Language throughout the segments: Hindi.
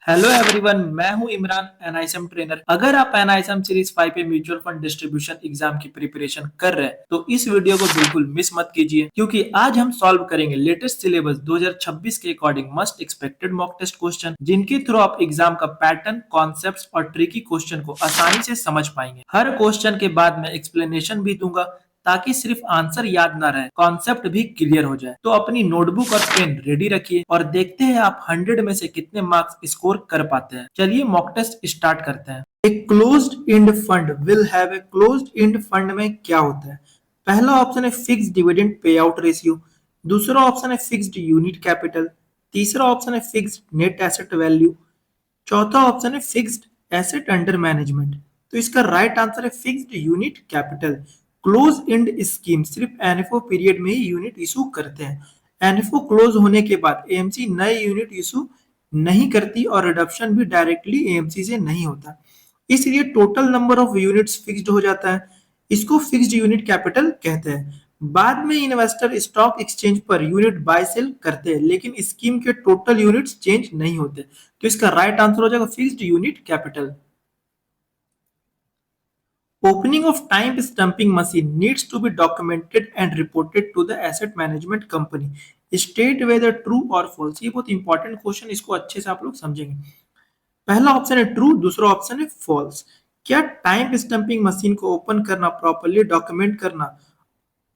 हेलो एवरीवन, मैं हूं इमरान, एनआईएसएम ट्रेनर। अगर आप एनआईएसएम सीरीज 5 पे म्यूचुअल फंड डिस्ट्रीब्यूशन एग्जाम की प्रिपरेशन कर रहे हैं तो इस वीडियो को बिल्कुल मिस मत कीजिए, क्योंकि आज हम सॉल्व करेंगे लेटेस्ट सिलेबस 2026 के according must expected mock test question, जिनके थ्रू आप एग्जाम का पैटर्न, कॉन्सेप्ट्स और ट्रिकी क्वेश्चन को आसानी से समझ पाएंगे। हर क्वेश्चन के बाद मैं एक्सप्लेनेशन भी दूंगा ताकि सिर्फ आंसर याद ना रहे, कॉन्सेप्ट भी क्लियर हो जाए। तो अपनी नोटबुक और पेन रेडी रखिए और देखते हैं आप 100 में से कितने मार्क्स स्कोर कर पाते हैं। चलिए मॉक टेस्ट स्टार्ट करते हैं। एक closed end fund will have a closed end fund में क्या होता है? पहला ऑप्शन है fixed dividend pay out ratio, दूसरा ऑप्शन है फिक्स्ड यूनिट कैपिटल, तीसरा ऑप्शन है फिक्स्ड नेट एसेट वैल्यू, चौथा ऑप्शन है फिक्स्ड एसेट अंडर मैनेजमेंट। तो इसका राइट आंसर है fixed unit capital. Close end scheme सिर्फ एनएफओ पीरियड में ही यूनिट इशू करते हैं। एनएफओ क्लोज होने के बाद एएमसी नए यूनिट इशू नहीं करती और रिडक्शन भी डायरेक्टली एएमसी से नहीं होता, इसलिए total number of units fixed हो जाता है। इसको फिक्स्ड यूनिट कैपिटल कहते हैं। बाद में इन्वेस्टर स्टॉक एक्सचेंज पर यूनिट बाय सेल करते हैं, लेकिन स्कीम के टोटल यूनिट्स चेंज नहीं होते। तो इसका राइट आंसर हो जाएगा fixed unit capital. Opening of time stamping machine needs to be documented and reported to the asset management company. State whether true or false। ये बहुत इंपॉर्टेंट क्वेश्चन, इसको अच्छे से आप लोग समझेंगे। पहला ऑप्शन है ट्रू, दूसरा ऑप्शन है फॉल्स। क्या टाइम स्टैंपिंग मशीन को ओपन करना, प्रॉपर्ली डॉक्यूमेंट करना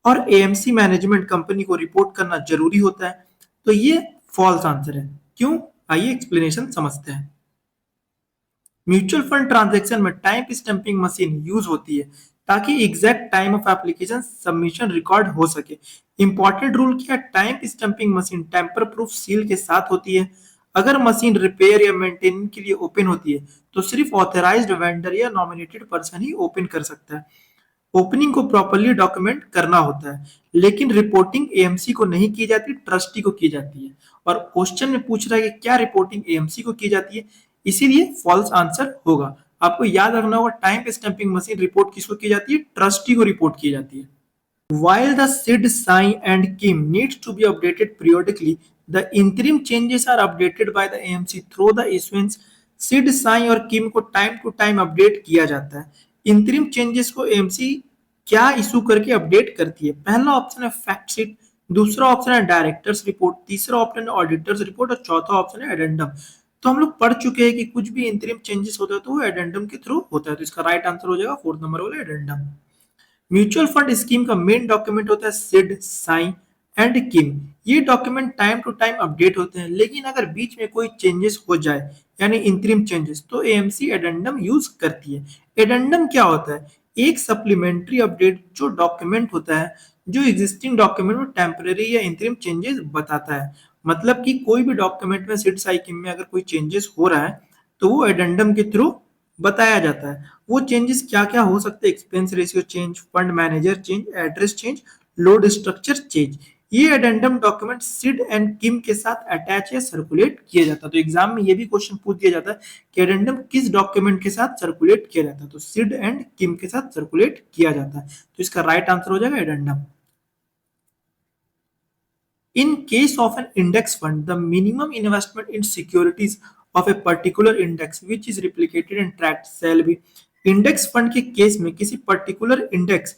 और एएमसी मैनेजमेंट कंपनी को रिपोर्ट करना जरूरी होता है? तो ये फॉल्स आंसर है। क्यों? आइए एक्सप्लेनेशन समझते हैं। म्यूचुअल फंड ट्रांजैक्शन में टाइम स्टैंपिंग मशीन यूज होती है ताकि exact time of application submission record हो सके। इंपॉर्टेंट रूल क्या? Time stamping machine tamper proof seal के साथ होती है। अगर मशीन रिपेयर या मेंटेनेंस के लिए ओपन होती है तो सिर्फ ऑथराइज्ड वेंडर या नॉमिनेटेड पर्सन ही ओपन कर सकता है। ओपनिंग को प्रॉपर्ली डॉक्यूमेंट करना होता है, लेकिन रिपोर्टिंग एएमसी को नहीं की जाती, ट्रस्टी को की जाती है। और क्वेश्चन में पूछ रहा है कि क्या रिपोर्टिंग एएमसी को की जाती है, इसीलिए फॉल्स आंसर होगा। आपको याद रखना होगा टाइम स्टैंपिंग मशीन रिपोर्ट किसको की जाती है? ट्रस्टी को रिपोर्ट की जाती है। While the SID, SAI and KIM needs to be updated periodically, the interim changes are updated by the AMC through the issuance। SID, SAI और KIM को टाइम टू टाइम अपडेट किया जाता है। इंतरिम चेंजेस को एएमसी क्या इशू करके अपडेट करती है? पहला ऑप्शन है फैक्ट शीट, दूसरा ऑप्शन है डायरेक्टर्स रिपोर्ट, तीसरा ऑप्शन है ऑडिटर्स रिपोर्ट और चौथा ऑप्शन है एडेंडम। तो हम लोग पढ़ चुके हैं कि कुछ भी इंतरिम चेंजेस होता है तो वो एडेंडम के थ्रू होता है। तो इसका राइट आंसर हो जाएगा फोर्थ नंबर वाला एडेंडम। म्यूचुअल फंड स्कीम का मेन डॉक्यूमेंट होता है सिड, साई एंड किम। ये document time to time update होते हैं, लेकिन अगर बीच में कोई चेंजेस हो जाए यानी इंतरिम चेंजेस तो एएमसी एडेंडम यूज करती है। एडेंडम क्या होता है? एक सप्लीमेंट्री अपडेट जो डॉक्यूमेंट होता है जो एग्जिस्टिंग डॉक्यूमेंट में टेम्परेरी या इंतरिम चेंजेस बताता है। मतलब कि कोई भी डॉक्यूमेंट में सिड, साई, किम में अगर कोई चेंजेस हो रहा है तो वो एडेंडम के थ्रू बताया जाता है। वो चेंजेस क्या क्या हो सकते हैं? Expense ratio change, fund manager change, address change, load structure change. ये एडेंडम डॉक्यूमेंट सिड एंड किम के साथ अटैच या सर्कुलेट किया जाता है। तो एग्जाम में ये भी क्वेश्चन पूछ दिया जाता है कि एडेंडम किस डॉक्यूमेंट के साथ सर्कुलेट किया जाता है? तो सिड एंड किम के साथ सर्कुलेट किया जाता है। तो इसका राइट आंसर हो जाएगा addendum. In case of an index fund, the minimum investment in securities of a particular index which is replicated and tracked shall be। Index fund के केस में किसी पर्टिकुलर इंडेक्स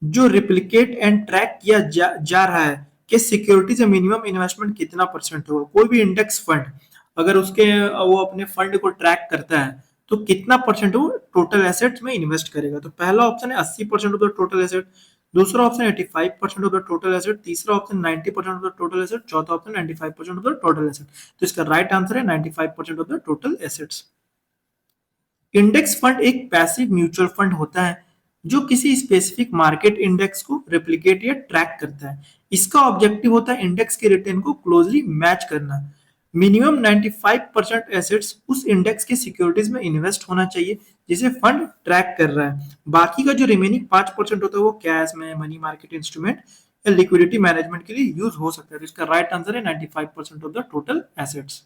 जो रिप्लिकेट एंड ट्रैक किया जा रहा है कि सिक्योरिटीज में मिनिमम इन्वेस्टमेंट कितना परसेंट होगा। कोई भी इंडेक्स फंड अगर उसके वो अपने फंड को ट्रैक करता है तो कितना परसेंट वो टोटल एसेट्स में इन्वेस्ट करेगा। तो पहला ऑप्शन है 80% ऑफ द टोटल एसेट, दूसरा option 85% of the total asset, तीसरा option 90% of the total asset, चौथा option 95% of the total asset. तो इसका राइट आंसर है 95% of the total assets. Index fund एक पैसिव म्यूचुअल फंड होता है जो किसी स्पेसिफिक मार्केट इंडेक्स को रेप्लिकेट या ट्रैक करता है। इसका ऑब्जेक्टिव होता है इंडेक्स के रिटर्न को क्लोजली मैच करना। मिनिमम 95% एसेट्स उस इंडेक्स के सिक्योरिटीज में इन्वेस्ट होना चाहिए जिसे फंड ट्रैक कर रहा है। बाकी का जो रिमेनिंग 5% होता है वो कैश में, मनी मार्केट इंस्ट्रूमेंट या लिक्विडिटी मैनेजमेंट के लिए यूज हो सकता है। तो इसका राइट आंसर है 95% of the total assets.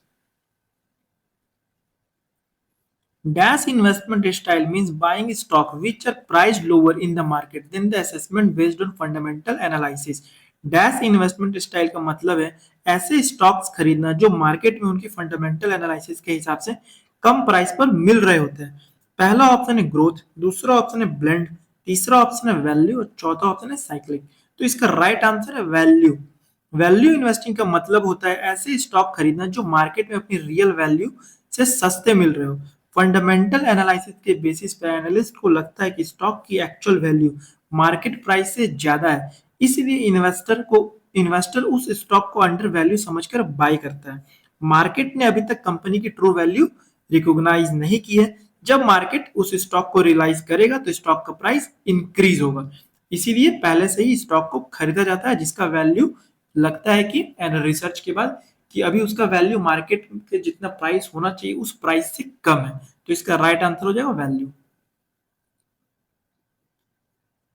Dash investment style means buying stock which are priced lower in the market than the assessment based on fundamental analysis। Dash investment style का मतलब है ऐसे स्टॉक्स खरीदना जो मार्केट में उनकी फंडामेंटल एनालिसिस के हिसाब से कम प्राइस पर मिल रहे होते हैं। पहला ऑप्शन है ग्रोथ, दूसरा ऑप्शन है ब्लेंड, तीसरा ऑप्शन है वैल्यू और चौथा ऑप्शन है साइक्लिक। तो इसका राइट आंसर है वैल्यू। वैल्यू इन्वेस्टिंग का मतलब होता है ऐसे स्टॉक खरीदना जो मार्केट में अपनी रियल वैल्यू से सस्ते मिल रहे हो। फंडामेंटल एनालिसिस के बेसिस पर एनालिस्ट को लगता है कि स्टॉक की एक्चुअल वैल्यू मार्केट प्राइस से ज्यादा है, इसलिए इन्वेस्टर उस स्टॉक को अंडर वैल्यू समझकर बाय करता है। मार्केट ने अभी तक कंपनी की ट्रू वैल्यू रिकॉग्नाइज नहीं की है। जब मार्केट उस स्टॉक को रियलाइज करेगा तो स्टॉक का प्राइस इंक्रीज होगा। इसीलिए पहले से ही स्टॉक को खरीदा जाता है जिसका वैल्यू लगता है कि रिसर्च के बाद कि अभी उसका वैल्यू मार्केट के जितना प्राइस होना चाहिए उस प्राइस से कम है। तो इसका राइट आंसर हो जाएगा value.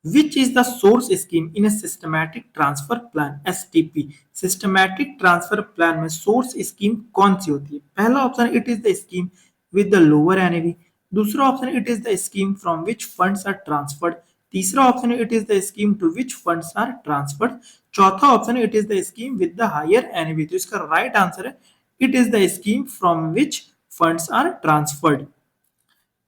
Which is the source scheme in a systematic transfer plan STP? Systematic transfer plan में source scheme कौन सी होती है? पहला option it is the scheme with the lower NAV, दूसरा option it is the scheme from which funds are transferred, तीसरा option it is the scheme to which funds are transferred, चौथा option it is the scheme with the higher NAV। तो इसका राइट आंसर है it is the scheme from which funds are transferred।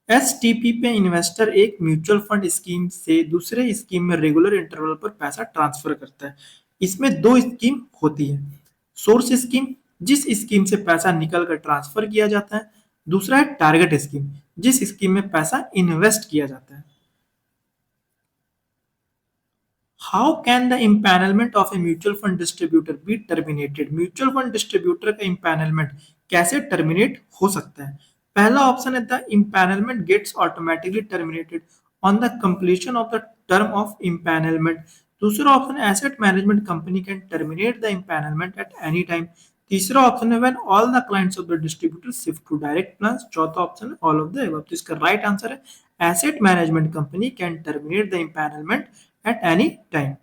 STP पे इन्वेस्टर एक म्यूचुअल फंड स्कीम से दूसरे स्कीम में रेगुलर इंटरवल पर पैसा ट्रांसफर करता है। इसमें दो स्कीम होती है, सोर्स स्कीम जिस स्कीम से पैसा निकल कर ट्रांसफर किया जाता है, दूसरा है टारगेट स्कीम जिस स्कीम में पैसा इन्वेस्ट किया जाता है। How can the empanelment of a mutual fund distributor be terminated? Mutual fund distributor का इम्पैनलमेंट कैसे टर्मिनेट हो सकता है? पहला ऑप्शन है the empanelment gets automatically terminated on the completion of the term of empanelment, दूसरा ऑप्शन है asset management company can terminate the empanelment at any time, तीसरा ऑप्शन है when all the clients of the distributor shift to direct plans, चौथा ऑप्शन है ऑल ऑफ द अबव। तो इसका राइट आंसर है asset management company can terminate the empanelment at any time.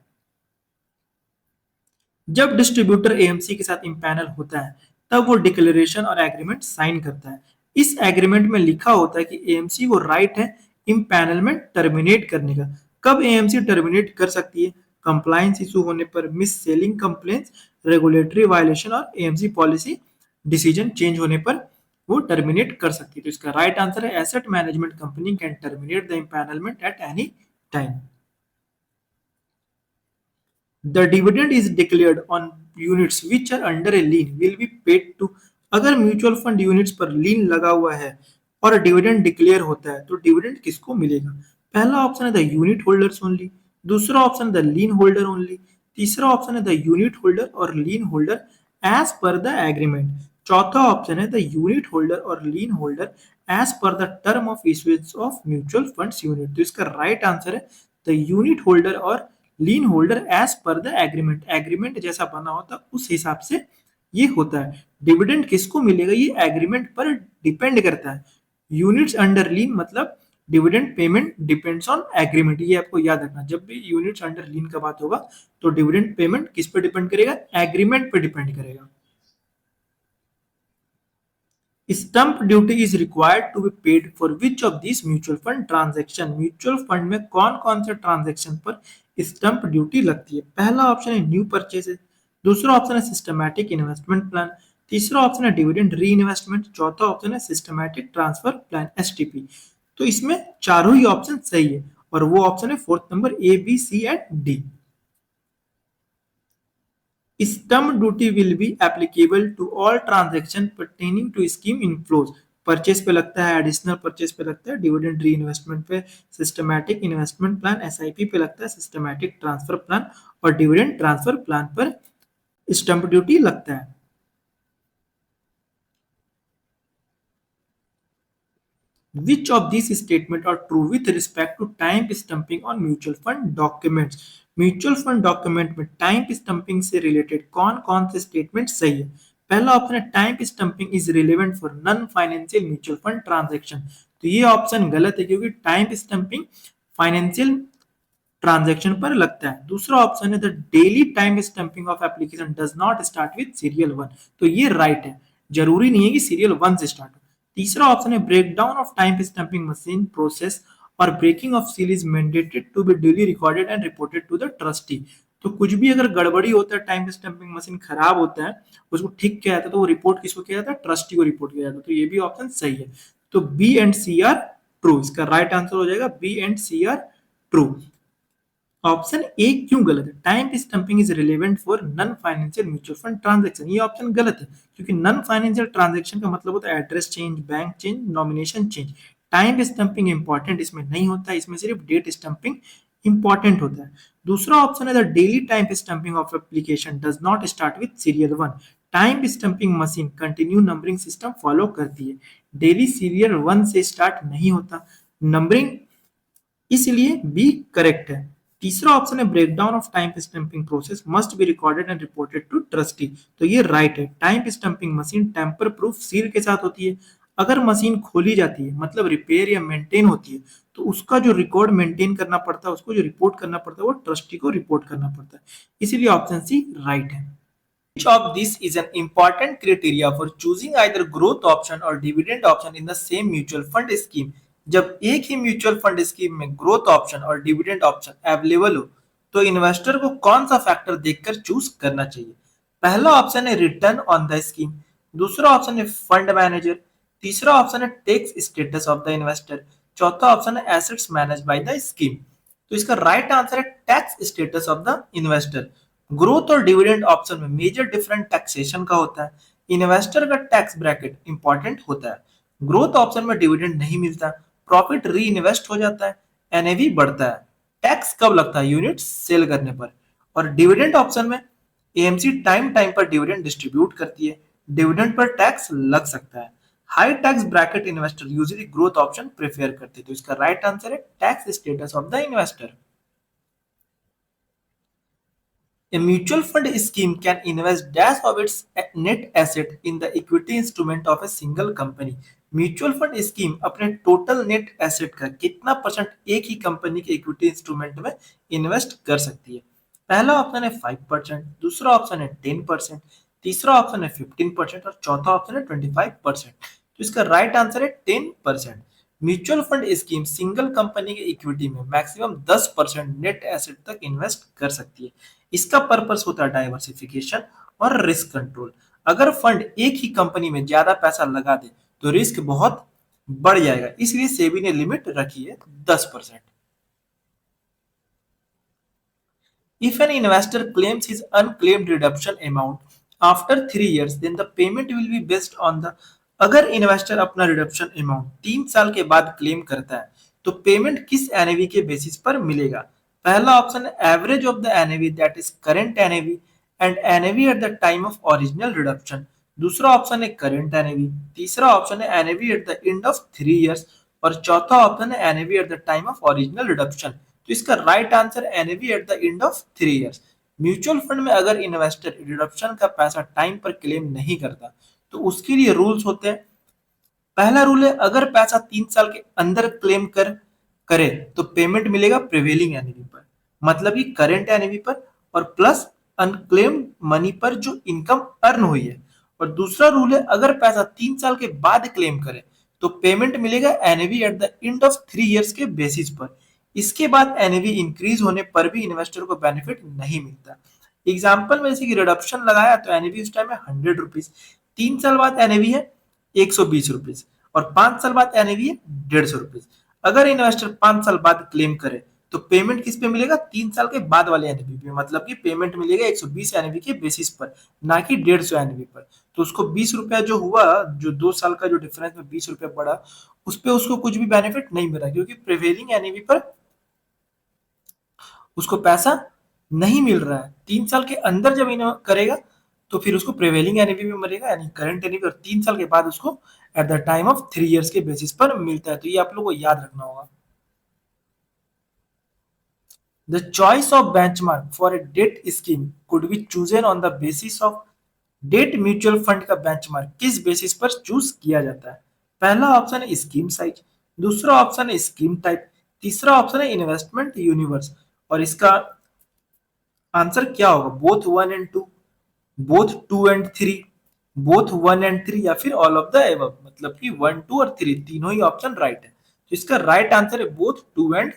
जब डिस्ट्रीब्यूटर एएमसी के साथ इम्पैनल होता है तब वो डिक्लेरेशन और एग्रीमेंट साइन करता है। इस एग्रीमेंट में लिखा होता है कि एएमसी को राइट है इम्पैनलमेंट टर्मिनेट करने का। कब एएमसी टर्मिनेट कर सकती है? कंप्लायंस इशू होने पर, miss selling complaints, regulatory violation और एएमसी पॉलिसी डिसीजन चेंज होने पर वो टर्मिनेट कर सकती है। तो इसका राइट आंसर है asset management company can terminate the empanelment at any time. The dividend is declared on units which are under a lien will be paid to। अगर म्यूचुअल फंड यूनिट्स पर लीन लगा हुआ है और डिविडेंड डिक्लेयर होता है तो डिविडेंड किसको मिलेगा? पहला ऑप्शन है द यूनिट होल्डर्स ओनली, दूसरा option the lien holder only, तीसरा ऑप्शन है द यूनिट होल्डर और lien holder as per the agreement, चौथा ऑप्शन है द यूनिट होल्डर और lien holder as per the term of issuance of mutual funds unit. तो इसका राइट आंसर है द यूनिट होल्डर और lien holder as per the agreement. Agreement जैसा बना होता उस हिसाब से ये होता है। डिविडेंड किसको मिलेगा ये एग्रीमेंट पर डिपेंड करता है। यूनिट्स अंडर लीन मतलब dividend payment depends on agreement, ये आपको याद रखना। जब भी यूनिट्स अंडर लीन का बात होगा तो डिविडेंड पेमेंट किस पे डिपेंड करेगा? एग्रीमेंट पे डिपेंड करेगा। Stamp duty is required to be paid for which of this mutual fund transaction? Mutual fund में कौन कौन से ट्रांजैक्शन पर स्टंप ड्यूटी लगती है? पहला ऑप्शन है न्यू परचेसेस, दूसरा ऑप्शन है सिस्टमैटिक इन्वेस्टमेंट प्लान, तीसरा ऑप्शन है डिविडेंड री इन्वेस्टमेंट, चौथा ऑप्शन है सिस्टमैटिक ट्रांसफर प्लान एसटीपी। तो इसमें चारों ही ऑप्शन सही है और वो ऑप्शन है fourth number A B C and D. Stamp duty will be applicable to all transactions pertaining to scheme inflows। Purchase पे लगता है, एडिशनल परचेस पे लगता है, डिविडेंड री इन्वेस्टमेंट पे, सिस्टमैटिक इन्वेस्टमेंट प्लान एसआईपी पे लगता है, सिस्टमैटिक ट्रांसफर प्लान और डिविडेंड ट्रांसफर प्लान पर स्टंप ड्यूटी लगता है। Which of these statements are true with respect to time stamping on mutual fund documents? Mutual fund document में टाइम स्टंपिंग से रिलेटेड कौन कौन से स्टेटमेंट सही है? पहला ऑप्शन है time stumping is relevant for non financial mutual fund transaction. तो ये ऑप्शन गलत है क्योंकि टाइम स्टंपिंग फाइनेंशियल ट्रांजैक्शन पर लगता है। दूसरा ऑप्शन है the daily time stumping of application does not start with serial 1। तो ये राइट है, जरूरी नहीं है कि सीरियल 1 से स्टार्ट हो। तीसरा ऑप्शन है breakdown of time stamping machine process और breaking of seal is mandated to be duly recorded and reported to the trustee. तो कुछ भी अगर गड़बड़ी होता है, टाइम स्टैंपिंग मशीन खराब होता है, उसको ठीक किया जाता है, तो वो रिपोर्ट किसको किया जाता है? ट्रस्टी को रिपोर्ट किया जाता है। तो ये भी ऑप्शन सही है। तो B and C are true, इसका राइट आंसर हो जाएगा B and C are true. Option A क्यों गलत है? Time stamping is relevant for non financial mutual fund transaction. ये ऑप्शन गलत है, क्योंकि नॉन फाइनेंशियल ट्रांजैक्शन का मतलब होता है address change, bank change, nomination change. Time stamping important इसमें नहीं होता, इसमें सिर्फ डेट स्टैंपिंग इंपॉर्टेंट होता है। दूसरा ऑप्शन है the daily time stamping of application does not start with serial 1। Time stamping machine continue numbering system follow करती है, डेली सीरियल 1 से स्टार्ट नहीं होता नंबरिंग, इसलिए बी करेक्ट है। तीसरा ऑप्शन है breakdown of time stamping process must be recorded and reported to trustee. तो ये राइट है। Time stamping machine tamper proof seal के साथ होती है। अगर मशीन खोली जाती है, मतलब रिपेयर या मेंटेन होती है, तो उसका जो रिकॉर्ड मेंटेन करना पड़ता है, उसको जो रिपोर्ट करना पड़ता है, वो ट्रस्टी को रिपोर्ट करना पड़ता है। इसीलिए ऑप्शन सी राइट है। Which of this is an important criteria for choosing either growth option or dividend option in the same mutual fund scheme? जब एक ही म्यूचुअल फंड स्कीम में ग्रोथ ऑप्शन और डिविडेंड ऑप्शन अवेलेबल हो, तो इन्वेस्टर को कौन सा फैक्टर देखकर चूज करना चाहिए? पहला ऑप्शन है रिटर्न ऑन द स्कीम, दूसरा ऑप्शन है फंड मैनेजर, तीसरा ऑप्शन है tax status of the investor, चौथा ऑप्शन है assets manage by the scheme. तो इसका राइट आंसर है tax status of the investor. Growth और डिविडेंड ऑप्शन में मेजर डिफरेंट टैक्सेशन का होता है। इन्वेस्टर का टैक्स ब्रैकेट इंपॉर्टेंट होता है। ग्रोथ ऑप्शन में डिविडेंड नहीं मिलता, प्रॉफिट री इन्वेस्ट हो जाता है, एनएवी बढ़ता है। टैक्स कब लगता है? यूनिट सेल करने पर। और डिविडेंड ऑप्शन में एएमसी टाइम टाइम पर डिविडेंड डिस्ट्रीब्यूट करती है, डिविडेंड पर टैक्स लग सकता है। High tax bracket investor usually growth option prefer करते हैं। तो इसका राइट आंसर है tax status of the investor. A mutual fund scheme can invest dash of its net asset in the equity instrument of a single company. Mutual fund scheme अपने टोटल नेट एसेट का कितना परसेंट एक ही कंपनी के इक्विटी इंस्ट्रूमेंट में इन्वेस्ट कर सकती है? पहला ऑप्शन है 5%, दूसरा ऑप्शन है 10%, तीसरा ऑप्शन है 15% और चौथा ऑप्शन है 25%। तो इसका राइट आंसर है 10%। Mutual fund scheme single company के इक्विटी में मैक्सिमम 10% नेट एसेट तक इन्वेस्ट कर सकती है। इसका पर्पस होता है डाइवर्सिफिकेशन और रिस्क कंट्रोल। अगर फंड एक ही कंपनी में ज्यादा पैसा लगा दे तो रिस्क बहुत बढ़ जाएगा, इसलिए सेबी ने लिमिट रखी है 10%। If an investor claims his unclaimed redemption amount after 3 years, then the payment will be based on the, अगर इन्वेस्टर अपना रिडम्पशन अमाउंट 3 साल के बाद क्लेम करता है, तो पेमेंट किस एनएवी के बेसिस पर मिलेगा? पहला ऑप्शन है average of the NAV that is current NAV and NAV eight the time of original redemption, दूसरा ऑप्शन है करंट एनएवी, तीसरा ऑप्शन है NAV at the end of 3 years और चौथा ऑप्शन है NAV eight the time of original redemption. तो इसका right answer NAV at the end of 3 years. Mutual fund में अगर इन्वेस्टर रिडम्पशन का पैसा टाइम पर क्लेम नहीं करता, तो उसके लिए रूल्स होते हैं। पहला रूल है अगर पैसा 3 साल के अंदर क्लेम करे तो पेमेंट मिलेगा प्रिवेलिंग एनएवी पर, मतलब कि करंट एनएवी पर और प्लस अनक्लेम्ड मनी पर जो इनकम अर्न हुई है। और दूसरा रूल है अगर पैसा 3 साल के बाद क्लेम करे तो पेमेंट मिलेगा NAV at the end of 3 years के बेसिस पर। इसके बाद एनएवी इंक्रीज होने पर भी इन्वेस्टर को बेनिफिट नहीं मिलता। एग्जाम्पल में जैसे कि रिडक्शन लगाया तो एनएवी उस टाइम है 100 रुपीज, 3 साल बाद एनएवी है 120 रुपीज और 5 साल बाद एनएवी है 150 रुपीज। अगर इन्वेस्टर 5 साल बाद क्लेम करे तो पेमेंट किस पे मिलेगा? 3 साल के बाद वाले एनएवी पे, मतलब कि पेमेंट मिलेगा 120 एनएवी के बेसिस पर, ना कि 150 एनएवी पर। तो उसको 20 रुपया जो हुआ, जो 2 साल का जो डिफरेंस में 20 रुपया बढ़ा, उस पर उसको कुछ भी बेनिफिट नहीं मिला, क्योंकि प्रिवेलिंग एनएवी पर उसको पैसा नहीं मिल रहा है। 3 साल के अंदर जब इन्वेस्ट करेगा तो फिर उसको प्रिवेलिंग एनएवी में मरेगा, यानी करंट एनएवी, और 3 साल के बाद उसको eight the time of 3 years के बेसिस पर मिलता है। तो ये आप लोग को याद रखना होगा। The choice of benchmark for a debt scheme could be chosen on the basis of debt. Mutual fund का बेंचमार्क किस बेसिस पर चूज किया जाता है? पहला ऑप्शन है स्कीम साइज, दूसरा ऑप्शन है स्कीम टाइप, तीसरा ऑप्शन है इन्वेस्टमेंट यूनिवर्स। और इसका आंसर क्या होगा? Both 1 and 2, both 2 and 3, both 1 and 3, या फिर ऑल ऑफ द एबव, मतलब कि 1, 2 और 3 तीनों ही ऑप्शन राइट है। तो इसका राइट आंसर है बोथ 2 एंड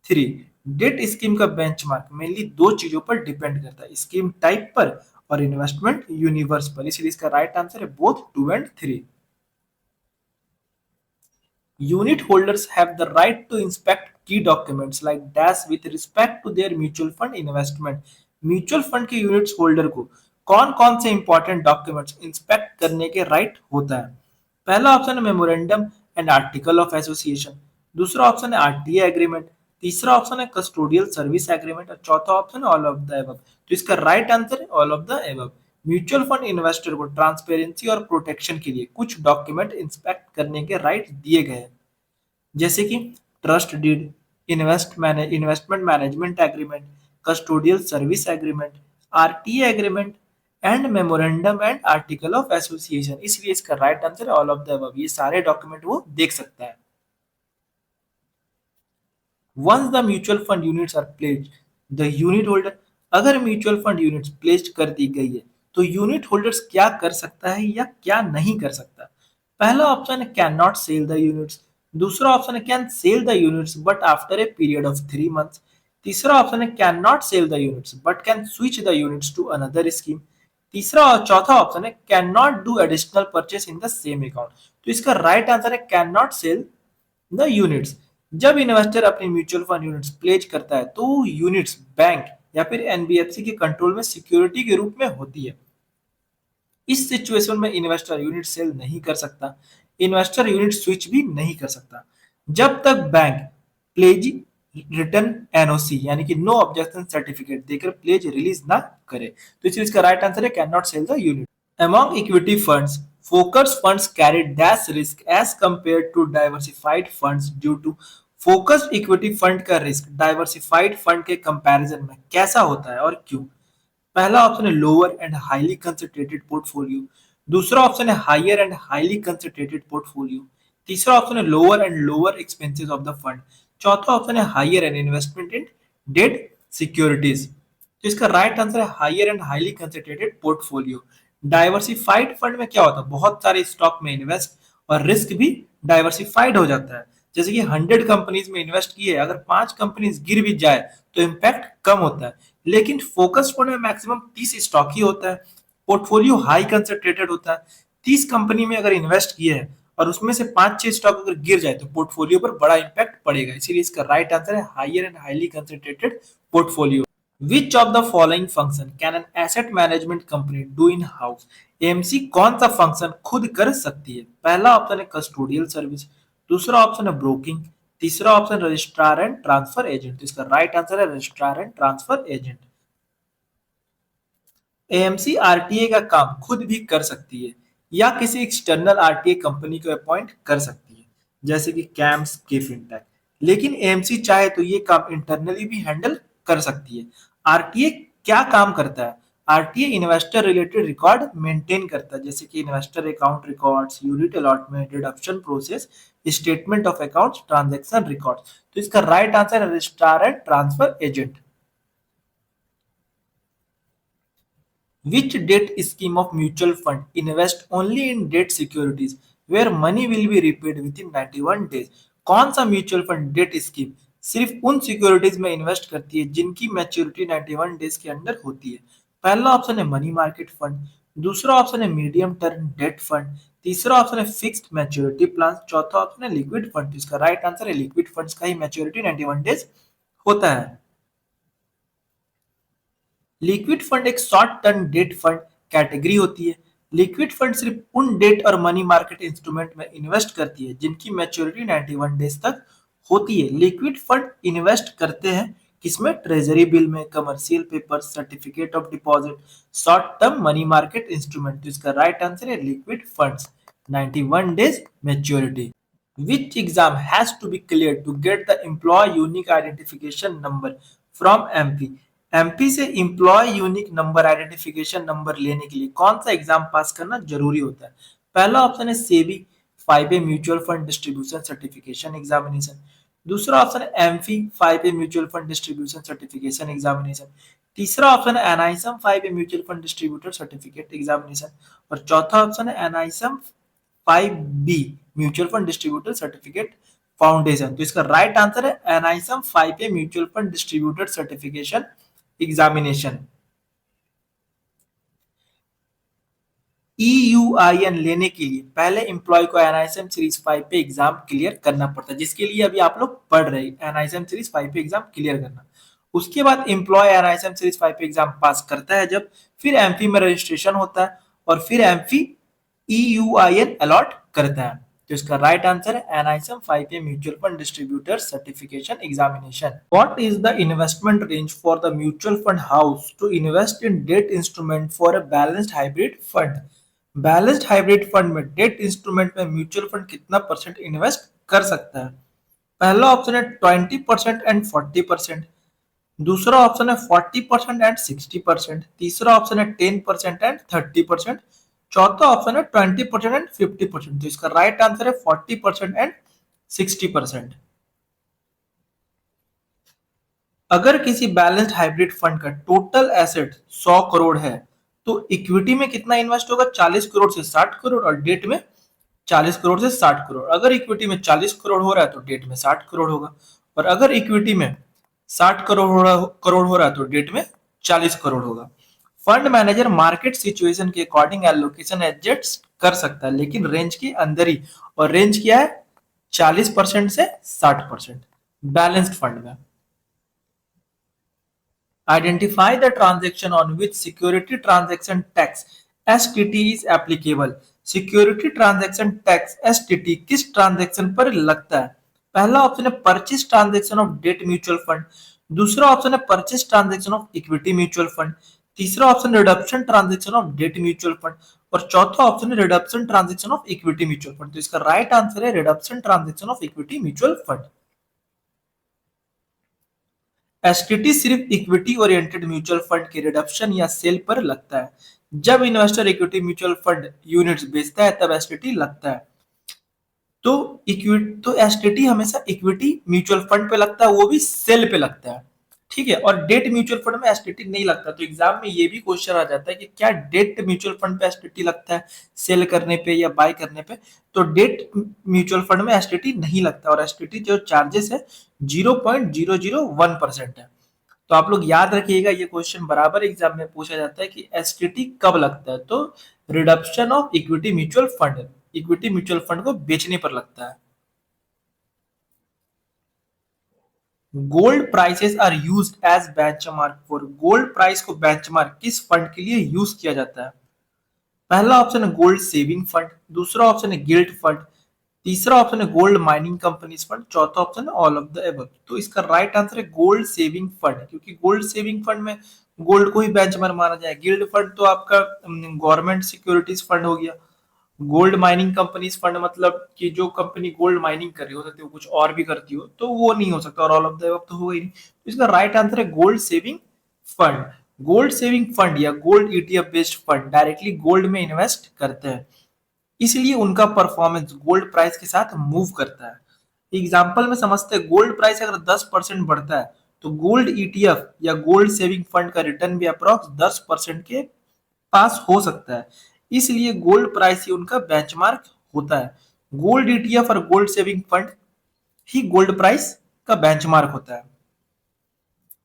3। डेट स्कीम का बेंचमार्क मेनली दो चीजों पर डिपेंड करता है, स्कीम टाइप पर और इन्वेस्टमेंट यूनिवर्स पर, इसलिए इसका राइट आंसर है both 2 and 3। Unit holders have the right to inspect key documents like dash with respect to their mutual fund investment। Mutual fund के यूनिट्स होल्डर को कौन कौन से इंपॉर्टेंट डॉक्यूमेंट्स इंस्पेक्ट करने के राइट होता है? पहला ऑप्शन है memorandum and article of association, दूसरा ऑप्शन है आरटीए एग्रीमेंट, तीसरा ऑप्शन है कस्टोडियल सर्विस एग्रीमेंट और चौथा ऑप्शन है ऑल ऑफ द एबव। तो इसका राइट आंसर है all of the above. Mutual fund investor को ट्रांसपेरेंसी और प्रोटेक्शन के लिए कुछ डॉक्यूमेंट इंस्पेक्ट करने के राइट दिए गए हैं, जैसे कि trust deed, investment management agreement, custodial service agreement, RTA agreement and memorandum and article of association. इसलिए इसका राइट आंसर है ऑल ऑफ द अबव। ये सारे डॉक्यूमेंट वो देख सकता है। Once the mutual fund units are pledged, the unit holder, अगर म्यूचुअल फंड यूनिट्स प्लेज्ड कर दी गई है तो यूनिट होल्डर्स क्या कर सकता है या क्या नहीं कर सकता? पहला ऑप्शन है can not sell the units, दूसरा ऑप्शन है can sell the units but after a period of 3 months, तीसरा ऑप्शन है can not sell the units but can switch the units to another scheme, तीसरा और चौथा ऑप्शन है can not do additional purchase in the same account. तो इसका राइट आंसर है can not sell the units. जब इन्वेस्टर अपनी म्यूचुअल फंड यूनिट्स प्लेज करता है तो यूनिट्स बैंक या फिर एनबीएफसी के कंट्रोल में सिक्योरिटी के रूप में होती है। इस सिचुएशन में इन्वेस्टर यूनिट सेल नहीं कर सकता, इन्वेस्टर यूनिट स्विच भी नहीं कर सकता जब तक बैंक प्लेज रिटर्न एनओसी यानी कि नो ऑब्जेक्शन सर्टिफिकेट देकर प्लेज रिलीज ना करे। तो इस चीज का राइट आंसर है can not sell the unit. Among equity funds, focused funds carry dash risk as compared to diversified funds due to focused equity fund का risk diversified fund के comparison में कैसा होता है और क्यों? पहला ऑप्शन है lower and highly concentrated portfolio, दूसरा ऑप्शन है higher and highly concentrated portfolio, तीसरा ऑप्शन है lower and lower expenses of the fund, चौथा ऑप्शन है higher and investment in debt securities. तो इसका राइट आंसर है higher and highly concentrated portfolio. Diversified fund में क्या होता है, बहुत सारे स्टॉक में इन्वेस्ट और रिस्क भी डाइवर्सिफाइड हो जाता है। जैसे कि 100 कंपनीज में इन्वेस्ट किए, अगर 5 कंपनीज गिर भी जाए तो इम्पैक्ट कम होता है। लेकिन फोकस फंड में मैक्सिमम 30 स्टॉक ही होता है, पोर्टफोलियो हाई कंसंट्रेटेड होता है। 30 कंपनी में अगर इन्वेस्ट किए हैं और उसमें से 5-6 स्टॉक अगर गिर जाए तो पोर्टफोलियो पर बड़ा इम्पैक्ट पड़ेगा। इसीलिए इसका राइट आंसर है higher and highly concentrated portfolio. Which of the following function can an asset management company do in house? AMC कौन सा फंक्शन खुद कर सकती है? पहला ऑप्शन है कस्टोडियल सर्विस, दूसरा ऑप्शन है ब्रोकिंग, तीसरा option registrar and transfer agent. तो इसका राइट आंसर है registrar and transfer agent. AMC RTA का काम खुद भी कर सकती है या किसी एक्सटर्नल आरटीए कंपनी को अपॉइंट कर सकती है, जैसे कि कैम्स के फिनटेक। लेकिन एएमसी चाहे तो ये काम इंटरनली भी हैंडल कर सकती है। आरटीए क्या काम करता है? RTA investor related record maintain करता है, जैसे कि investor account records, unit allotment, deduction process, statement of accounts, transaction records. तो इसका राइट आंसर है registrar and transfer agent. Which debt scheme of mutual fund invest only in debt securities where money will be repaid within 91 days? कौन सा म्यूचुअल फंड डेट स्कीम सिर्फ उन सिक्योरिटीज में इन्वेस्ट करती है जिनकी मैच्योरिटी 91 डेज के अंदर होती है? पहला ऑप्शन है मनी मार्केट फंड, दूसरा ऑप्शन है मीडियम टर्म डेट फंड, तीसरा ऑप्शन है फिक्स्ड मैच्योरिटी प्लान, चौथा ऑप्शन है लिक्विड फंड। इसका राइट आंसर है लिक्विड फंड्स का ही मैच्योरिटी 91 डेज होता है। लिक्विड फंड एक short term debt fund category होती है। लिक्विड फंड सिर्फ उन डेट और मनी मार्केट इंस्ट्रूमेंट में इन्वेस्ट करती है जिनकी मैच्योरिटी 91 डेज तक होती है। लिक्विड फंड इन्वेस्ट करते हैं किसमें? ट्रेजरी बिल में, commercial paper, certificate of deposit, short term money market instrument. तो इसका राइट आंसर है liquid funds 91 days maturity. Which exam has to be cleared to get the employee unique identification number from MP? MP से employ unique number identification number लेने के लिए कौन सा एग्जाम पास करना जरूरी होता है? पहला ऑप्शन है SEBI 5A mutual fund distribution certification examination, दूसरा ऑप्शन है AMFI 5A mutual fund distribution certification examination, तीसरा ऑप्शन है एनआईसम 5A mutual fund distributor certificate examination और चौथा ऑप्शन है एनआईसम 5B mutual fund distributor certificate foundation. तो इसका राइट आंसर है NISM 5A mutual fund distributor certification examination. EUIN लेने के लिए पहले एम्प्लॉय को एनआईएसएम सीरीज 5 पे एग्जाम क्लियर करना पड़ता है, जिसके लिए अभी आप लोग पढ़ रहे हैं एनआईएसएम सीरीज 5 पे एग्जाम क्लियर करना। उसके बाद एम्प्लॉय एनआईएसएम सीरीज 5 पे एग्जाम पास करता है जब, फिर एमफी में रजिस्ट्रेशन होता है और फिर एमफी EUIN अलॉट करता है। तो इसका राइट आंसर है NISM 5A mutual fund distributor certification examination. What is the investment range for the mutual fund house to invest in debt instrument for a balanced hybrid fund? Balanced hybrid fund में डेट इंस्ट्रूमेंट में म्यूचुअल फंड कितना परसेंट इन्वेस्ट कर सकता है? पहला ऑप्शन है 20% एंड 40%, दूसरा ऑप्शन है 40% एंड 60%, तीसरा ऑप्शन है 10% एंड 30%, चौथा ऑप्शन है 20% एंड 50%। तो इसका राइट आंसर है 40% एंड 60%। अगर किसी बैलेंस्ड हाइब्रिड फंड का टोटल एसेट 100 करोड़ है तो इक्विटी में कितना इन्वेस्ट होगा? 40 करोड़ से 60 करोड़ और डेट में 40 करोड़ से 60 करोड़। अगर इक्विटी में 40 करोड़ हो रहा है तो डेट में 60 करोड़ होगा, और अगर इक्विटी में 60 करोड़ हो रहा है तो डेट में 40 करोड़ होगा। फंड मैनेजर मार्केट सिचुएशन के अकॉर्डिंग एलोकेशन एडजस्ट कर सकता है, लेकिन रेंज के अंदर ही, और रेंज क्या है? 40% से 60% बैलेंस्ड फंड में। Identify the transaction on which security transaction tax STT is applicable. Security transaction tax STT किस ट्रांजेक्शन पर लगता है? पहला ऑप्शन है purchase transaction of debt mutual fund, दूसरा ऑप्शन है purchase transaction of equity mutual fund, तीसरा option redemption transaction of debt mutual fund, और चौथा ऑप्शन है redemption transaction of equity mutual fund. तो इसका राइट आंसर है redemption transaction of equity mutual fund. STT सिर्फ इक्विटी ओरिएंटेड म्यूचुअल फंड के रिडम्पशन या सेल पर लगता है। जब investor equity mutual fund units बेचता है तब एसटीटी लगता है। तो एसटीटी हमेशा इक्विटी म्यूचुअल फंड पे लगता है, वो भी सेल पे लगता है, ठीक है। और डेट म्यूचुअल फंड में एसटीटी नहीं लगता। तो एग्जाम में ये भी क्वेश्चन आ जाता है कि क्या डेट म्यूचुअल फंड पे एसटीटी लगता है सेल करने पे या बाय करने पे? तो डेट म्यूचुअल फंड में एसटीटी नहीं लगता, और एसटीटी जो चार्जेस है 0.001% है। तो आप लोग याद रखिएगा, ये क्वेश्चन बराबर एग्जाम में पूछा जाता है कि एसटीटी कब लगता है? तो redemption of equity mutual fund, equity mutual fund को बेचने पर लगता है। Gold prices are used as benchmark for, gold price को बेंचमार्क किस फंड के लिए यूज किया जाता है? पहला ऑप्शन है गोल्ड सेविंग फंड, दूसरा ऑप्शन है गिल्ट फंड, तीसरा ऑप्शन है गोल्ड माइनिंग कंपनीज फंड, चौथा ऑप्शन है ऑल ऑफ द एबव। तो इसका राइट आंसर है गोल्ड सेविंग फंड, क्योंकि गोल्ड सेविंग फंड में गोल्ड को ही बेंचमार्क माना जाए। गिल्ड फंड तो आपका गवर्नमेंट सिक्योरिटीज फंड हो गया। गोल्ड माइनिंग कंपनीज फंड मतलब कि जो कंपनी गोल्ड माइनिंग कर रही हो सकती है, कुछ और भी करती हो, तो वो नहीं हो सकता, और ऑल ऑफ द अबव तो होगा ही नहीं। तो इसका राइट आंसर है gold saving fund. Gold saving fund या gold ETF based fund directly gold में इन्वेस्ट करते हैं, इसलिए उनका परफॉर्मेंस गोल्ड प्राइस के साथ मूव करता है। एग्जाम्पल में समझते हैं, गोल्ड प्राइस अगर 10% बढ़ता है तो गोल्ड ईटीएफ या गोल्ड सेविंग फंड का रिटर्न भी अप्रॉक्स 10% के पास हो सकता है, इसलिए गोल्ड प्राइस ही उनका बेंचमार्क होता है। गोल्ड ईटीएफ और गोल्ड सेविंग फंड ही गोल्ड प्राइस का बेंचमार्क होता है।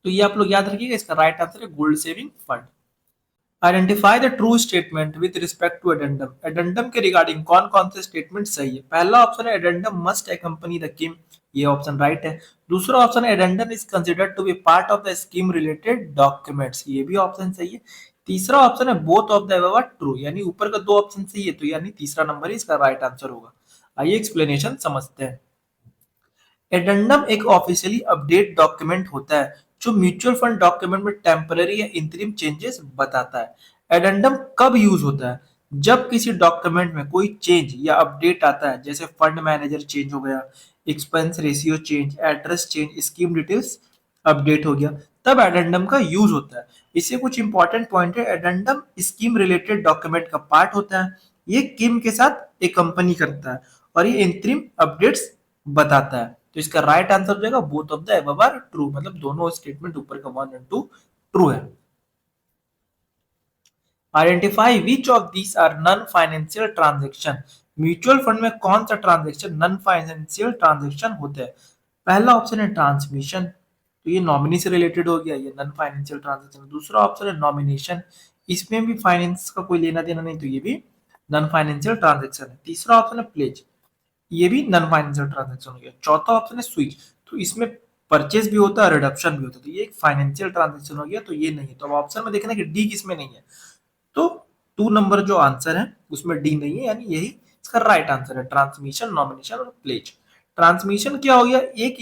तो ये आप लोग याद रखिएगा, इसका राइट आंसर है gold saving fund. Identify the true statement with respect to addendum, addendum के रिगार्डिंग कौन कौन से स्टेटमेंट सही है? पहला ऑप्शन है addendum must accompany the KIM, ये ऑप्शन राइट है। दूसरा ऑप्शन है addendum is considered to be part of the scheme related documents, ये भी ऑप्शन सही है। तीसरा ऑप्शन है both of the above are true, यानी ऊपर का दो ऑप्शन सही है, तो यानी तीसरा नंबर ही इसका राइट आंसर होगा। आइए एक्सप्लेनेशन समझते हैं। एडेंडम एक ऑफिशियली अपडेट डॉक्यूमेंट होता है जो म्यूचुअल फंड डॉक्यूमेंट में टेम्पररी या इंटरिम चेंजेस बताता है। एडेंडम कब यूज होता है? जब किसी डॉक्यूमेंट में कोई चेंज या अपडेट आता है, जैसे फंड मैनेजर चेंज हो गया, expense ratio change, address change, scheme details update हो गया, तब एडेंडम का यूज होता है। इससे कुछ इंपॉर्टेंट पॉइंट है, एडेंडम स्कीम रिलेटेड डॉक्यूमेंट का पार्ट होता है, ये किम के साथ एक कंपनी करता है, और ये इंटरिम अपडेट्स बताता है। तो इसका राइट आंसर हो जाएगा both of the above are true, मतलब दोनों स्टेटमेंट ऊपर का 1 और 2 ट्रू है। Identify which of these are non financial transaction mutual fund में कौन सा ट्रांजेक्शन नॉन फाइनेंशियल ट्रांजेक्शन होता है? पहला ऑप्शन है ट्रांसमिशन, तो ये नॉमिनी से रिलेटेड हो गया, ये नॉन फाइनेंशियल ट्रांजेक्शन। दूसरा ऑप्शन है नॉमिनेशन, इसमें भी फाइनेंस का कोई लेना देना नहीं, तो ये भी नॉन फाइनेंशियल ट्रांजेक्शन है। तीसरा ऑप्शन है प्लेज, ये भी नॉन फाइनेंशियल ट्रांजेक्शन हो गया। चौथा ऑप्शन है स्विच, तो इसमें परचेज भी होता है, रिडक्शन भी होता है, तो ये एक फाइनेंशियल ट्रांजेक्शन हो गया, तो ये नहीं है। तो अब ऑप्शन में देखना कि डी किसमें नहीं है, तो 2 नंबर जो आंसर है उसमें डी नहीं है, यानी यही इसका राइट आंसर है, ट्रांसमिशन, नॉमिनेशन और प्लेज। ट्रांसमिशन क्या हो गया? एक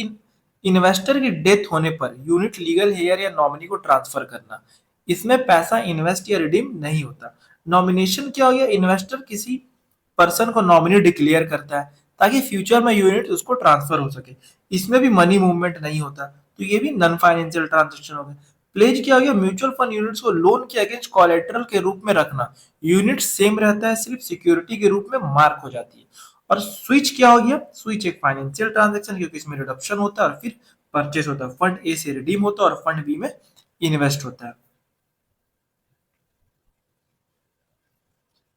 इन्वेस्टर की डेथ होने पर यूनिट, लीगल हेयर या नॉमिनी को ट्रांसफर करना, इसमें पैसा इन्वेस्ट या रिडीम नहीं होता। नॉमिनेशन क्या हो गया? इन्वेस्टर किसी पर्सन को नॉमिनी डिक्लेयर करता है ताकि फ्यूचर में यूनिट उसको ट्रांसफर हो सके, इसमें भी मनी मूवमेंट नहीं होता, तो ये भी नॉन फाइनेंशियल ट्रांजेक्शन हो गया। प्लेज क्या हो गया? म्यूचुअल फंड यूनिट्स को लोन के अगेंस्ट कोलेटरल के रूप में रखना, यूनिट सेम रहता है, सिर्फ सिक्योरिटी के रूप में मार्क हो जाती है। और स्विच क्या हो गया? स्विच एक फाइनेंशियल ट्रांजेक्शन, क्योंकि इसमें रिडक्शन होता है और फिर परचेस होता है, फंड ए से रिडीम होता है और फंड बी में इन्वेस्ट होता है।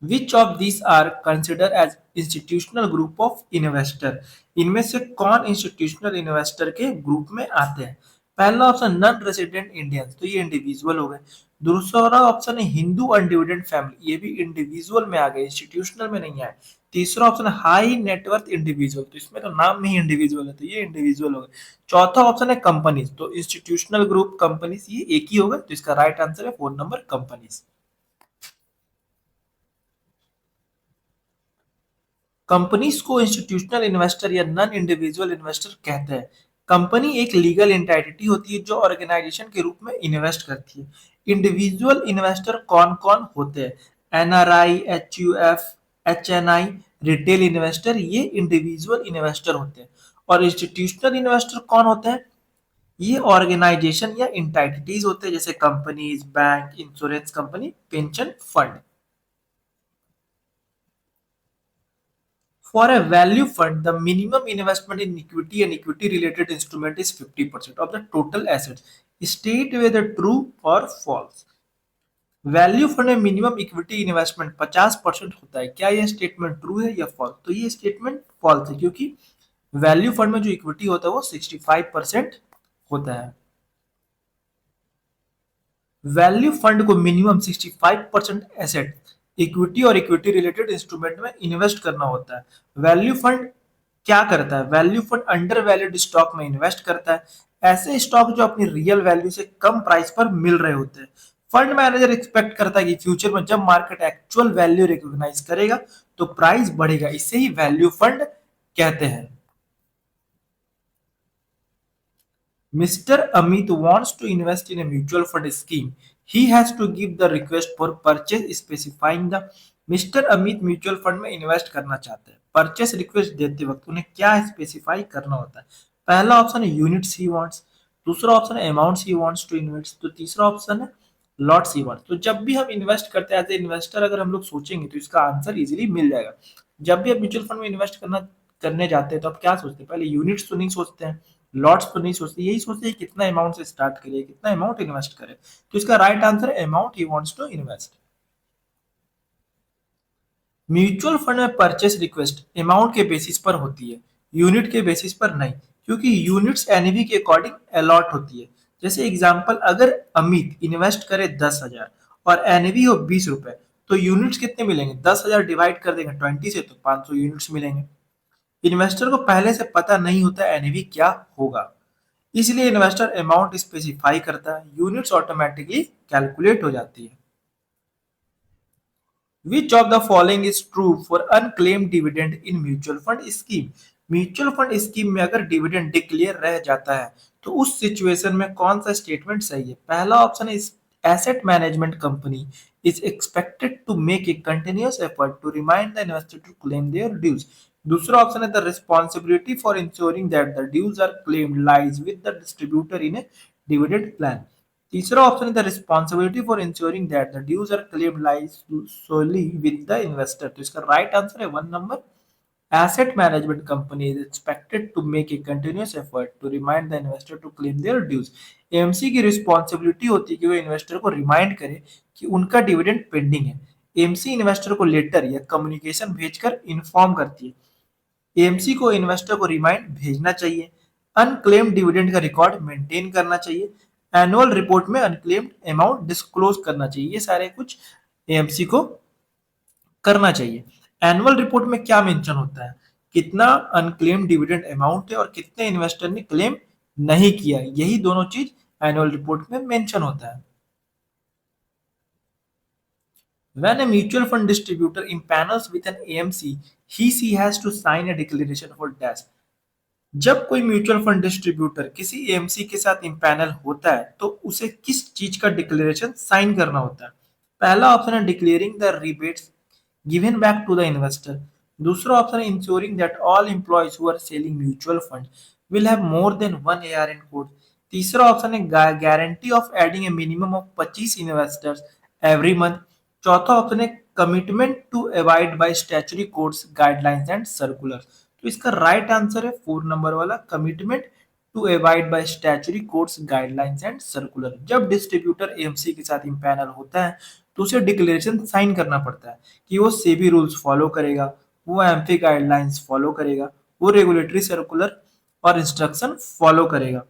Which of this are consider as institutional group of investor? इनमें से कौन इंस्टीट्यूशनल इन्वेस्टर के ग्रुप में आते हैं? पहला ऑप्शन नॉन रेसिडेंट इंडियंस, तो ये इंडिविजुअल हो गए। दूसरा ऑप्शन है हिंदू अनडिविडेंड फैमिली, ये भी इंडिविजुअल में आ गए, इंस्टीट्यूशनल में नहीं आए। तीसरा ऑप्शन है हाई नेटवर्थ इंडिविजुअल, तो इसमें तो नाम में ही इंडिविजुअल है, तो ये इंडिविजुअल हो गए। चौथा ऑप्शन है कंपनीज, तो इंस्टीट्यूशनल ग्रुप कंपनीज ये एक ही होगा, तो इसका राइट आंसर है 4 नंबर कंपनीज। कंपनीज को इंस्टीट्यूशनल इन्वेस्टर या नॉन इंडिविजुअल इन्वेस्टर कहते हैं। कंपनी एक लीगल एंटिटी होती है जो ऑर्गेनाइजेशन के रूप में इन्वेस्ट करती है। इंडिविजुअल इन्वेस्टर कौन कौन होते हैं? NRI, HUF, HNI, retail investor, ये इंडिविजुअल इन्वेस्टर होते हैं। और इंस्टीट्यूशनल इन्वेस्टर कौन होते हैं? ये ऑर्गेनाइजेशन या एंटिटीज होते हैं, जैसे companies, bank, insurance company, pension fund. For a value fund, the minimum investment in equity and equity-related instrument is 50% of the total assets. State whether true or false. Value fund में मिनिमम इक्विटी इन्वेस्टमेंट 50% होता है, क्या यह स्टेटमेंट ट्रू है या फॉल्स? तो ये स्टेटमेंट फॉल्स है, क्योंकि वैल्यू फंड में जो इक्विटी होता है वो 65% होता है। वैल्यू फंड को मिनिमम 65% एसेट, इक्विटी और इक्विटी रिलेटेड इंस्ट्रूमेंट में इन्वेस्ट करना होता है। वैल्यू फंड क्या करता है? Value fund under valued stock में इन्वेस्ट करता है, ऐसे स्टॉक जो अपनी रियल वैल्यू से कम प्राइस पर मिल रहे होते हैं। फंड मैनेजर एक्सपेक्ट करता है कि फ्यूचर में जब मार्केट एक्चुअल वैल्यू रिकॉग्नाइज करेगा तो प्राइस बढ़ेगा, इससे ही वैल्यू फंड कहते हैं। Mr. Amit wants to invest in a mutual fund scheme. He has to give the request for purchase specifying the mister Amit mutual fund में इन्वेस्ट करना चाहते हैं। परचेस रिक्वेस्ट देते वक्त उन्हें क्या स्पेसिफाई करना होता है? पहला ऑप्शन है यूनिट्स ही वांट्स, दूसरा ऑप्शन है amounts he wants to invest, तो तीसरा ऑप्शन है लॉट्स ही वांट्स। तो जब भी हम इन्वेस्ट करते हैं एज ए इन्वेस्टर, अगर हम लोग सोचेंगे तो इसका आंसर इजीली मिल जाएगा। जब भी आप म्यूचुअल फंड में इन्वेस्ट करने जाते हैं तो आप क्या सोचते हैं? पहले यूनिट्स तो नहीं सोचते हैं, लॉट्स तो नहीं सोचते, यही सोचते हैं कितना अमाउंट से स्टार्ट करिए, कितना अमाउंट इन्वेस्ट करें। तो इसका राइट आंसर है amount he wants to invest. Mutual fund में परचेस रिक्वेस्ट अमाउंट के बेसिस पर होती है, यूनिट के बेसिस पर नहीं, क्योंकि यूनिट्स एनएवी के अकॉर्डिंग अलॉट होती है। जैसे एग्जांपल, अगर अमित इन्वेस्ट करे 10,000 और एनएवी हो 20 रुपए, तो यूनिट्स कितने मिलेंगे? 10,000 डिवाइड कर देंगे 20 से तो 500 यूनिट्स मिलेंगे। इन्वेस्टर को पहले से पता नहीं होता एनएवी क्या होगा, इसलिए इन्वेस्टर अमाउंट स्पेसिफाई करता है, यूनिट्स ऑटोमेटिकली कैलकुलेट हो जाती है। Which of the following is true for unclaimed dividend in mutual fund scheme? Mutual fund scheme में अगर डिविडेंड डिक्लेयर रह जाता है तो उस सिचुएशन में कौन सा स्टेटमेंट सही है? पहला ऑप्शन है asset management company is expected to make a continuous effort to remind the investor to claim their dues. दूसरा ऑप्शन है the responsibility for ensuring that the dues are claimed lies with the distributor in a dividend plan. तीसरा ऑप्शन है the responsibility for ensuring that the dues are claimed lies solely with the investor, तो इसका राइट आंसर है 1 number asset management company is expected to make a continuous effort to remind the investor to claim their dues. AMC की रिस्पॉन्सिबिलिटी होती है कि वो इन्वेस्टर को रिमाइंड करे कि उनका डिविडेंड पेंडिंग है। एएमसी इन्वेस्टर को लेटर या कम्युनिकेशन भेजकर इन्फॉर्म करती है। एएमसी को इन्वेस्टर को रिमाइंड भेजना चाहिए। अनक्लेम्ड डिविडेंड का रिकॉर्ड मेंटेन करना चाहिए। एनुअल रिपोर्ट में अनक्लेम्ड अमाउंट डिस्क्लोज करना चाहिए। ये सारे कुछ एएमसी को करना चाहिए। एनुअल रिपोर्ट में क्या मेंशन होता है, कितना अनक्लेम्ड डिविडेंड अमाउंट है और कितने इन्वेस्टर ने क्लेम नहीं किया, यही दोनों चीज एनुअल रिपोर्ट में मेंशन होता है। When a mutual fund distributor impanels with an AMC, he has to sign a declaration for dash. जब कोई म्यूचुअल फंड डिस्ट्रीब्यूटर किसी एएमसी के साथ इम्पैनल होता है तो उसे किस चीज का डिक्लेरेशन साइन करना होता है। पहला ऑप्शन है declaring the rebates given back to the investor. दूसरा ऑप्शन है ensuring that all employees who are selling mutual fund will have more than one ARN code. तीसरा ऑप्शन है guarantee of adding a minimum of 25 investors every month. चौथा ऑप्शन है commitment to avoid by statutory codes guidelines and circular. तो इसका राइट आंसर है 4 नंबर वाला, commitment to avoid by statutory codes guidelines and circular. जब डिस्ट्रीब्यूटर एएमसी के साथ इम्पैनल होता है तो उसे डिक्लेरेशन साइन करना पड़ता है कि वो सेबी रूल्स फॉलो करेगा, वो एमफी गाइडलाइंस फॉलो करेगा, वो रेगुलेटरी सर्कुलर और इंस्ट्रक्शन फॉलो करेगा।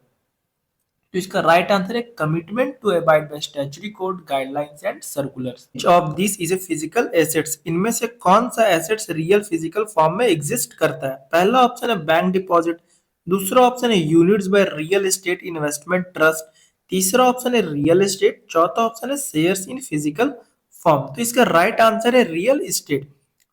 तो इसका राइट आंसर है commitment to abide by statutory code guidelines and circulars. Which of this is a physical assets, इनमें से कौन सा एसेट्स रियल फिजिकल फॉर्म में एग्जिस्ट करता है। पहला ऑप्शन है बैंक डिपॉजिट, दूसरा ऑप्शन है units by real estate investment trust, तीसरा ऑप्शन है रियल एस्टेट, चौथा ऑप्शन है शेयर्स इन फिजिकल फॉर्म। तो इसका राइट आंसर है रियल एस्टेट।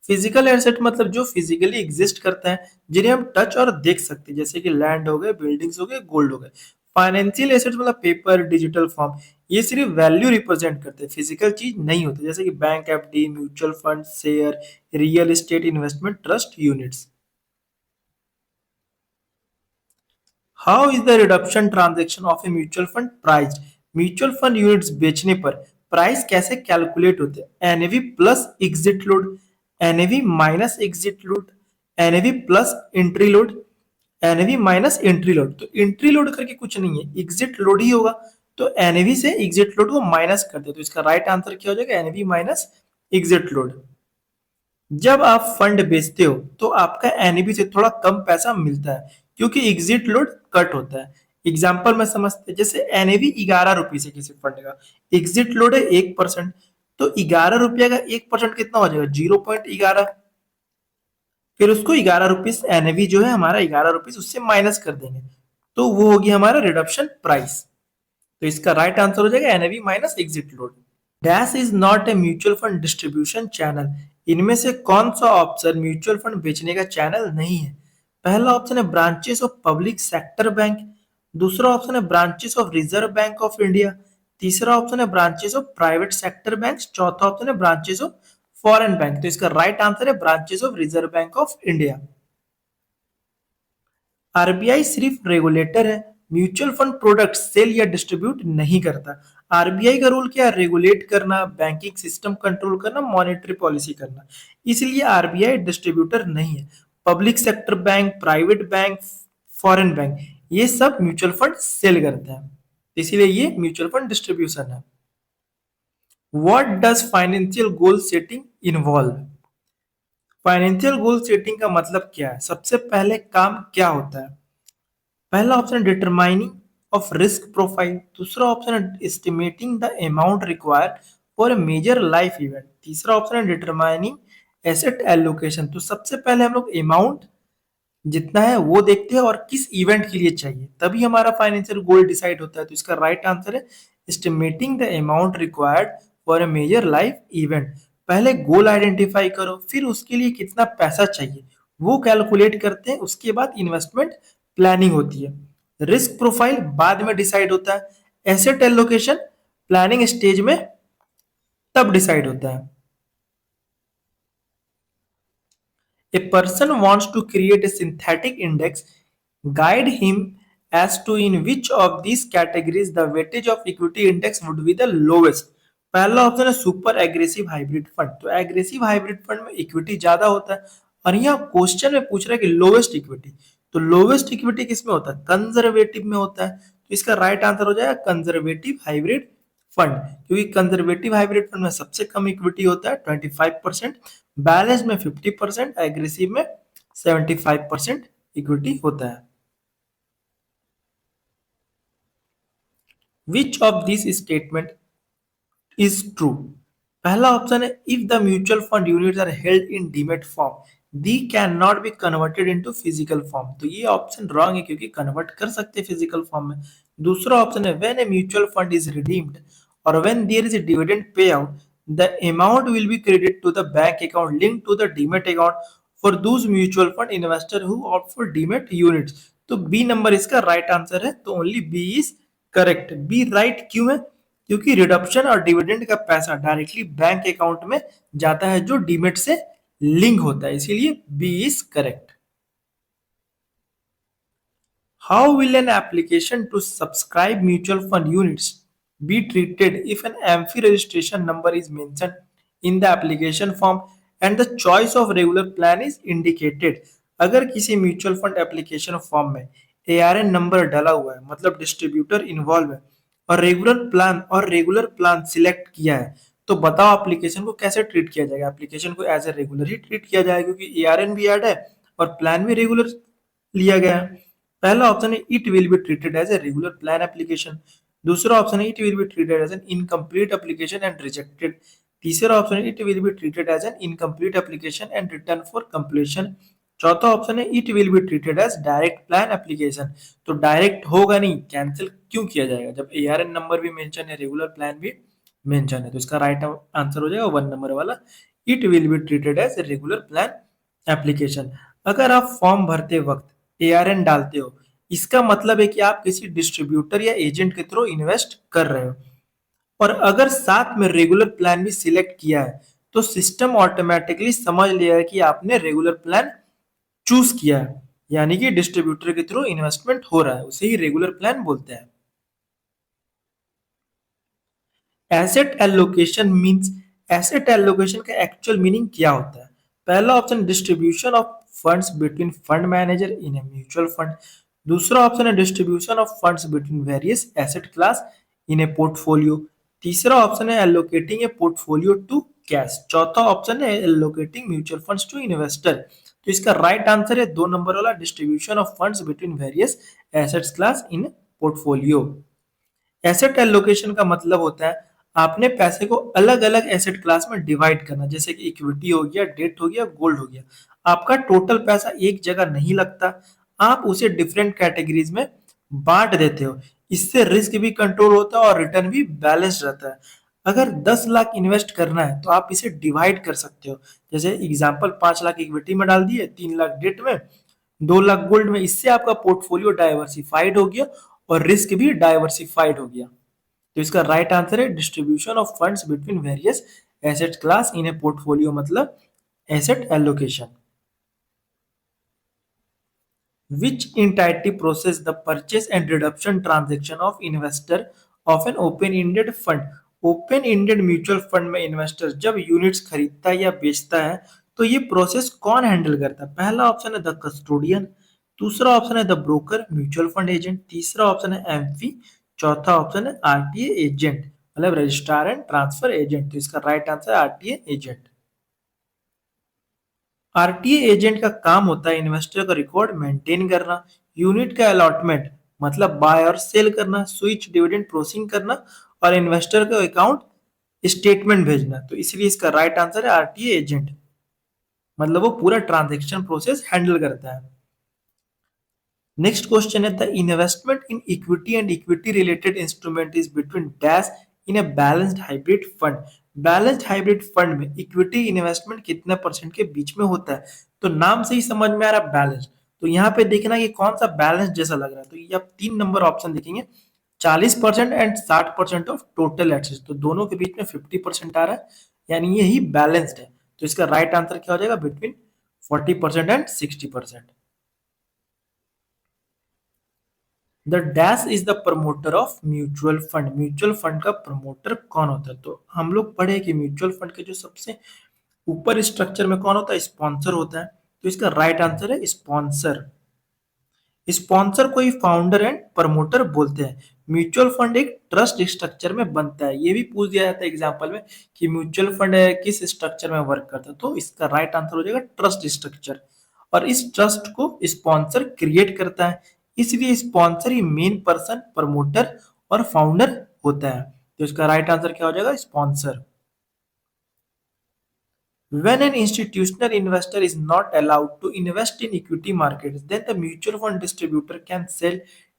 फिजिकल एसेट मतलब जो फिजिकली एग्जिस्ट करता है, जिन्हें हम टच और देख सकते हैं, जैसे कि लैंड हो गए, बिल्डिंग्स हो गए, गोल्ड हो गए। फाइनेंशियल एसेट्स मतलब पेपर, डिजिटल फॉर्म, ये सिर्फ वैल्यू रिप्रेजेंट करते हैं, फिजिकल चीज नहीं होती, जैसे कि bank FD, mutual fund, share, real estate investment trust units. How is the reduction transaction of a mutual fund price, mutual fund units बेचने पर प्राइस कैसे कैलकुलेट होते हैं। NAV plus exit load, NAV minus exit load, NAV plus entry load, NAV minus entry load. तो एंट्री लोड करके कुछ नहीं है, एग्जिट लोड ही होगा। तो एनएवी से एग्जिट लोड को माइनस कर दे, तो इसका राइट आंसर क्या हो जाएगा, एनएवी माइनस एग्जिट लोड। जब आप फंड बेचते हो तो आपका एनएवी से थोड़ा कम पैसा मिलता है क्योंकि एग्जिट लोड कट होता है। एग्जाम्पल में समझते हैं, जैसे एनएवी 11 रुपए से किसी फंड का, एग्जिट लोड है 1%, तो 11 रुपया का 1% कितना हो जाएगा, 0.11। फिर उसको 11 रुपीज एनएवी जो है हमारा 11 रुपीज उससे माइनस कर देंगे, तो वो होगी हमारा रिडक्शन प्राइस। तो इसका राइट आंसर हो जाएगा NAV minus exit load. Dash is not a mutual fund distribution channel, इनमें से कौन सा ऑप्शन म्यूचुअल फंड बेचने का चैनल नहीं है। पहला ऑप्शन है branches of public sector bank, दूसरा ऑप्शन है branches of reserve bank of India, तीसरा ऑप्शन है branches of private sector bank, चौथा ऑप्शन है ब्रांचेस ऑफ फॉरेन बैंक। तो इसका राइट आंसर है branches of reserve bank of India. RBI सिर्फ रेगुलेटर है, म्यूचुअल फंड प्रोडक्ट सेल या डिस्ट्रीब्यूट नहीं करता। आरबीआई का रोल क्या है, रेगुलेट करना, बैंकिंग सिस्टम कंट्रोल करना, मॉनेटरी पॉलिसी करना, इसलिए आरबीआई डिस्ट्रीब्यूटर नहीं है। Public sector bank, private bank, foreign bank, ये सब म्यूचुअल फंड सेल करते हैं, इसीलिए ये म्यूचुअल फंड डिस्ट्रीब्यूशन है। What does financial goal setting involve, financial goal setting का मतलब क्या है, सबसे पहले काम क्या होता है। पहला option determining of risk profile, दूसरा ऑप्शन है estimating the amount required for a major life event, तीसरा ऑप्शन है डिटरमाइनिंग एसेट एलोकेशन। तो सबसे पहले हम लोग अमाउंट जितना है वो देखते हैं और किस इवेंट के लिए चाहिए, तभी हमारा फाइनेंशियल गोल डिसाइड होता है। तो इसका राइट आंसर है estimating the amount required for a major life event. पहले गोल आइडेंटिफाई करो, फिर उसके लिए कितना पैसा चाहिए वो कैलकुलेट करते हैं, उसके बाद इन्वेस्टमेंट प्लानिंग होती है। रिस्क प्रोफाइल बाद में डिसाइड होता है, एसेट एलोकेशन प्लानिंग स्टेज में तब डिसाइड होता है। A person wants to create a synthetic index, guide him as to in which of these categories the weightage of equity index would be the lowest। पहला ऑप्शन है सुपर एग्रेसिव हाइब्रिड फंड, तो एग्रेसिव हाइब्रिड फंड में इक्विटी ज्यादा होता है और यहाँ क्वेश्चन में पूछ रहा है कि लोवेस्ट इक्विटी, तो लोवेस्ट इक्विटी किसमें होता है, कंजर्वेटिव में होता है। तो इसका राइट आंसर हो जाएगा कंजर्वेटिव हाइब्रिड फंड, क्योंकि कंजर्वेटिव हाइब्रिड फंड में सबसे कम इक्विटी होता है 25%, बैलेंस में 50%, एग्रेसिव में 75% इक्विटी होता है। Which of this statement is true? पहला ऑप्शन है if the mutual fund units are held in demat form they can not be converted into physical form, तो ये ऑप्शन रॉन्ग है क्योंकि कन्वर्ट कर सकते हैं फिजिकल फॉर्म में। दूसरा ऑप्शन है when a mutual fund is redeemed और when there is a dividend pay out the amount will be credit to the bank account linked to the demat account for those mutual fund investor who opt for demat units. तो बी नंबर इसका राइट आंसर है, तो only B is correct. B right क्यों है? क्योंकि रिडक्शन और डिविडेंड का पैसा डायरेक्टली बैंक अकाउंट में जाता है जो डीमेट से लिंक होता है, इसीलिए B is correct. How will an application to subscribe mutual fund units be treated if an AMFI registration number is mentioned in the application form and the choice of regular plan is indicated? अगर किसी म्यूचुअल फंड एप्लीकेशन फॉर्म में ARN नंबर डाला हुआ है, मतलब डिस्ट्रीब्यूटर इन्वॉल्व है, और रेगुलर प्लान सिलेक्ट किया है, तो बताओ एप्लीकेशन को कैसे ट्रीट किया जाएगा? एप्लीकेशन को एज ए रेगुलर ही ट्रीट किया जाएगा क्योंकि ARN भी ऐड है और प्लान भी रेगुलर लिया गया है। पहला ऑप्शन है it will be treated as a regular plan application. दूसरा ऑप्शन है it will be treated as an incomplete application and rejected. तीसरा ऑप्शन है it will be treated as an incomplete application and return for completion. चौथा ऑप्शन है it will be treated as direct plan application. तो डायरेक्ट होगा नहीं, कैंसिल क्यों किया जाएगा जब ARN नंबर भी मेंशन है, रेगुलर प्लान भी मेंशन है? तो इसका राइट आंसर हो जाएगा 1 नंबर वाला, it will be treated as regular plan application. अगर आप फॉर्म भरते वक्त ARN डालते हो, इसका मतलब है कि आप किसी डिस्ट्रीब्यूटर या एजेंट के थ्रू इन्वेस्ट कर रहे हो, और अगर साथ में रेगुलर प्लान भी सिलेक्ट किया है तो सिस्टम ऑटोमेटिकली समझ लिया कि आपने रेगुलर प्लान चूज किया है, यानी कि डिस्ट्रीब्यूटर के थ्रू इन्वेस्टमेंट हो रहा है, उसे ही रेगुलर प्लान बोलते हैं। Asset allocation means, asset allocation का एक्चुअल मीनिंग क्या होता है? पहला option distribution of funds between fund manager in a mutual fund. दूसरा ऑप्शन है distribution of funds between various asset class in a portfolio. तीसरा ऑप्शन है allocating a portfolio to cash. चौथा ऑप्शन है allocating mutual funds to investor. तो इसका राइट आंसर है 2 नंबर वाला, distribution of funds between various assets class in portfolio. Asset allocation का मतलब होता है आपने पैसे को अलग अलग एसेट क्लास में डिवाइड करना, जैसे कि इक्विटी हो गया, डेट हो गया, गोल्ड हो गया। आपका टोटल पैसा एक जगह नहीं लगता, आप उसे डिफरेंट कैटेगरीज में बांट देते हो। इससे रिस्क भी कंट्रोल होता है और रिटर्न भी बैलेंस रहता है। अगर 10 लाख इन्वेस्ट करना है तो आप इसे डिवाइड कर सकते हो, जैसे एग्जांपल 5 लाख इक्विटी में डाल दिए, 3 लाख डेट में, 2 लाख गोल्ड में। इससे आपका पोर्टफोलियो डाइवर्सिफाइड हो गया और रिस्क भी डाइवर्सिफाइड हो गया। तो इसका राइट आंसर है distribution of funds between various asset class in a portfolio, मतलब asset allocation. Which entity process the purchase and redemption transaction of investor of an open-ended fund? Open-ended mutual fund में इन्वेस्टर जब यूनिट्स खरीदता है या बेचता है तो ये प्रोसेस कौन हैंडल करता है? पहला ऑप्शन है द कस्टोडियन, दूसरा ऑप्शन है the broker mutual fund agent, तीसरा ऑप्शन है एमफी, चौथा ऑप्शन है आरटीए एजेंट, मतलब रजिस्ट्रार एंड ट्रांसफर एजेंट। तो इसका राइट आंसर है आरटीए एजेंट। आरटीए एजेंट का काम होता है इन्वेस्टर का रिकॉर्ड मेंटेन करना, यूनिट का अलॉटमेंट मतलब बाय और सेल करना, स्विच डिविडेंड प्रोसेसिंग करना, और इन्वेस्टर का अकाउंट स्टेटमेंट भेजना। तो इसलिए इसका राइट आंसर है आरटीए एजेंट, मतलब वो पूरा ट्रांजैक्शन प्रोसेस हैंडल करता है। नेक्स्ट क्वेश्चन है the investment in equity and equity related instrument is between dash in a balanced hybrid fund. Balanced hybrid fund में इक्विटी इन्वेस्टमेंट कितने परसेंट के बीच में होता है? तो नाम से ही समझ में आ रहा है बैलेंस, तो यहाँ पे देखना कि कौन सा बैलेंस जैसा लग रहा है। तो ये आप 3 नंबर ऑप्शन देखेंगे, 40% एंड 60% ऑफ टोटल एसेट्स, तो दोनों के बीच में 50% आ रहा है, यानी यही बैलेंस्ड है। तो इसका राइट आंसर क्या हो जाएगा? Between 40% and 60%। The dash is the promoter of mutual fund. Mutual fund का प्रमोटर कौन होता है? तो हम लोग पढ़े कि म्यूचुअल फंड के जो सबसे ऊपर स्ट्रक्चर में कौन होता है? स्पॉन्सर होता है। तो इसका राइट आंसर है स्पॉन्सर। स्पॉन्सर को ही फाउंडर एंड प्रमोटर बोलते हैं। म्यूचुअल फंड एक ट्रस्ट स्ट्रक्चर में बनता है। ये भी पूछ दिया जाता है एग्जाम्पल में कि म्यूचुअल फंड किस स्ट्रक्चर में वर्क करता है, तो इसका राइट आंसर हो जाएगा ट्रस्ट स्ट्रक्चर। और इस ट्रस्ट को स्पॉन्सर क्रिएट करता है, इसलिए स्पॉन्सर ही मेन पर्सन, प्रमोटर और फाउंडर होता है। तो इसका राइट आंसर क्या हो जाएगा? Sponsor. When an institutional investor is not allowed to invest in equity markets, then the mutual fund distributor can sell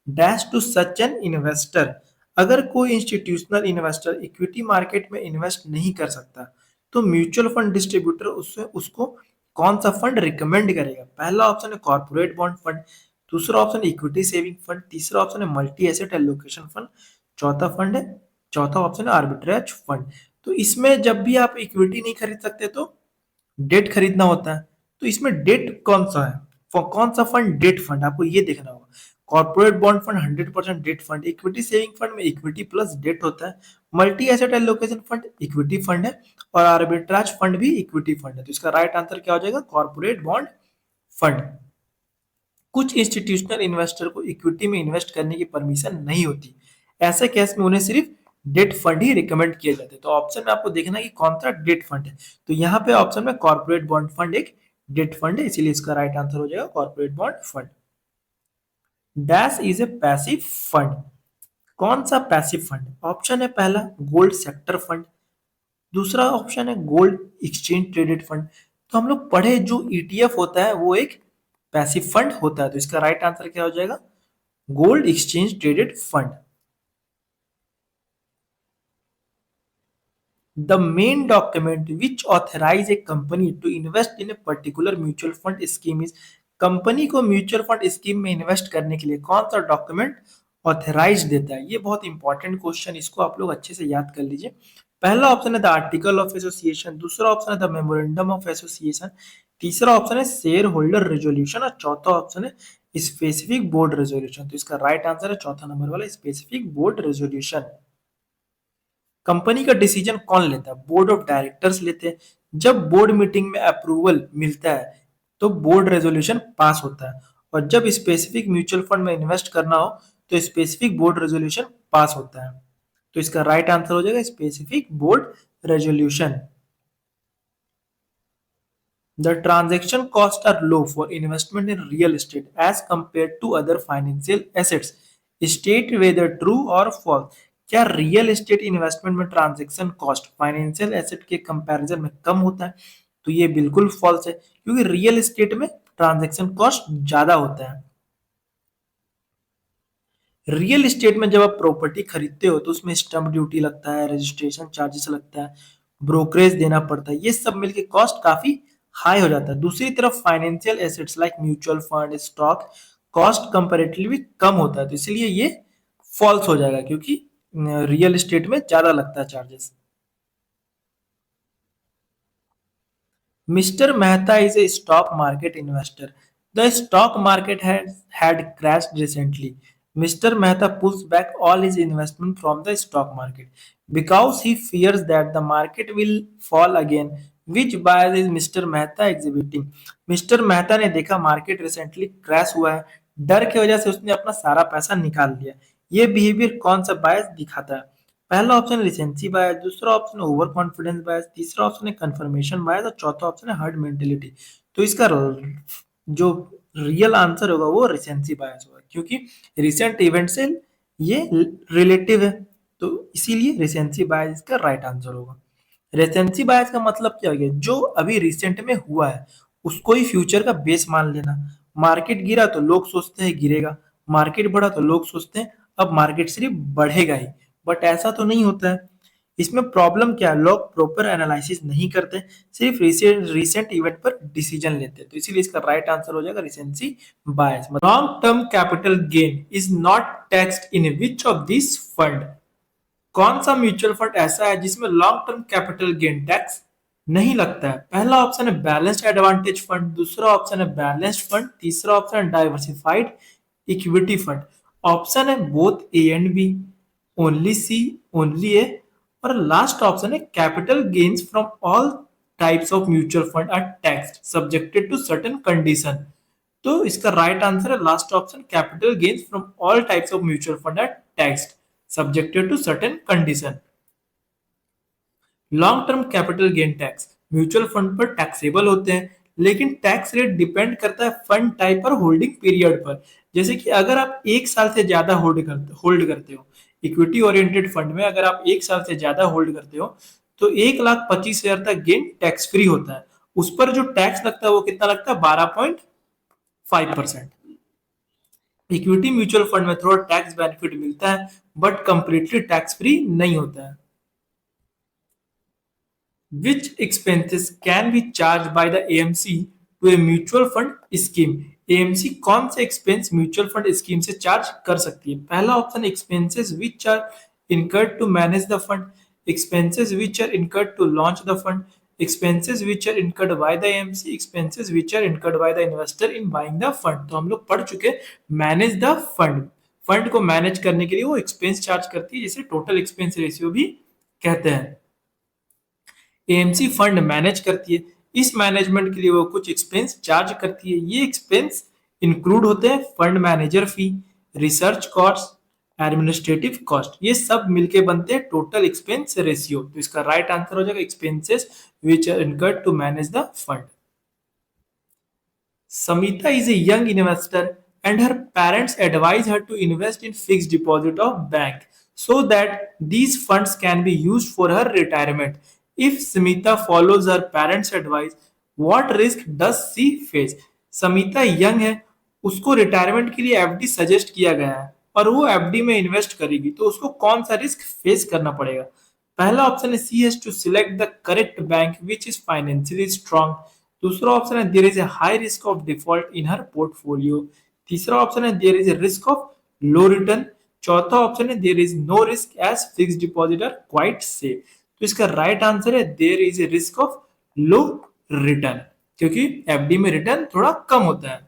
dash to such an investor. अगर कोई इंस्टीट्यूशनल इन्वेस्टर इक्विटी मार्केट में इन्वेस्ट नहीं कर सकता, तो म्यूचुअल फंड डिस्ट्रीब्यूटर उससे उसको कौन सा फंड रिकमेंड करेगा? पहला ऑप्शन है कॉर्पोरेट बॉन्ड फंड, दूसरा ऑप्शन है इक्विटी सेविंग फंड, तीसरा ऑप्शन है मल्टी एसेट एलोकेशन फंड, चौथा ऑप्शन है आर्बिट्रेज फंड। तो इसमें जब भी आप इक्विटी नहीं खरीद सकते तो डेट खरीदना होता है। तो इसमें डेट कौन सा है? कौन सा फंड? Date fund. आपको ये देखना होगा। Corporate bond fund 100% debt fund, equity saving fund में इक्विटी प्लस डेट होता है, multi asset allocation fund equity fund है, और आर्बिट्राज फंड भी इक्विटी फंड है। तो इसका राइट आंसर क्या हो जाएगा? Corporate bond fund. कुछ इंस्टीट्यूशनल इन्वेस्टर को इक्विटी में इन्वेस्ट करने की परमिशन नहीं होती, ऐसे केस में उन्हें सिर्फ डेट फंड ही रिकमेंड किए जाते हैं। तो ऑप्शन में आपको देखना है कि कौन सा डेट फंड है। तो यहाँ पे ऑप्शन में कॉर्पोरेट बॉन्ड फंड एक डेट फंड है, इसीलिए इसका राइट आंसर हो जाएगा corporate bond fund. Dash is a passive fund. कौन सा पैसिव फंड? ऑप्शन है पहला गोल्ड सेक्टर फंड, दूसरा ऑप्शन है गोल्ड एक्सचेंज ट्रेडेड फंड। तो हम लोग पढ़े जो ईटीएफ होता है वो एक पैसिव फंड होता है। तो इसका राइट आंसर क्या हो जाएगा? Gold exchange traded fund. The main document which authorize a company to invest in a particular mutual fund scheme is, company को म्यूचुअल फंड स्कीम में इन्वेस्ट करने के लिए कौन सा डॉक्यूमेंट ऑथराइज देता है? ये बहुत इंपॉर्टेंट क्वेश्चन, इसको आप लोग अच्छे से याद कर लीजिए। पहला ऑप्शन है द आर्टिकल ऑफ एसोसिएशन, दूसरा ऑप्शन है द मेमोरेंडम ऑफ एसोसिएशन, तीसरा ऑप्शन है शेयर होल्डर रेजोल्यूशन, और चौथा ऑप्शन है स्पेसिफिक बोर्ड रेजोल्यूशन। तो इसका राइट आंसर है चौथा नंबर वाला स्पेसिफिक बोर्ड रेजोल्यूशन। कंपनी का डिसीजन कौन लेता है? बोर्ड ऑफ डायरेक्टर्स लेते हैं। जब बोर्ड मीटिंग में अप्रूवल मिलता है तो बोर्ड रेजोल्यूशन पास होता है, और जब स्पेसिफिक म्यूचुअल फंड में इन्वेस्ट करना हो तो स्पेसिफिक बोर्ड रेजोल्यूशन पास होता है। तो इसका राइट आंसर हो जाएगा specific board resolution. The transaction costs are low for investment in real estate as compared to other financial assets. State whether true or false. क्या रियल एस्टेट इन्वेस्टमेंट में ट्रांजैक्शन कॉस्ट फाइनेंशियल एसेट के कंपैरिजन में कम होता है? तो ये बिल्कुल फॉल्स है, क्योंकि रियल एस्टेट में ट्रांजैक्शन कॉस्ट ज्यादा होता है। रियल एस्टेट में जब आप प्रॉपर्टी खरीदते हो तो उसमें स्टम्प ड्यूटी लगता है, रजिस्ट्रेशन चार्जेस लगता है, ब्रोकरेज देना पड़ता है, ये सब मिलके कॉस्ट काफी हाई हो जाता है। दूसरी तरफ financial assets like mutual fund, stock, cost comparatively कम होता है। तो इसलिए ये फॉल्स हो जाएगा, क्योंकि रियल एस्टेट में ज्यादा लगता है charges. Mr. Mehta is a stock market investor. The stock market has had crashed recently. Mr. Mehta pulls back all his investment from the stock market because he fears that the market will fall again. Which bias is Mr. Mehta exhibiting? Mr. Mehta ने देखा मार्केट रिसेंटली क्रैश हुआ है, डर की वजह से उसने अपना सारा पैसा निकाल लिया। ये बिहेवियर कौन सा बायस दिखाता है? पहला ऑप्शन रिसेंसी बायस, दूसरा ऑप्शन ओवर कॉन्फिडेंस बायस, तीसरा ऑप्शन है कंफर्मेशन बायस, और चौथा ऑप्शन है हर्ड मेंटेलिटी। तो इसका जो रियल आंसर होगा वो रिसेंसी बायस होगा, क्योंकि रिसेंट इवेंट से ये रिलेटिव है, तो इसीलिए रिसेंसी बायस इसका राइट आंसर होगा। रेसेंसी बायस का मतलब क्या हो गया? जो अभी रिसेंट में हुआ है उसको ही फ्यूचर का बेस मान लेना। मार्केट गिरा तो लोग सोचते हैं गिरेगा, मार्केट बढ़ा तो लोग सोचते हैं अब मार्केट सिर्फ बढ़ेगा ही, बट ऐसा तो नहीं होता है। इसमें प्रॉब्लम क्या है? लोग प्रॉपर एनालिसिस नहीं करते, सिर्फ रिसेंट इवेंट पर डिसीजन लेते हैं। तो इसीलिए इसका राइट आंसर हो जाएगा recency bias. Long term capital gain is not taxed in which of this fund? कौन सा म्यूचुअल फंड ऐसा है जिसमें long term capital gain tax नहीं लगता है? पहला ऑप्शन है बैलेंस्ड एडवांटेज फंड, दूसरा ऑप्शन है बैलेंस्ड फंड, तीसरा ऑप्शन है डाइवर्सिफाइड इक्विटी फंड, ऑप्शन है both A and B, only C, only A, और लास्ट ऑप्शन है capital gains from all types of mutual fund are taxed subjected to certain condition. तो इसका राइट आंसर है last option capital gains from all types of mutual fund are taxed. subjected to certain condition. Long term capital gain tax mutual fund पर टैक्सेबल होते हैं, लेकिन टैक्स रेट डिपेंड करता है फंड टाइप और होल्डिंग पीरियड पर। जैसे कि अगर आप एक साल से ज्यादा होल्ड करते हो, इक्विटी ओरिएंटेड फंड में अगर आप एक साल से ज्यादा होल्ड करते हो तो 1,25,000 तक गेन टैक्स फ्री होता है। उस पर जो टैक्स लगता है वो कितना लगता है, 12.5%। इक्विटी म्यूचुअल फंड में थोड़ा टैक्स बेनिफिट मिलता है बट कंप्लीटली टैक्स फ्री नहीं होता है। Which expenses can be charged by the AMC to a mutual fund scheme? AMC कौन से एक्सपेंस म्यूचुअल फंड स्कीम से चार्ज कर सकती है? पहला option expenses which are incurred to manage the fund, expenses which are incurred to launch the fund, expenses which are incurred by the AMC, expenses which are incurred by the investor in buying the fund। तो हम लोग पढ़ चुके मैनेज द फंड, फंड को मैनेज करने के लिए वो एक्सपेंस चार्ज करती है, जिसे टोटल एक्सपेंस रेशियो भी कहते हैं। एएमसी फंड मैनेज करती है, इस मैनेजमेंट के लिए वो कुछ एक्सपेंस चार्ज करती है। ये एक्सपेंस इंक्लूड होते हैं फंड मैनेजर फी, रिसर्च कॉस्ट, एडमिनिस्ट्रेटिव कॉस्ट, ये सब मिलके बनते हैं टोटल एक्सपेंस रेशियो। तो इसका राइट आंसर हो जाएगा expenses which are incurred to manage the fund. Samita is a young investor and her parents advise her to invest in fixed deposit of bank so that these funds can be used for her retirement. If Samita follows her parents' advice, what risk does she face? Samita young है, उसको रिटायरमेंट के लिए एफडी सजेस्ट किया गया है और वो एफडी में इन्वेस्ट करेगी, तो उसको कौन सा रिस्क फेस करना पड़ेगा? पहला ऑप्शन है C has to select the correct bank which is financially strong. दूसरा ऑप्शन है there is a high risk of default in हर पोर्टफोलियो। तीसरा ऑप्शन है there is a risk of low return. चौथा ऑप्शन है there is no risk as fix deposit are quite safe. तो इसका राइट आंसर है there is a risk of low return, क्योंकि एफडी में रिटर्न थोड़ा कम होता है।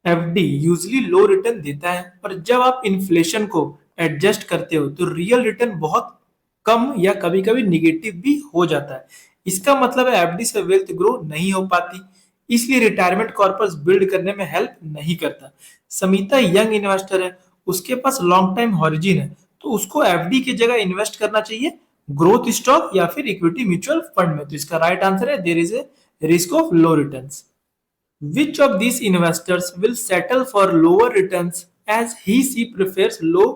एफडी यूजली लो रिटर्न देता है, पर जब आप इन्फ्लेशन को एडजस्ट करते हो तो रियल रिटर्न बहुत कम या कभी कभी निगेटिव भी हो जाता है। इसका मतलब है एफडी से वेल्थ ग्रो नहीं हो पाती, इसलिए रिटायरमेंट कॉर्पस बिल्ड करने में हेल्प नहीं करता। समीता यंग इन्वेस्टर है, उसके पास लॉन्ग टाइम हॉरिजिन है, तो उसको एफडी की जगह इन्वेस्ट करना चाहिए ग्रोथ स्टॉक या फिर इक्विटी म्यूचुअल फंड में। तो इसका राइट आंसर है there is a risk of low returns. Which of these investors will settle for lower returns as he/she prefers low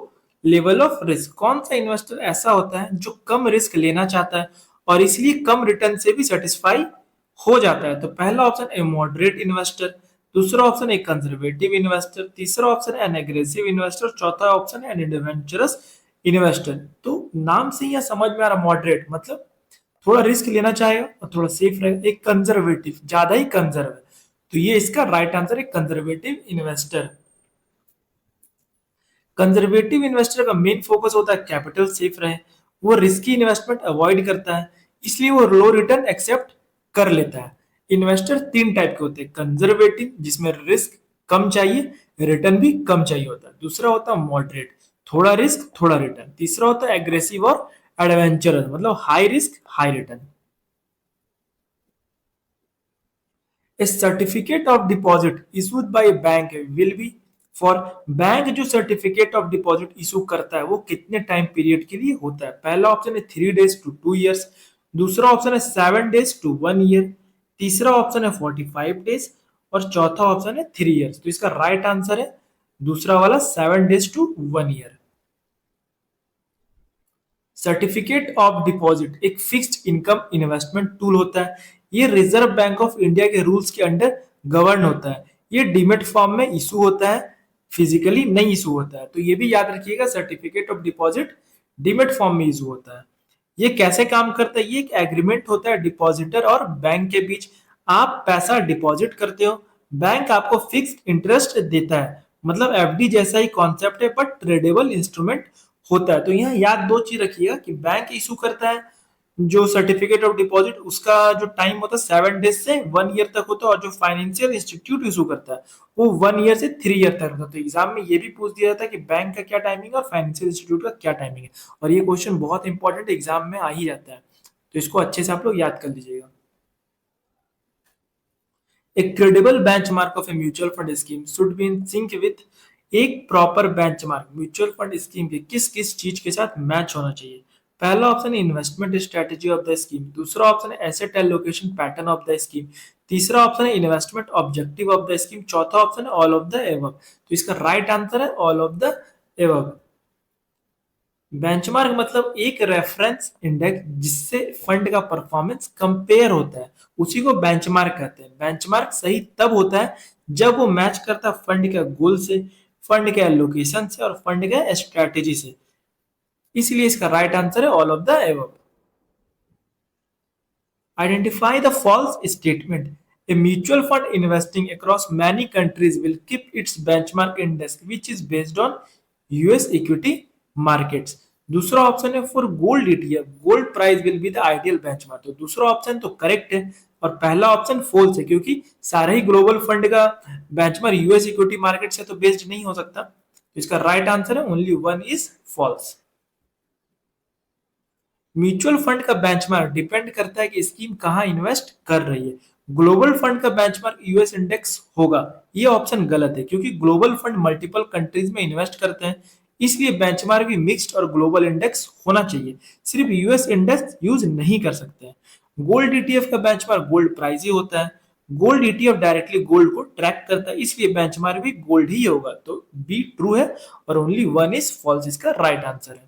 level of risk? कौन सा इन्वेस्टर ऐसा होता है जो कम रिस्क लेना चाहता है और इसलिए कम रिटर्न से भी सेटिस्फाई हो जाता है? तो पहला ऑप्शन ए मॉडरेट इन्वेस्टर, दूसरा ऑप्शन ए कंजर्वेटिव इन्वेस्टर, तीसरा ऑप्शन है एन एग्रेसिव इन्वेस्टर, चौथा ऑप्शन है एन एडवेंचरस इन्वेस्टर। तो नाम से ही समझ में आ रहा, मॉडरेट मतलब थोड़ा रिस्क लेना चाहेगा और थोड़ा सेफ रहेगा। एक कंजर्वेटिव ज्यादा ही कंजर्व है, तो ये इसका राइट आंसर है कंजर्वेटिव इन्वेस्टर। कंजर्वेटिव इन्वेस्टर का मेन फोकस होता है कैपिटल सेफ रहे, वो रिस्की इन्वेस्टमेंट अवॉइड करता है, इसलिए वो लो रिटर्न एक्सेप्ट कर लेता है। इन्वेस्टर तीन टाइप के होते हैं, कंजर्वेटिव जिसमें रिस्क कम चाहिए, रिटर्न भी कम चाहिए होता है, दूसरा होता है मॉडरेट थोड़ा रिस्क थोड़ा रिटर्न, तीसरा होता है एग्रेसिव और एडवेंचरस मतलब high risk high return. A certificate of deposit issued by a bank will be for bank जो सर्टिफिकेट ऑफ डिपॉजिट इशू करता है वो कितने टाइम पीरियड के लिए होता है? पहला ऑप्शन है 3 days to 2 years, दूसरा ऑप्शन है 7 days to 1 year, तीसरा ऑप्शन है 45 days और चौथा ऑप्शन है 3 years। तो इसका राइट आंसर है दूसरा वाला 7 days to 1 year। Certificate of deposit एक फिक्स्ड इनकम इन्वेस्टमेंट टूल होता है, ये रिजर्व बैंक ऑफ इंडिया के रूल्स के अंडर गवर्न होता है, ये डीमेट फॉर्म में इशू होता है, फिजिकली नहीं इशू होता है। तो ये भी याद रखिएगा certificate of deposit demat form में इशू होता है। ये कैसे काम करता है? ये एक एग्रीमेंट होता है डिपॉजिटर और बैंक के बीच। आप पैसा डिपॉजिट करते हो, बैंक आपको फिक्स्ड इंटरेस्ट देता है, मतलब एफडी जैसा ही कॉन्सेप्ट है बट ट्रेडेबल इंस्ट्रूमेंट होता है। तो यहाँ याद दो चीज रखिएगा कि बैंक इशू करता है जो सर्टिफिकेट ऑफ डिपॉजिट, उसका जो टाइम होता है 7 days से 1 year तक होता है, और जो फाइनेंशियल इंस्टीट्यूट इशू करता है वो 1 year से 3 year तक होता है। तो एग्जाम में ये भी पूछ दिया जाता है कि बैंक का क्या टाइमिंग है और फाइनेंशियल इंस्टीट्यूट का क्या टाइमिंग है, और ये क्वेश्चन बहुत इंपॉर्टेंट एग्जाम में आ ही जाता है, तो इसको अच्छे से आप लोग याद कर लीजिएगा। A credible benchmark of a mutual fund scheme should be in sync with एक proper benchmark mutual fund scheme के किस किस चीज के साथ मैच होना चाहिए? पहला ऑप्शन है investment strategy of the scheme, दूसरा ऑप्शन है asset allocation pattern of the scheme, तीसरा ऑप्शन है investment objective of the scheme, चौथा ऑप्शन है ऑल ऑफ द एबव। तो इसका राइट आंसर है all of the above. Benchmark मतलब एक रेफरेंस इंडेक्स जिससे फंड का परफॉर्मेंस कंपेयर होता है, उसी को बेंचमार्क कहते हैं। बेंचमार्क सही तब होता है जब वो मैच करता है फंड के गोल से, फंड के एलोकेशन से और फंड के स्ट्रेटेजी से। इसलिए इसका राइट आंसर है all of the above. Identify the false statement. A mutual fund investing across many countries will keep its benchmark index, which is based on US equity markets. दूसरा ऑप्शन है for gold ETF, gold price will be the ideal benchmark. तो दूसरा ऑप्शन तो करेक्ट है और पहला ऑप्शन फॉल्स है, क्योंकि सारे ही ग्लोबल फंड का बेंचमार्क यूएस इक्विटी मार्केट से तो बेस्ड नहीं हो सकता। तो इसका राइट आंसर है only one is false. Mutual fund का बेंचमार्क डिपेंड करता है कि स्कीम कहां इन्वेस्ट कर रही है। ग्लोबल फंड का बेंचमार्क यूएस इंडेक्स होगा, ये ऑप्शन गलत है, क्योंकि ग्लोबल फंड मल्टीपल कंट्रीज में इन्वेस्ट करते हैं, इसलिए बेंचमार्क भी मिक्स्ड और ग्लोबल इंडेक्स होना चाहिए, सिर्फ यूएस इंडेक्स यूज नहीं कर सकते हैं। गोल्ड ईटीएफ का बेंचमार्क गोल्ड प्राइस ही होता है, गोल्ड ईटीएफ डायरेक्टली गोल्ड को ट्रैक करता है, इसलिए बेंचमार्क भी गोल्ड ही होगा। तो बी ट्रू है और ओनली वन इज फॉल्स, इसका राइट आंसर है।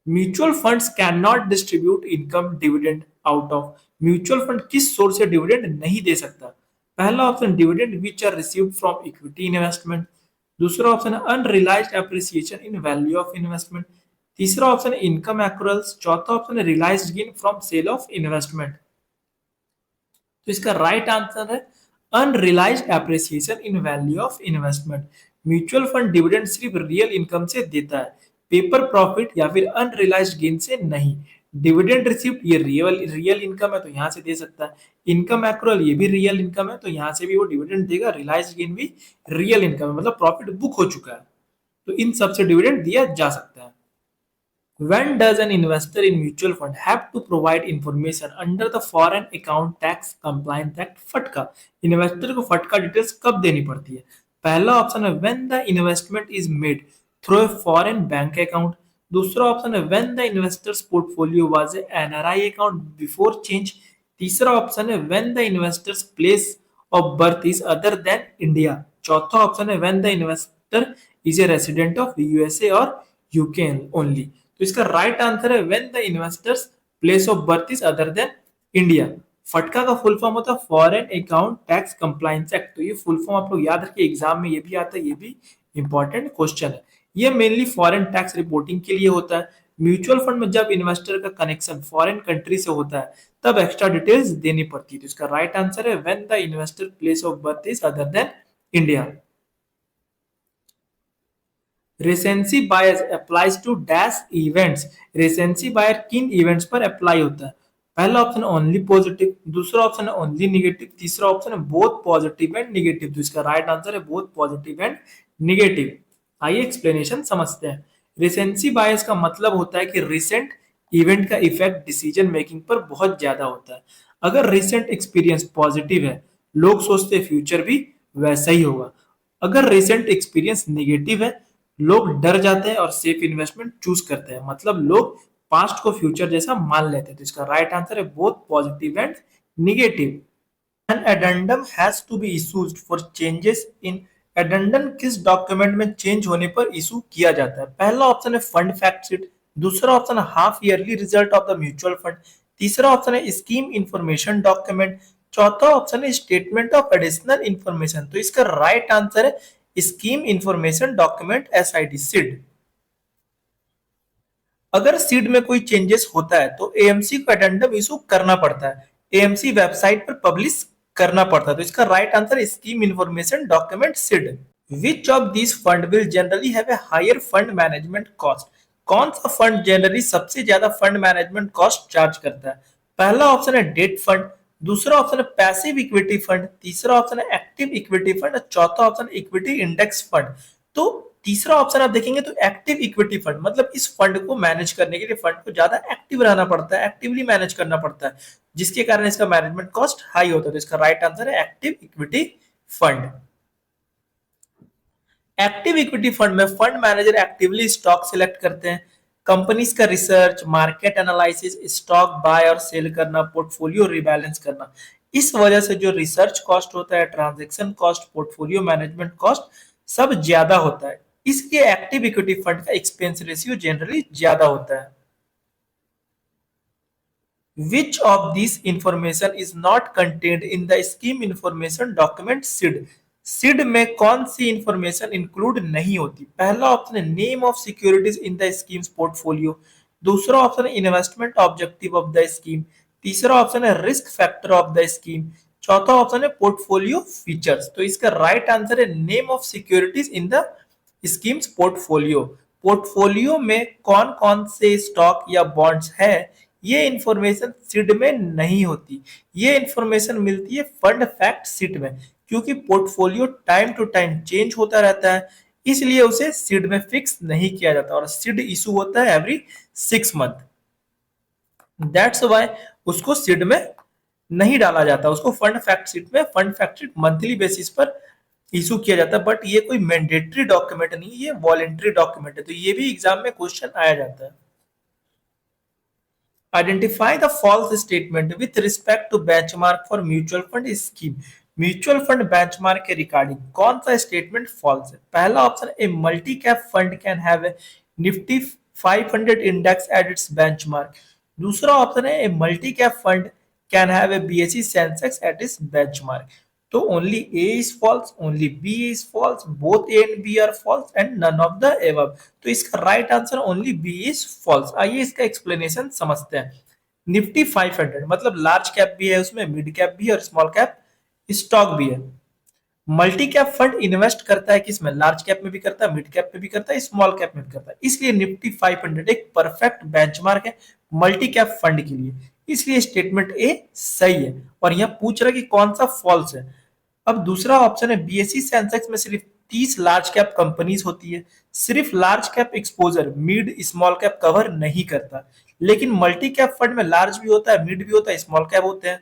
Mutual funds can not distribute income dividend out of. Mutual fund किस सोर्स से डिविडेंड नहीं दे सकता? पहला option dividend which are received from equity investment, दूसरा ऑप्शन है unrealised appreciation in value of investment, तीसरा ऑप्शन है इनकम एक्रूअल्स, चौथा ऑप्शन है realised gain from sale of investment. तो इसका राइट आंसर है unrealised appreciation in value of investment. Mutual fund dividend सिर्फ रियल इनकम से देता है, पेपर प्रॉफिट या फिर अनरियलाइज्ड गेन से नहीं। डिविडेंड रिसिप्ट ये रियल इनकम है तो यहां से दे सकता है, इनकम एक्रूअल ये भी रियल इनकम है तो यहां से भी वो डिविडेंड देगा, रियलाइज्ड गेन भी रियल इनकम है मतलब प्रॉफिट बुक हो चुका है, तो इन सबसे डिविडेंड दिया जा सकता है। When does an investor in mutual fund have to provide information under the Foreign Account Tax Compliance Act (FATCA)? Investor को फटका डिटेल्स कब देनी पड़ती है? पहला ऑप्शन है when the investment is made through a foreign bank account, दूसरा ऑप्शन है when the investor's portfolio was a NRI account before change, तीसरा ऑप्शन है when the investor's place of birth is other than India, चौथा ऑप्शन है when the investor is a resident of USA or UK only। तो इसका राइट आंसर है when the investors place of birth is other than India. फटका का फुल फॉर्म होता है foreign account tax compliance act. तो ये फुल फॉर्म आप लोग याद रखिए, एग्जाम में ये भी आता है, ये भी इंपॉर्टेंट क्वेश्चन है। ये मेनली फॉरेन टैक्स रिपोर्टिंग के लिए होता है। म्यूचुअल फंड में जब इन्वेस्टर का कनेक्शन फॉरेन कंट्री से होता है तब एक्स्ट्रा डिटेल्स देनी पड़ती है। तो इसका राइट आंसर है when the investor place of birth is other than India. Recency bias applies to dash events. Recency bias किन इवेंट्स पर अप्लाई होता है? पहला ऑप्शन ओनली पॉजिटिव, दूसरा ऑप्शन है ओनली निगेटिव, तीसरा ऑप्शन है बोथ पॉजिटिव एंड निगेटिव। तो इसका राइट आंसर है बोथ पॉजिटिव एंड निगेटिव। आइए एक्सप्लेनेशन समझते हैं। रेसेंसी बायस का मतलब होता है कि रिसेंट इवेंट का इफेक्ट डिसीजन मेकिंग पर बहुत ज्यादा होता है। अगर रिसेंट एक्सपीरियंस पॉजिटिव है, लोग सोचते हैं फ्यूचर भी वैसा ही होगा। अगर रिसेंट एक्सपीरियंस निगेटिव है, लोग डर जाते हैं और सेफ इन्वेस्टमेंट चूज करते हैं, मतलब लोग पास्ट को फ्यूचर जैसा मान लेते हैं। तो इसका राइट आंसर है both positive and negative. An addendum has to be issued for changes in. Addendum किस डॉक्यूमेंट में चेंज होने पर इशू किया जाता है? पहला ऑप्शन है फंड फैक्ट शीट, दूसरा ऑप्शन है half yearly result of the mutual fund, तीसरा ऑप्शन है स्कीम इंफॉर्मेशन डॉक्यूमेंट, चौथा ऑप्शन है स्टेटमेंट ऑफ एडिशनल इंफॉर्मेशन। तो इसका राइट आंसर है scheme information document SID seed. अगर सीड में कोई चेंजेस होता है तो एएमसी को एडेंडम इशू करना पड़ता है, एएमसी वेबसाइट पर पब्लिश करना पड़ता है। तो इसका right answer scheme information document SID. Which of this fund will generally have a higher fund management cost? कौन सा फंड जनरली सबसे ज्यादा फंड मैनेजमेंट कॉस्ट चार्ज करता है? पहला ऑप्शन है डेट फंड, दूसरा ऑप्शन है पैसिव इक्विटी फंड, तीसरा ऑप्शन है एक्टिव इक्विटी फंड और चौथा ऑप्शन इक्विटी इंडेक्स फंड। तो तीसरा ऑप्शन आप देखेंगे तो एक्टिव इक्विटी फंड, मतलब इस फंड को मैनेज करने के लिए फंड को ज्यादा एक्टिव रहना पड़ता है, एक्टिवली मैनेज करना पड़ता है, जिसके कारण इसका मैनेजमेंट कॉस्ट हाई होता है। तो इसका राइट आंसर है active equity fund. Active equity fund में fund manager actively stock select करते हैं, कंपनीज का research, market analysis, stock buy और सेल करना, पोर्टफोलियो रिबैलेंस करना। इस वजह से जो रिसर्च कॉस्ट होता है, transaction cost, portfolio management cost सब ज्यादा होता है। इसलिए एक्टिव इक्विटी फंड का एक्सपेंस रेशियो जनरली ज्यादा होता है। Which of these information is not contained in the scheme information document SID? SID में कौन सी इंफॉर्मेशन इंक्लूड नहीं होती? पहला ऑप्शन है name of securities in the schemes portfolio, दूसरा ऑप्शन है investment objective of the scheme, तीसरा ऑप्शन है risk factor of the scheme, चौथा ऑप्शन है पोर्टफोलियो फीचर्स। तो इसका राइट आंसर है name of securities in the schemes portfolio. Portfolio में कौन कौन से स्टॉक या बॉन्ड्स है, ये इंफॉर्मेशन सीड में नहीं होती। ये इंफॉर्मेशन मिलती है फंड फैक्ट सीट में, क्योंकि portfolio time to time change होता रहता है, इसलिए उसे सीड में फिक्स नहीं किया जाता और सीड इशू होता है एवरी 6 मंथ। दैट्स वाई उसको सीड में नहीं डाला जाता, उसको फंड फैक्ट सीट में, fund fact seat monthly basis पर इशू किया जाता है। बट ये कोई मैंडेटरी डॉक्यूमेंट नहीं, ये वॉलेंट्री डॉक्यूमेंट है, तो ये भी एग्जाम में क्वेश्चन आया जाता है। Identify the false statement with respect to benchmark for mutual fund scheme. Mutual fund benchmark के रिगार्डिंग कौन सा स्टेटमेंट फॉल्स है? पहला option a multi cap fund can have a Nifty 500 index at its benchmark, दूसरा ऑप्शन है a multi cap fund can have a BSE Sensex at its benchmark. तो only A is false, only B is false, both A and B are false and none of the above. तो इसका right answer only B is false. आइए इसका एक्सप्लेनेशन समझते हैं। निफ्टी 500 मतलब लार्ज कैप भी है, उसमें मिड कैप भी है और स्मॉल कैप स्टॉक भी है। मल्टी कैप फंड इन्वेस्ट करता है किसमें? लार्ज कैप में भी करता है, मिड कैप में भी करता है, स्मॉल कैप में भी करता है। इसलिए निफ्टी 500 एक परफेक्ट बेंचमार्क है मल्टी कैप फंड के लिए, इसलिए स्टेटमेंट ए सही है। और यहाँ पूछ रहा है कि कौन सा फॉल्स है। अब दूसरा ऑप्शन है बीएसई सेंसेक्स में सिर्फ 30 लार्ज कैप कंपनीज होती है, सिर्फ large cap exposure mid small cap cover नहीं करता, लेकिन मल्टी कैप फंड में लार्ज भी होता है, मिड भी होता है, स्मॉल कैप होते हैं,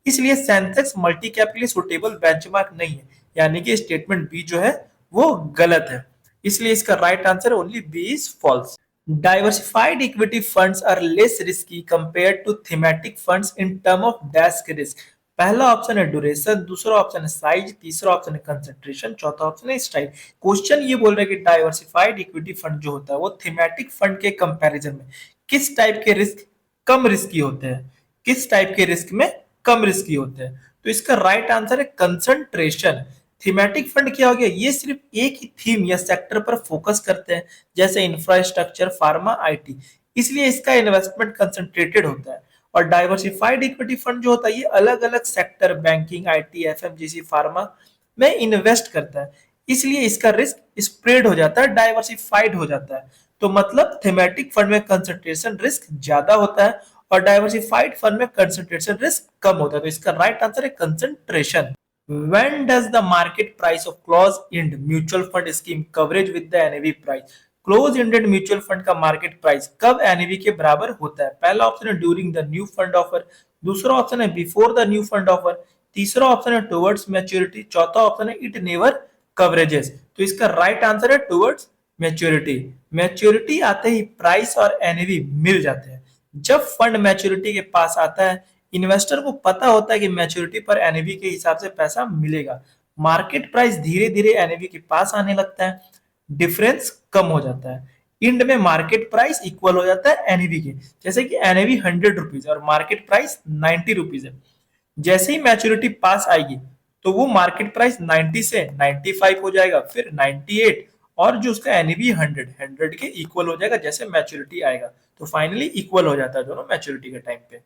इसलिए सेंसेक्स मल्टी कैप के लिए सुटेबल बेंचमार्क नहीं है। यानी कि स्टेटमेंट बी जो है वो गलत है, इसलिए इसका right answer only B is false. Diversified equity funds are less risky compared to thematic funds in term of desk risk. पहला ऑप्शन है ड्यूरेशन, दूसरा ऑप्शन है साइज, तीसरा ऑप्शन है कंसंट्रेशन, चौथा ऑप्शन है स्टाइल। क्वेश्चन ये बोल रहा है कि डाइवर्सिफाइड इक्विटी फंड जो होता है वो थीमेटिक फंड के कंपैरिजन में किस टाइप के रिस्क कम रिस्की होते हैं, किस टाइप के रिस्क में कम रिस्की होते हैं। तो इसका राइट आंसर है कंसंट्रेशन। थीमेटिक फंड क्या हो गया? ये सिर्फ एक ही थीम या सेक्टर पर फोकस करते हैं, जैसे इंफ्रास्ट्रक्चर, फार्मा, आईटी, इसलिए इसका इन्वेस्टमेंट कंसंट्रेटेड होता है। और डाइवर्सिफाइड इक्विटी फंड जो होता है ये अलग अलग sector, banking, IT, FMGC, pharma में इन्वेस्ट करता है, इसलिए इसका रिस्क स्प्रेड हो जाता है, डाइवर्सिफाइड हो जाता है। तो मतलब थीमेटिक फंड में कंसंट्रेशन रिस्क ज्यादा होता है और डाइवर्सिफाइड फंड में कंसंट्रेशन रिस्क कम होता है। तो इसका राइट आंसर है concentration. When does the market price of closed-end mutual fund scheme coverage with the NAV price? Closed-ended mutual fund का मार्केट प्राइस कब NAV के बराबर होता है? पहला ऑप्शन है during the new fund offer, दूसरा ऑप्शन है before the new fund offer, तीसरा ऑप्शन है टुवर्ड्स मैच्योरिटी, चौथा ऑप्शन है इट नेवर कवरेजेस। तो इसका राइट आंसर है टुवर्ड्स मैच्योरिटी। मैच्योरिटी आते ही प्राइस और NAV मिल जाते हैं। जब फंड मैच्योरिटी के पास आता है, इन्वेस्टर को पता होता है कि मैच्योरिटी पर एनएवी के हिसाब से पैसा मिलेगा, मार्केट प्राइस धीरे धीरे एनएवी के पास आने लगता है, डिफरेंस कम हो जाता है, इंड में मार्केट प्राइस इक्वल हो जाता है एनएवी के। जैसे कि एनएवी 100 रुपीज और मार्केट प्राइस 90 रुपीज है, जैसे ही मैच्योरिटी पास आएगी तो वो मार्केट प्राइस 90 से 95 हो जाएगा, फिर 98 और जो उसका एनएवी 100 के इक्वल हो जाएगा जैसे मैच्योरिटी आएगा। तो फाइनली इक्वल हो जाता है दोनों मैच्योरिटी के टाइम पे।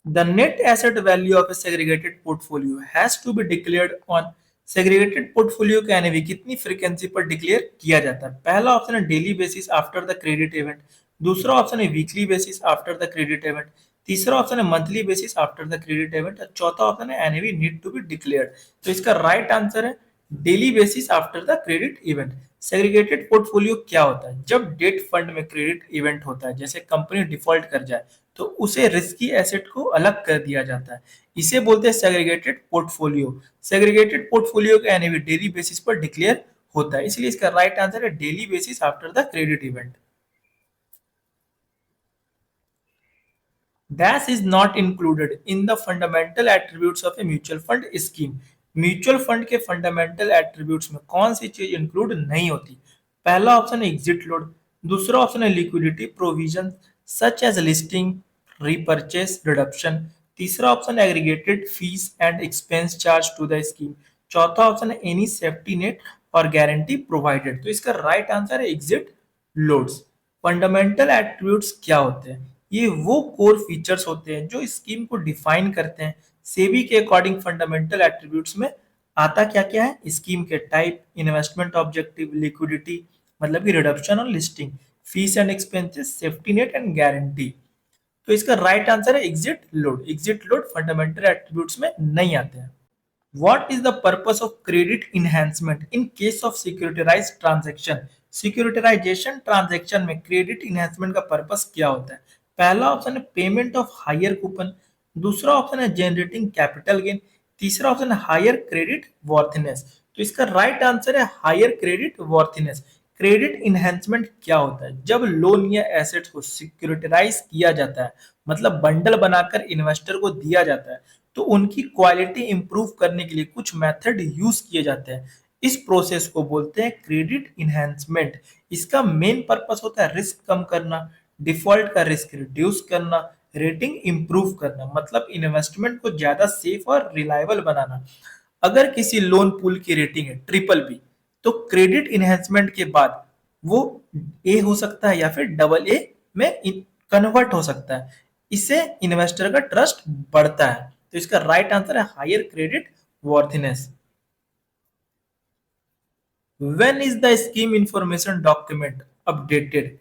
The net asset value of a segregated portfolio has to be declared on segregated portfolio का NAV कितनी फ्रीक्वेंसी पर डिक्लेयर किया जाता है? पहला ऑप्शन है daily basis after the credit event, दूसरा ऑप्शन है weekly basis after the credit event, तीसरा ऑप्शन है monthly basis after the credit event और चौथा ऑप्शन है NAV need to be declared. तो इसका राइट आंसर है daily basis after the credit event. Segregated portfolio क्या होता है? जब डेट फंड में क्रेडिट इवेंट होता है, जैसे कंपनी डिफॉल्ट कर जाए, तो उसे रिस्की एसेट को अलग कर दिया जाता है, इसे बोलते हैं सेग्रीगेटेड पोर्टफोलियो। सेग्रीगेटेड पोर्टफोलियो का एनएवी डेली बेसिस पर डिक्लेयर होता है, इसलिए इसका राइट आंसर है daily basis after the credit event. Dash is not included in the fundamental attributes of a mutual fund scheme. Mutual fund के फंडामेंटल एट्रीब्यूट्स में कौन सी चीज इंक्लूड नहीं होती? पहला ऑप्शन है एग्जिट लोड, दूसरा ऑप्शन है liquidity provision such as listing repurchase reduction, तीसरा ऑप्शन है aggregated fees and expense charge to the scheme, चौथा ऑप्शन है एनी सेफ्टी नेट और गारंटी प्रोवाइडेड। तो इसका राइट आंसर है एग्जिट लोड्स। फंडामेंटल एट्रीब्यूट्स क्या होते हैं? ये वो कोर फीचर्स होते हैं जो स्कीम को डिफाइन करते हैं। सेबी के अकॉर्डिंग फंडामेंटल एट्रीब्यूट्स में आता क्या क्या है? स्कीम के टाइप, इन्वेस्टमेंट ऑब्जेक्टिव, लिक्विडिटी मतलब कि रिडक्शन और listing, fees and expenses, safety net and guarantee. तो इसका राइट आंसर है exit load. Exit load fundamental attributes में नहीं आते हैं। What is the purpose of credit enhancement in case of securitized transaction? Securitization transaction में credit enhancement का पर्पस क्या होता है? पहला ऑप्शन है पेमेंट ऑफ हायर कूपन, दूसरा ऑप्शन है जनरेटिंग कैपिटल गेन, तीसरा ऑप्शन है हायर क्रेडिट वर्थनेस। तो इसका राइट आंसर है higher credit worthiness. Credit enhancement क्या होता है? जब लोन या एसेट्स को सिक्योरिटाइज किया जाता है, मतलब बंडल बनाकर इन्वेस्टर को दिया जाता है, तो उनकी क्वालिटी इंप्रूव करने के लिए कुछ मेथड यूज किए जाते हैं। इस प्रोसेस को बोलते हैं क्रेडिट इनहेंसमेंट। इसका मेन पर्पस होता है रिस्क कम करना, डिफॉल्ट का रिस्क रिड्यूस करना, रेटिंग इंप्रूव करना, मतलब इन्वेस्टमेंट को ज्यादा सेफ और रिलायबल बनाना। अगर किसी लोन पूल की रेटिंग है ट्रिपल बी, तो क्रेडिट इनहेंसमेंट के बाद वो ए हो सकता है या फिर डबल ए में कन्वर्ट हो सकता है। इससे इन्वेस्टर का ट्रस्ट बढ़ता है। तो इसका राइट आंसर है higher credit worthiness. When is the scheme information document updated?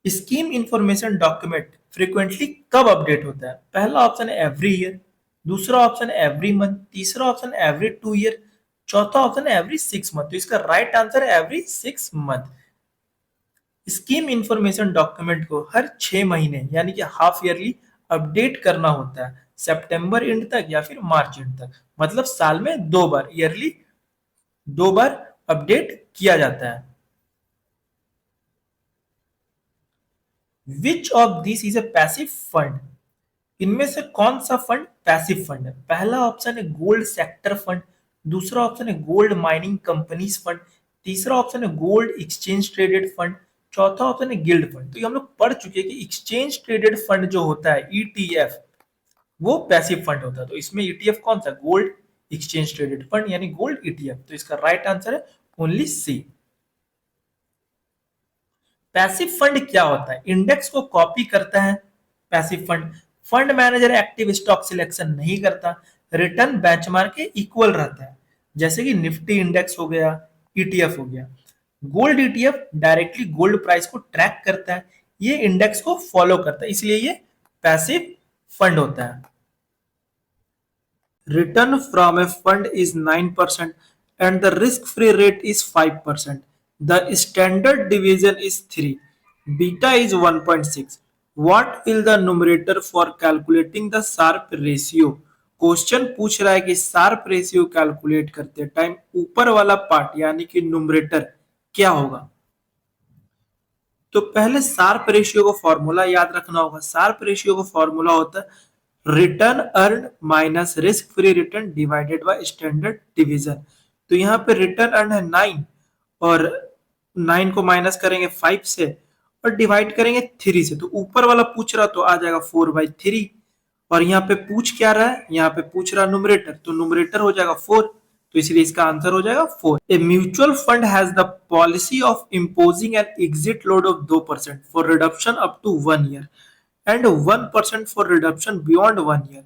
Scheme information document frequently कब अपडेट होता है? पहला ऑप्शन है एवरी ईयर, दूसरा ऑप्शन है एवरी मंथ, तीसरा ऑप्शन है एवरी 2 ईयर, चौथा ऑप्शन है एवरी 6 मंथ। तो इसका राइट आंसर है every 6 month. Scheme information document को हर 6 महीने यानी कि हाफ ईयरली अपडेट करना होता है, सितंबर एंड तक या फिर मार्च एंड तक, मतलब साल में 2 बार, ईयरली 2 बार अपडेट किया जाता है। Which of this is A passive fund? इनमें से कौन सा फंड पैसिव फंड है? पहला ऑप्शन है गोल्ड सेक्टर फंड, दूसरा ऑप्शन है गोल्ड माइनिंग कंपनीज फंड, तीसरा ऑप्शन है गोल्ड एक्सचेंज ट्रेडेड फंड, चौथा ऑप्शन है गिल्ड फंड। तो ये हम लोग पढ़ चुके हैं कि एक्सचेंज ट्रेडेड फंड जो होता है ईटीएफ, वो पैसिव फंड होता है। तो इसमें ईटीएफ कौन सा? गोल्ड एक्सचेंज ट्रेडेड फंड यानी गोल्ड ईटीएफ। तो इसका राइट आंसर है ओनली सी। पैसिव फंड क्या होता है? इंडेक्स को कॉपी करता है passive fund. Fund manager active stock selection नहीं करता, रिटर्न बेंचमार्क के इक्वल रहता है, जैसे कि निफ्टी इंडेक्स हो गया, ईटीएफ हो गया। Gold ETF directly gold price को ट्रैक करता है, ये इंडेक्स को फॉलो करता है, इसलिए ये पैसिव फंड होता है। Return from a fund is 9% and the risk-free rate is 5%. The standard deviation is 3. Beta is 1.6. What will the numerator for calculating the Sharpe ratio? Question पूछ रहा है कि शार्प रेशियो कैलकुलेट करते टाइम ऊपर वाला पार्ट यानी कि न्यूमरेटर क्या होगा? तो पहले शार्प रेशियो को फॉर्मूला याद रखना होगा। शार्प रेशियो का फॉर्मूला होता है return earn minus risk free return divided by standard division. तो यहाँ पे रिटर्न अर्न है 9 और 9 को माइनस करेंगे 5 से और डिवाइड करेंगे 3 से। तो ऊपर वाला पूछ रहा तो आ जाएगा 4/3 और यहाँ पे पूछ क्या रहा है? यहाँ पे पूछ रहा न्यूमरेटर, तो न्यूमरेटर हो जाएगा 4, तो इसलिए इसका आंसर हो जाएगा 4। A mutual fund has the policy of imposing an exit load of 2% for reduction up to 1 year and 1% for reduction beyond 1 year.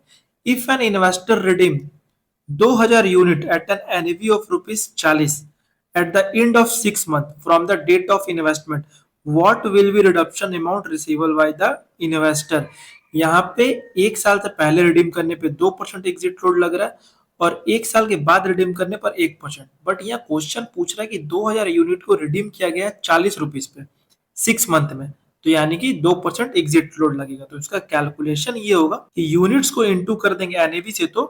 If an investor redeem 2000 unit at an NAV of ₹40 at the end of 6 months from the date of investment, what will be reduction amount receivable by the investor? यहाँ पे 1 साल से पहले रिडीम करने पे 2% एग्जिट लोड लग रहा है और 1 साल के बाद रिडीम करने पर 1%। बट यहाँ क्वेश्चन पूछ रहा है कि 2000 यूनिट को रिडीम किया गया है ₹40 पे 6 मंथ में, तो यानी कि 2% एग्जिट लोड लगेगा। तो इसका कैलकुलेशन ये होगा कि यूनिट्स को इनटू कर देंगे एनएवी से तो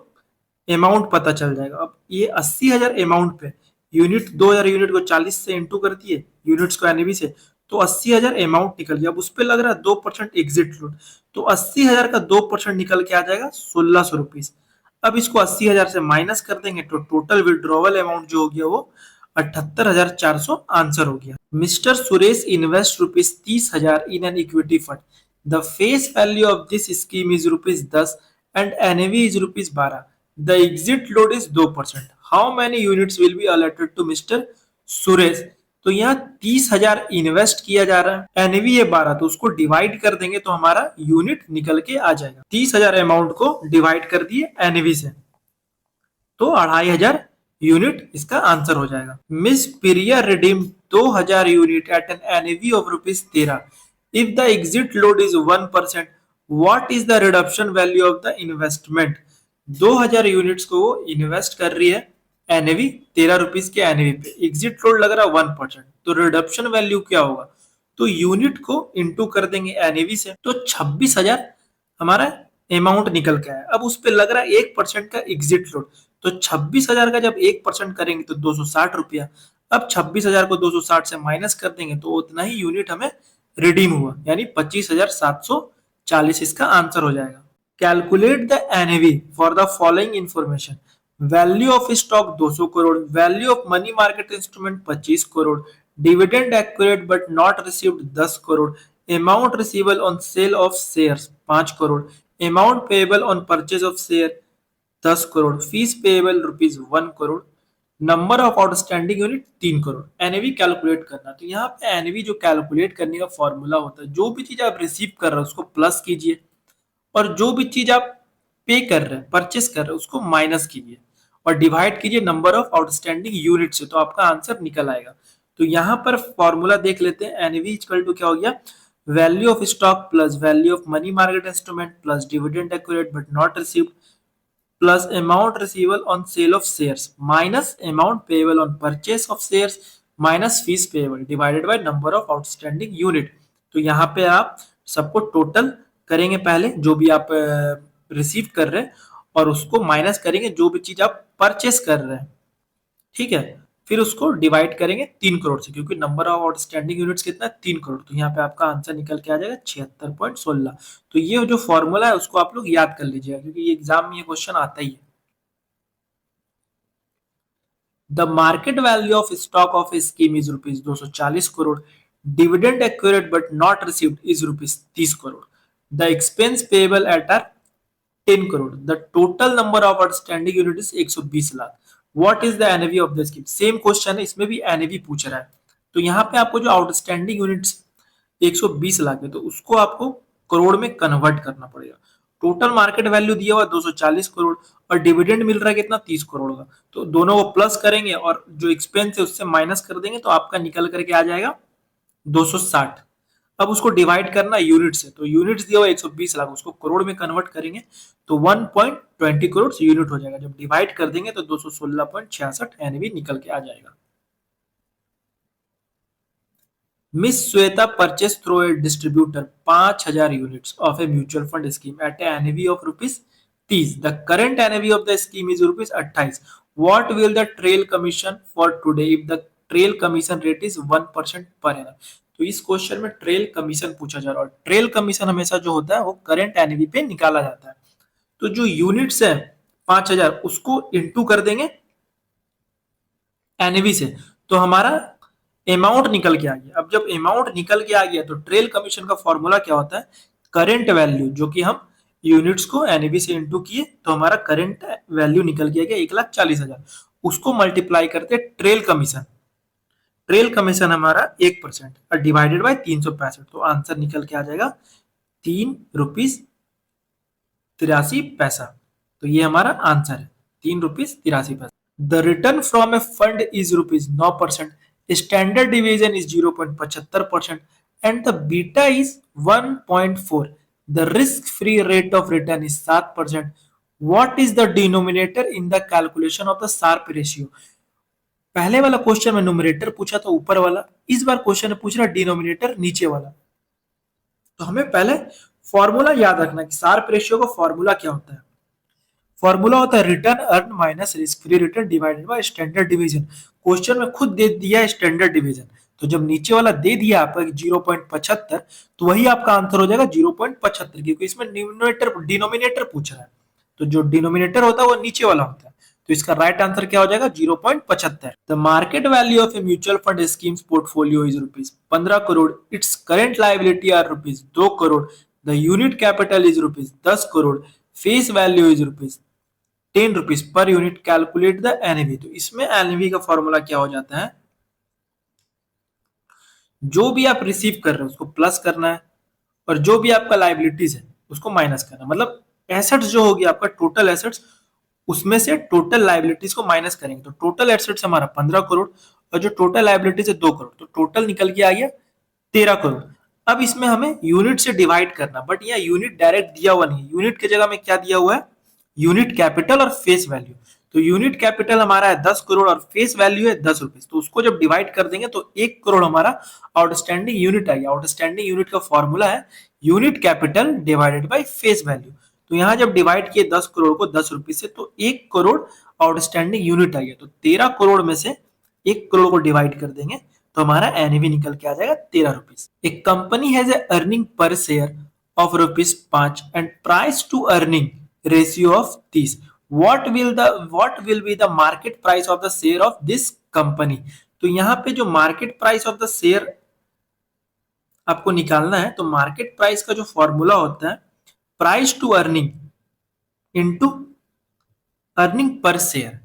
अमाउंट पता चल जाएगा। अब ये 80,000 अमाउंट पे यूनिट 2000 यूनिट को 40 से इंटू कर दिए यूनिट्स को एनएवी से, तो 80,000 अमाउंट निकल गया। अब उस पर लग रहा है 2% एग्जिट लोड, तो 80,000 का 2% निकल के आ जाएगा 1600 रुपीज। अब इसको 80,000 से माइनस कर देंगे तो टोटल विड्रॉवल अमाउंट जो हो गया वो 78,400 आंसर हो गया। Mister Suresh invest rupees 30,000 in an equity fund. The face value of this scheme is rupees 10 and NAV is rupees 12। The exit load is 2%। How many units will be allotted to mister Suresh. तो यहाँ 30,000 इन्वेस्ट किया जा रहा है, एनएवी है 12, तो उसको डिवाइड कर देंगे तो हमारा यूनिट निकल के आ जाएगा। 30,000 अमाउंट को डिवाइड कर दिए एनएवी से तो 2,500 यूनिट इसका आंसर हो जाएगा। Miss Priya redeem 2,000 unit at an NAV of rupees 13। If the exit load is 1%, what is the reduction value of the investment. 2,000 units को वो इन्वेस्ट कर रही है एनएवी 13 रुपीज के एनएवी पे, एग्जिट लोड लग रहा है 1%, तो रिडक्शन वैल्यू क्या होगा। तो यूनिट को इंटू कर देंगे एनएवी से तो 26,000 हमारा अमाउंट निकल के आया। अब उस पर लग रहा है 1% का एग्जिट लोड, तो 26,000 का जब 1% करेंगे तो 260 रुपया। अब 26,000 को 260 से माइनस कर देंगे तो उतना ही यूनिट हमें रिडीम हुआ, यानी 25,740 इसका आंसर हो जाएगा। Calculate the NAV for the following information. Value of stock 200 crore, value of money market instrument 25 crore, dividend accurate but not received 10 crore, amount receivable on sale of shares 5 crore, amount payable on purchase of share 10 crore, fees payable rupees 1 crore, number of outstanding unit 3 crore. NAV calculate करना, तो यहाँ पे एनएवी जो कैलकुलेट करने का फॉर्मूला होता है, जो भी चीज आप रिसीव कर रहे हो उसको प्लस कीजिए और जो भी चीज आप पे कर रहे हैं परचेस कर रहे हैं उसको माइनस कीजिए और डिवाइड कीजिए नंबर ऑफ आउटस्टैंडिंग यूनिट से, तो आपका आंसर निकल आएगा। तो यहाँ पर फॉर्मूला देख लेते हैं। एनवी इक्वल टू क्या हो गया, value of stock plus value of money market instrument plus dividend accurate but not received plus amount receivable on sale of shares minus amount payable on purchase of shares minus fees payable divided by number of outstanding unit. तो यहाँ पे आप सबको टोटल करेंगे पहले जो भी आप रिसीव कर रहे हैं और उसको माइनस करेंगे जो भी चीज आप परचेस कर रहे हैं, ठीक है। फिर उसको डिवाइड करेंगे 3 करोड़ से, क्योंकि नंबर ऑफ आउटस्टैंडिंग यूनिट्स कितना है 3 करोड़, तो यहाँ पे आपका आंसर निकल के आ जाएगा 76.16। तो ये जो फॉर्मूला है उसको आप लोग याद कर लीजिएगा क्योंकि ये एग्जाम में ये क्वेश्चन आता ही है। The market value of stock of scheme is rupees 240 crore, dividend accurate but not received is rupees 30 crore, the expense payable at are 10 crore, the total number of outstanding unit is 120 lakh, what is the NAV of the scheme. Same question है, इसमें भी एनएवी पूछ रहा है। तो यहाँ पे आपको जो आउटस्टैंडिंग यूनिट्स 120 लाख है तो उसको आपको करोड़ में कन्वर्ट करना पड़ेगा। टोटल मार्केट वैल्यू दिया हुआ 240 करोड़ और डिविडेंड मिल रहा है कितना 30 करोड़ का, तो दोनों को प्लस करेंगे और जो एक्सपेंस है उससे माइनस कर देंगे तो आपका निकल करके आ जाएगा 260। अब उसको डिवाइड करना यूनिट से, तो यूनिट्स दिया हुआ 120 लाख उसको करोड़ में कन्वर्ट करेंगे तो 1.20 करोड़ यूनिट हो जाएगा। जब डिवाइड कर देंगे तो 216.66 एनवी निकल के आ जाएगा। Miss Shweta purchase through a distributor 5,000 units of a mutual fund scheme at a NAV of rupees 30। The current NAV of the scheme is rupees 28। What will the trail commission for today if the trail commission rate is 1% per annum. तो इस क्वेश्चन में ट्रेल कमीशन पूछा जा रहा है और ट्रेल कमीशन हमेशा जो होता है वो करंट एनवी पे निकाला जाता है। तो जो यूनिट्स है 5,000 उसको इंटू कर देंगे एनवी से तो हमारा अमाउंट निकल के आ गया। अब जब अमाउंट निकल के आ गया तो ट्रेल कमीशन का फॉर्मूला क्या होता है, करंट वैल्यू जो कि हम यूनिट्स को एनवी से इंटू किए तो हमारा करंट वैल्यू निकल के आ गया 1,40,000, उसको मल्टीप्लाई करते ट्रेल कमीशन, ट्रेल कमीशन हमारा 1% और डिवाइडेड बाय 365, तो आंसर निकल के आ जाएगा 3.83 रुपीज। तो ये हमारा आंसर है 3.83 rupees. The return from A fund is rupees 9%, standard division is 0.75% and the beta is 1.4। The risk free rate of return is 7%। What is the denominator in the calculation of the Sharpe ratio. पहले वाला क्वेश्चन में न्यूमरेटर पूछा था ऊपर वाला, इस बार क्वेश्चन में पूछ रहा डिनोमिनेटर नीचे वाला। तो हमें पहले फॉर्मूला याद रखना कि शार्प रेशियो का फॉर्मूला क्या होता है। फॉर्मूला होता है return earn minus risk free return divided by standard division. Question में खुद दे दिया है स्टैंडर्ड डिवीजन, तो जब नीचे वाला दे दिया आपका 0.75, तो वही आपका आंसर हो जाएगा 0.75, क्योंकि इसमें न्यूमरेटर डिनोमिनेटर पूछ रहा है, तो जो डिनोमिनेटर होता है वो नीचे वाला होता है, तो इसका राइट आंसर क्या हो जाएगा 0.75। The market value of a mutual fund scheme's portfolio is rupees 15 crore, its current liability are rupees 2 crore, the unit capital is rupees 10 crore, face value is rupees 10 rupees per unit, calculate the NAV. तो इसमें एनएवी का फॉर्मूला क्या हो जाता है, जो भी आप रिसीव कर रहे हो उसको प्लस करना है, और जो भी आपका लाइबिलिटीज है उसको माइनस करना है। मतलब एसेट्स जो होगी आपका टोटल एसेट्स, उसमें से टोटल लाइबिलिटीज को माइनस करेंगे, तो टोटल एसेट्स हमारा 15 करोड़, और जो टोटल लाइबिलिटीज है 2 करोड़, तो टोटल निकल के आ गया 13 करोड़। अब इसमें हमें यूनिट से डिवाइड करना, बट यहाँ यूनिट डायरेक्ट दिया हुआ नहीं है, यूनिट की जगह में क्या दिया हुआ है, यूनिट कैपिटल और फेस वैल्यू। तो यूनिट कैपिटल हमारा है 10 करोड़ और फेस वैल्यू है 10 रुपए, तो उसको जब डिवाइड कर देंगे तो 1 करोड़ हमारा आउटस्टैंडिंग यूनिट आ गया। आउटस्टैंडिंग यूनिट का फॉर्मूला है unit capital divided by face value. तो यहाँ जब डिवाइड किए 10 करोड़ को 10 रुपए से, तो 1 करोड़ आउटस्टैंडिंग यूनिट आ गया, तो 13 करोड़ में से 1 करोड़ को डिवाइड कर देंगे तो हमारा एनएवी निकल के आ जाएगा 13 रुपीज। एक company has a earning per share of rupees 5 and price to earning ratio of 30, what will be the market price of the share of this company। तो यहाँ पे जो market price of the share आपको निकालना है, तो मार्केट प्राइस का जो फॉर्मूला होता है price to earning into earning per share,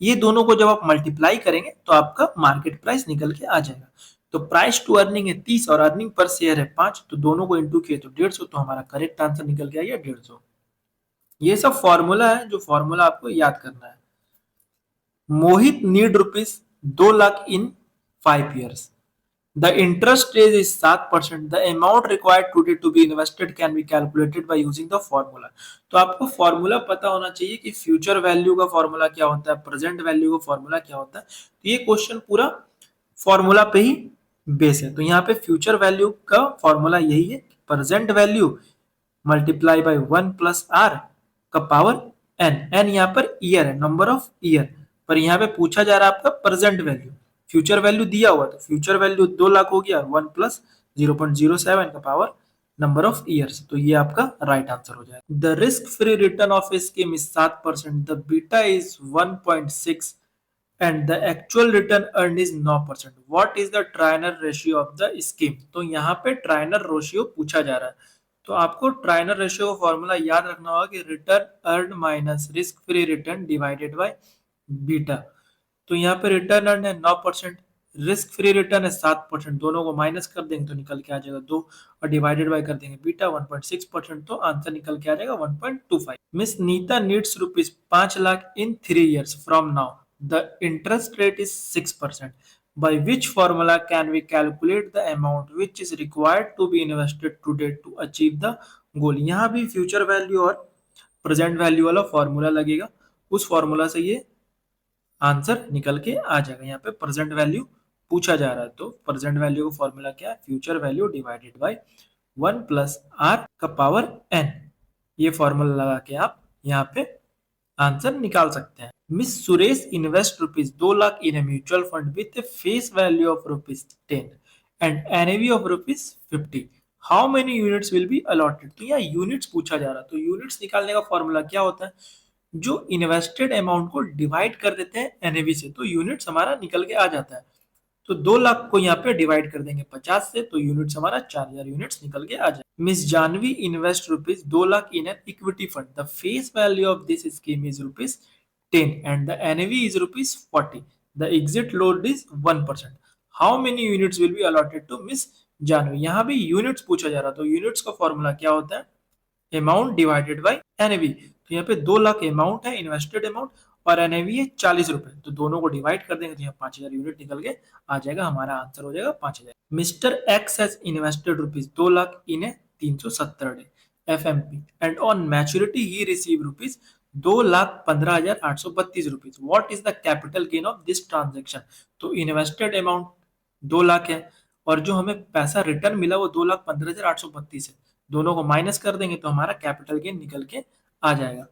ये दोनों को जब आप मल्टीप्लाई करेंगे तो आपका मार्केट प्राइस निकल के आ जाएगा। तो प्राइस टू अर्निंग है 30 और अर्निंग पर शेयर है 5, तो दोनों को इंटू किए तो 150, तो हमारा करेक्ट आंसर निकल के आया 150। ये सब फॉर्मूला है जो फॉर्मूला आपको याद करना है। Mohit need rupees 2 lakh in 5 years, the interest rate is 7%, the amount required today to be invested can be calculated by using the formula। तो आपको फॉर्मूला पता होना चाहिए कि फ्यूचर वैल्यू का फॉर्मूला क्या होता है, प्रेजेंट वैल्यू का फॉर्मूला क्या होता है। तो ये क्वेश्चन पूरा फॉर्मूला पे ही बेस है। तो यहाँ पे फ्यूचर वैल्यू का फॉर्मूला यही है, present value multiply by 1 plus R का पावर एन, एन यहाँ पर ईयर है, नंबर ऑफ ईयर, पर यहाँ पे पूछा जा रहा है आपका प्रेजेंट वैल्यू, फ्यूचर वैल्यू दिया हुआ, तो फ्यूचर वैल्यू 2 लाख हो गया, 1 प्लस 0.07 का पावर नंबर ऑफ ईयर्स, तो ये आपका राइट आंसर हो जाएगा। The risk free return of a scheme is 7%, the beta is 1.6 and the actual return earn is 9%, what is the Treynor ratio of the scheme. तो यहाँ पे ट्रायनर रेशियो पूछा जा रहा है, तो आपको ट्रायनर रेशियो का फॉर्मूला याद रखना होगा कि return earn minus risk free return divided by beta. तो यहाँ पे रिटर्न अर्न है 9%, रिस्क फ्री रिटर्न है 7%, दोनों को माइनस कर देंगे तो निकल के आ जाएगा 2, और डिवाइडेड बाय कर देंगे बीटा 1.6%, तो आंसर निकल के आ जाएगा 1.25। Miss Neeta needs rupees 5 lakh in 3 years from now, the interest rate is 6%, by which formula can we calculate the amount which is required to be invested today to achieve the goal। यहाँ भी फ्यूचर वैल्यू और प्रेजेंट वैल्यू वाला फॉर्मूला लगेगा, उस फॉर्मूला से ये आंसर निकल के आ जाएगा। यहाँ पे प्रेजेंट वैल्यू पूछा जा रहा है, तो प्रेजेंट वैल्यू का फॉर्मूला क्या है, future value divided by 1 plus R का पावर एन, ये फॉर्मूला लगा के आप यहाँ पे आंसर निकाल सकते हैं। Miss Suresh invest rupees 2 lakh in a mutual fund with a face value of rupees 10 and NAV of rupees 50, how many units will be allotted. तो यहाँ यूनिट्स पूछा जा रहा है, तो यूनिट्स निकालने का फॉर्मूला क्या होता है, जो इन्वेस्टेड अमाउंट को डिवाइड कर देते हैं एनएवी से, तो यूनिट्स हमारा निकल के आ जाता है। तो 2 लाख को यहाँ पे डिवाइड कर देंगे 50 से, तो यूनिट्स हमारा 4000 यूनिट्स निकल के आ जाए। Miss Janvi invest rupees 2 lakh in an equity fund, the face value of this scheme is rupees 10 and the NAV is rupees 40, the exit load is 1%, how many units will be allotted to miss Janvi. यहाँ भी यूनिट्स पूछा जा रहा, तो यूनिट्स का फॉर्मूला क्या होता है, अमाउंट डिवाइडेड बाय एनएवी। तो यहाँ पे 2 लाख अमाउंट है, इन्वेस्टेड अमाउंट, और एनएवी है 40 रुपए, तो दोनों को डिवाइड कर देंगे तो यहाँ 5000 यूनिट निकल के आ जाएगा, हमारा आंसर हो जाएगा 5000। Mister x has invested rupees 2 lakh in A 370 day FMP and on maturity he receive rupees 2,15,832 rupees, what is the capital gain of this transaction. तो इन्वेस्टेड अमाउंट 2 लाख है, और जो हमें पैसा रिटर्न मिला वो 2,15,832 है, दोनों को माइनस कर देंगे तो हमारा कैपिटल गेन निकल के आ जाएगा।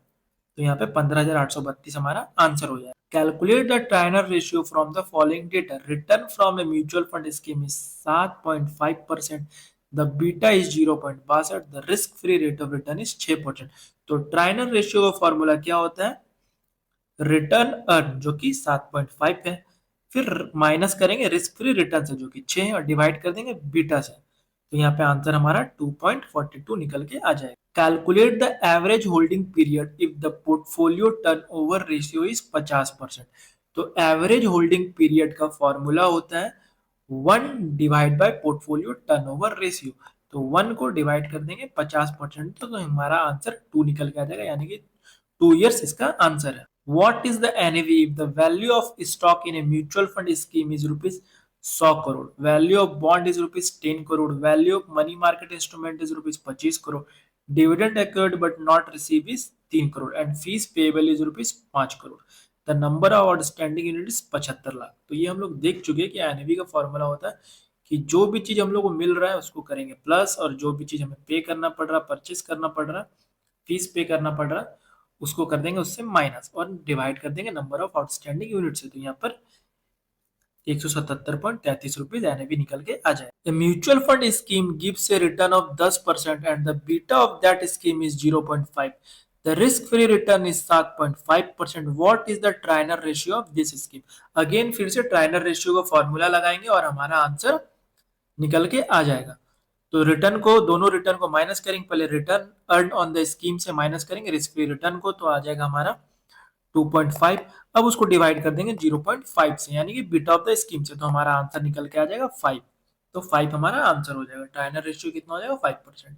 तो यहाँ पे 15,832 हमारा आंसर हो जाएगा। Calculate the Treynor ratio from the following data. Return from a mutual fund scheme is 7.5%, the beta is 0.62, the risk free rate of return is 6%। तो ट्रायनर रेशियो का फॉर्मूला क्या होता है? रिटर्न अर्न जो कि 7.5 है, फिर माइनस करेंगे रिस्क फ्री रिटर्न से जो कि 6 है, और डिवाइड कर देंगे बीटा से। तो यहाँ पे आंसर हमारा 2.42 निकल के आ जाएगा। Calculate the average holding period if the portfolio turnover ratio is 50%। तो एवरेज होल्डिंग पीरियड का फॉर्मूला होता है 1 divide by portfolio turnover ratio. तो 1 को डिवाइड कर देंगे 50%, तो हमारा आंसर 2 निकल के आ जाएगा, यानी कि 2 years इसका आंसर है। What is the NAV if the value of stock in a mutual fund scheme is rupees 100 crore, value of bond is rupees 10 crore, value of money market instrument is rupees 25 crore, dividend accrued but not received is 3 crore, and fees payable is rupees 5 crore. The number of outstanding unit is 75 lakh. तो ये हम लोग देख चुके हैं कि एनएवी का फॉर्मूला होता है कि जो भी चीज हम लोग को मिल रहा है उसको करेंगे प्लस, और जो भी चीज हमें पे करना पड़ रहा है, परचेस करना पड़ रहा है, फीस पे करना पड़ रहा है, उसको कर देंगे उससे माइनस, और डिवाइड कर देंगे नंबर ऑफ आउटस्टैंडिंग यूनिट से। तो यहाँ पर 177.33 रुपीज एनएवी निकल के आ जाए। Mutual fund scheme gives a return of 10% and the beta of that scheme is 0.5, the risk free return is 7.5%, what is the Treynor ratio of this scheme. Again फिर से ट्रायनर रेशियो का फॉर्मूला लगाएंगे और हमारा आंसर निकल के आ जाएगा। तो रिटर्न को, दोनों रिटर्न को माइनस करेंगे, पहले return earn on the scheme से माइनस करेंगे रिस्क फ्री रिटर्न को, तो आ जाएगा हमारा 2.5। अब उसको डिवाइड कर देंगे 0.5 से, यानी कि बीटा ऑफ द स्कीम से, तो हमारा आंसर निकल के आ जाएगा 5। तो 5 हमारा आंसर हो जाएगा। ट्रायनर रेशियो कितना हो जाएगा? 5%।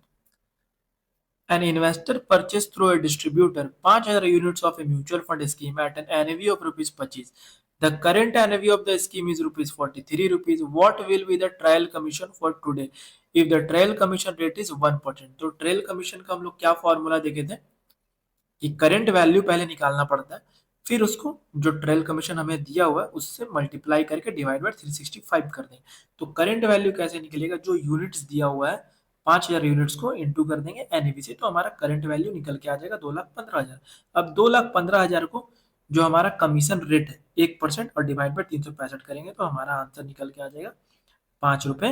An investor purchased through a distributor 5,000 units of a mutual fund scheme at an NAV of rupees 25. The current NAV of the scheme is rupees 43 rupees. What will be the trial commission for today if the trial commission rate is 1%? तो ट्रायल कमीशन का हम लोग क्या फॉर्मूला देखे थे कि करंट वैल्यू पहले निकालना पड़ता है, फिर उसको जो ट्रायल कमीशन हमें दिया हुआ है उससे मल्टीप्लाई करके डिवाइड बाय 365 कर देंगे। तो करंट वैल्यू कैसे निकलेगा? जो यूनिट्स दिया हुआ है 5,000 यूनिट्स को इंटू कर देंगे एनएवी से, तो हमारा करंट वैल्यू निकल के आ जाएगा 2,15,000। अब 2,15,000 को जो हमारा कमीशन रेट है 1% और डिवाइड बाय 365 करेंगे, तो हमारा आंसर निकल के आ जाएगा 5 रुपए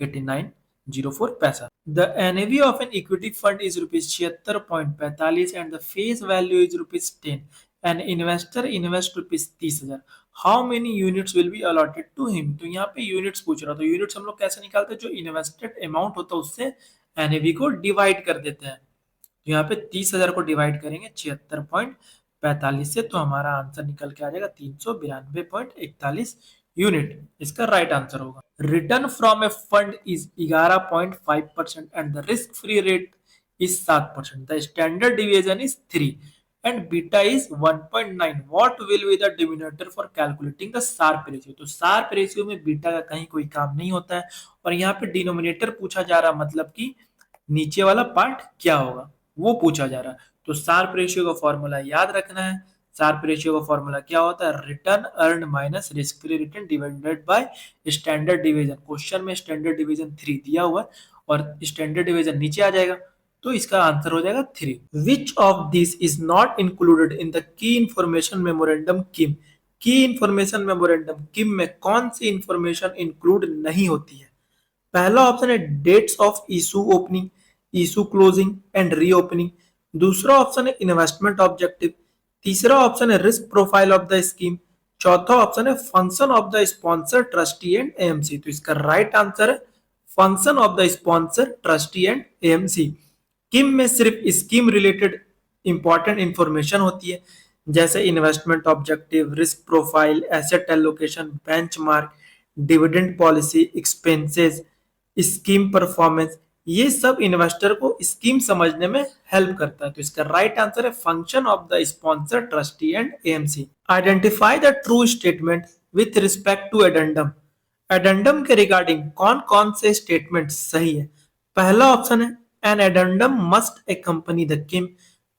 8904 पैसा। The NAV of an equity fund is rupees 76.45 and the face value is rupees 10. An investor invests rupees 30,000. How many units will be allotted to him? तो यहाँ पे यूनिट्स पूछ रहा, तो यूनिट्स हम लोग कैसे निकालते हैं? जो इन्वेस्टेड अमाउंट होता है उससे एनएवी को डिवाइड कर देते हैं। तो यहाँ पे 30,000 को डिवाइड करेंगे 76.45 से, तो हमारा आंसर निकल के आ जाएगा 392.41 यूनिट। इसका राइट आंसर होगा। Return from A fund is 11.5% and the risk free rate is 7%, the standard division is 3 and beta is 1.9, what will be the denominator for calculating the Sharpe ratio. तो शार्प रेशियो में बीटा का कहीं कोई काम नहीं होता है, और यहाँ पे डिनोमिनेटर पूछा जा रहा, मतलब कि नीचे वाला पार्ट क्या होगा वो पूछा जा रहा है। तो शार्प रेशियो का फॉर्मूला याद रखना है। शार्प रेशियो का फॉर्मूला क्या होता है? Return earn minus risk free return divided by standard division. Question में स्टैंडर्ड डिवीजन 3 दिया हुआ है और स्टैंडर्ड डिवीजन नीचे आ जाएगा, तो इसका आंसर हो जाएगा 3। Which of this is not included in the key information memorandum KIM. Key information memorandum किम में कौन सी इंफॉर्मेशन इंक्लूड नहीं होती है? पहला ऑप्शन है dates of issue opening, issue closing and reopening. दूसरा ऑप्शन है इन्वेस्टमेंट ऑब्जेक्टिव। तीसरा ऑप्शन है risk profile of the scheme. चौथा ऑप्शन है function of the sponsor trustee and AMC. तो इसका राइट आंसर है function of the sponsor trustee and AMC. KIM में सिर्फ स्कीम रिलेटेड इंपॉर्टेंट इंफॉर्मेशन होती है, जैसे investment objective, risk profile, asset allocation, benchmark, dividend policy, expenses, scheme performance. ये सब इन्वेस्टर को स्कीम समझने में हेल्प करता है। तो इसका राइट आंसर है function of the sponsor trustee and AMC. Identify the true statement with respect to addendum. Addendum के रिगार्डिंग कौन कौन से स्टेटमेंट सही है? पहला ऑप्शन है an addendum must accompany the KIM.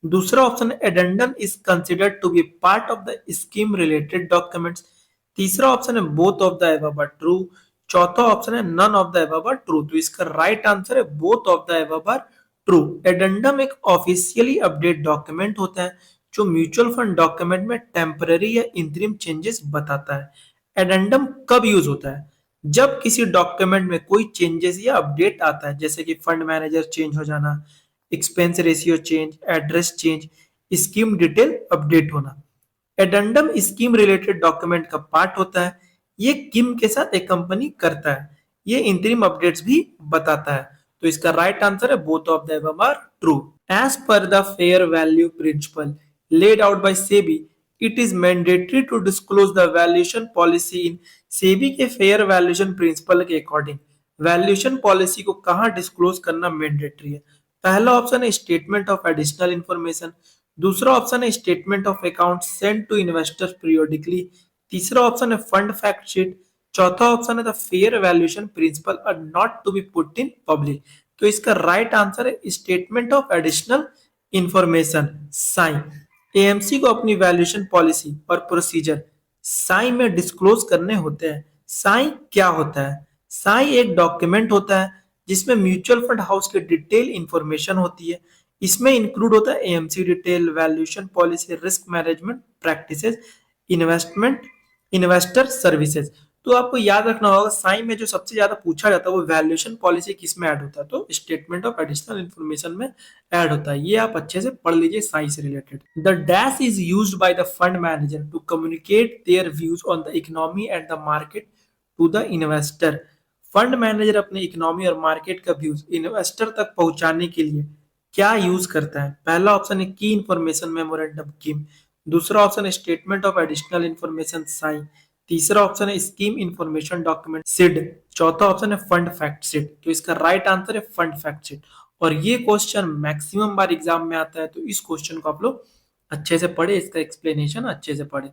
दूसरा ऑप्शन है addendum is considered to be part of the scheme related documents. तीसरा ऑप्शन है both of the above are true. चौथा ऑप्शन है none of the above are true. तो इसका राइट आंसर है both of the above are true. Addendum एक ऑफिशियली अपडेट डॉक्यूमेंट होता है जो म्यूचुअल फंड डॉक्यूमेंट में टेम्पररी या इंटरिम चेंजेस बताता है। एडेंडम कब यूज होता है? जब किसी डॉक्यूमेंट में कोई चेंजेस या अपडेट आता है, जैसे कि फंड मैनेजर चेंज हो जाना, expense ratio change, address change, scheme detail update होना। एडेंडम स्कीम रिलेटेड डॉक्यूमेंट का पार्ट होता है। ये किम के साथ एक कंपनी करता है। ये इंटरिम अपडेट्स भी बताता है। तो इसका राइट आंसर है both of the above are true. As per the fair value principle laid out by SEBI, it is mandatory to disclose the valuation policy in SEBI के फेयर वैल्यूएशन प्रिंसिपल के अकॉर्डिंग वैल्यूएशन पॉलिसी को कहाँ डिस्क्लोज करना मैंडेटरी है? पहला ऑप्शन है स्टेटमेंट ऑफ एडिशनल इंफॉर्मेशन, दूसरा ऑप्शन है statement of account send to investors periodically, तीसरा ऑप्शन है फंड फैक्ट शीट, चौथा ऑप्शन है the fair valuation principle are not to be put in public. तो इसका राइट आंसर है statement of additional information SAI. AMC को अपनी वैल्यूएशन पॉलिसी और प्रोसीजर साई में डिस्क्लोज करने होते हैं। साई क्या होता है? साई एक डॉक्यूमेंट होता है जिसमें म्यूचुअल फंड हाउस की डिटेल इंफॉर्मेशन होती है। इसमें इंक्लूड होता है AMC detail, valuation policy, risk management practices, investment, investor services. तो आपको याद रखना होगा साई में जो सबसे ज्यादा पूछा जाता है वो वैल्यूएशन पॉलिसी किस में ऐड होता है, तो स्टेटमेंट ऑफ एडिशनल इंफॉर्मेशन में ऐड होता है। ये आप अच्छे से पढ़ लीजिए साई से related. The dash is used by the fund manager to communicate their views on the economy and the market to the investor. Fund manager अपने इकोनॉमी और मार्केट का व्यूज इन्वेस्टर तक पहुंचाने के लिए क्या यूज करता है? पहला ऑप्शन है की इंफॉर्मेशन मेमोरेंडम किम, दूसरा ऑप्शन है statement of additional information Sai, तीसरा ऑप्शन है स्कीम इंफॉर्मेशन डॉक्यूमेंट सिड, चौथा ऑप्शन है फंड फैक्ट शीट। तो इसका राइट आंसर है फंड फैक्ट शीट। और ये क्वेश्चन मैक्सिमम बार एग्जाम में आता है, तो इस क्वेश्चन को आप लोग अच्छे से पढ़े, इसका एक्सप्लेनेशन अच्छे से पढ़े।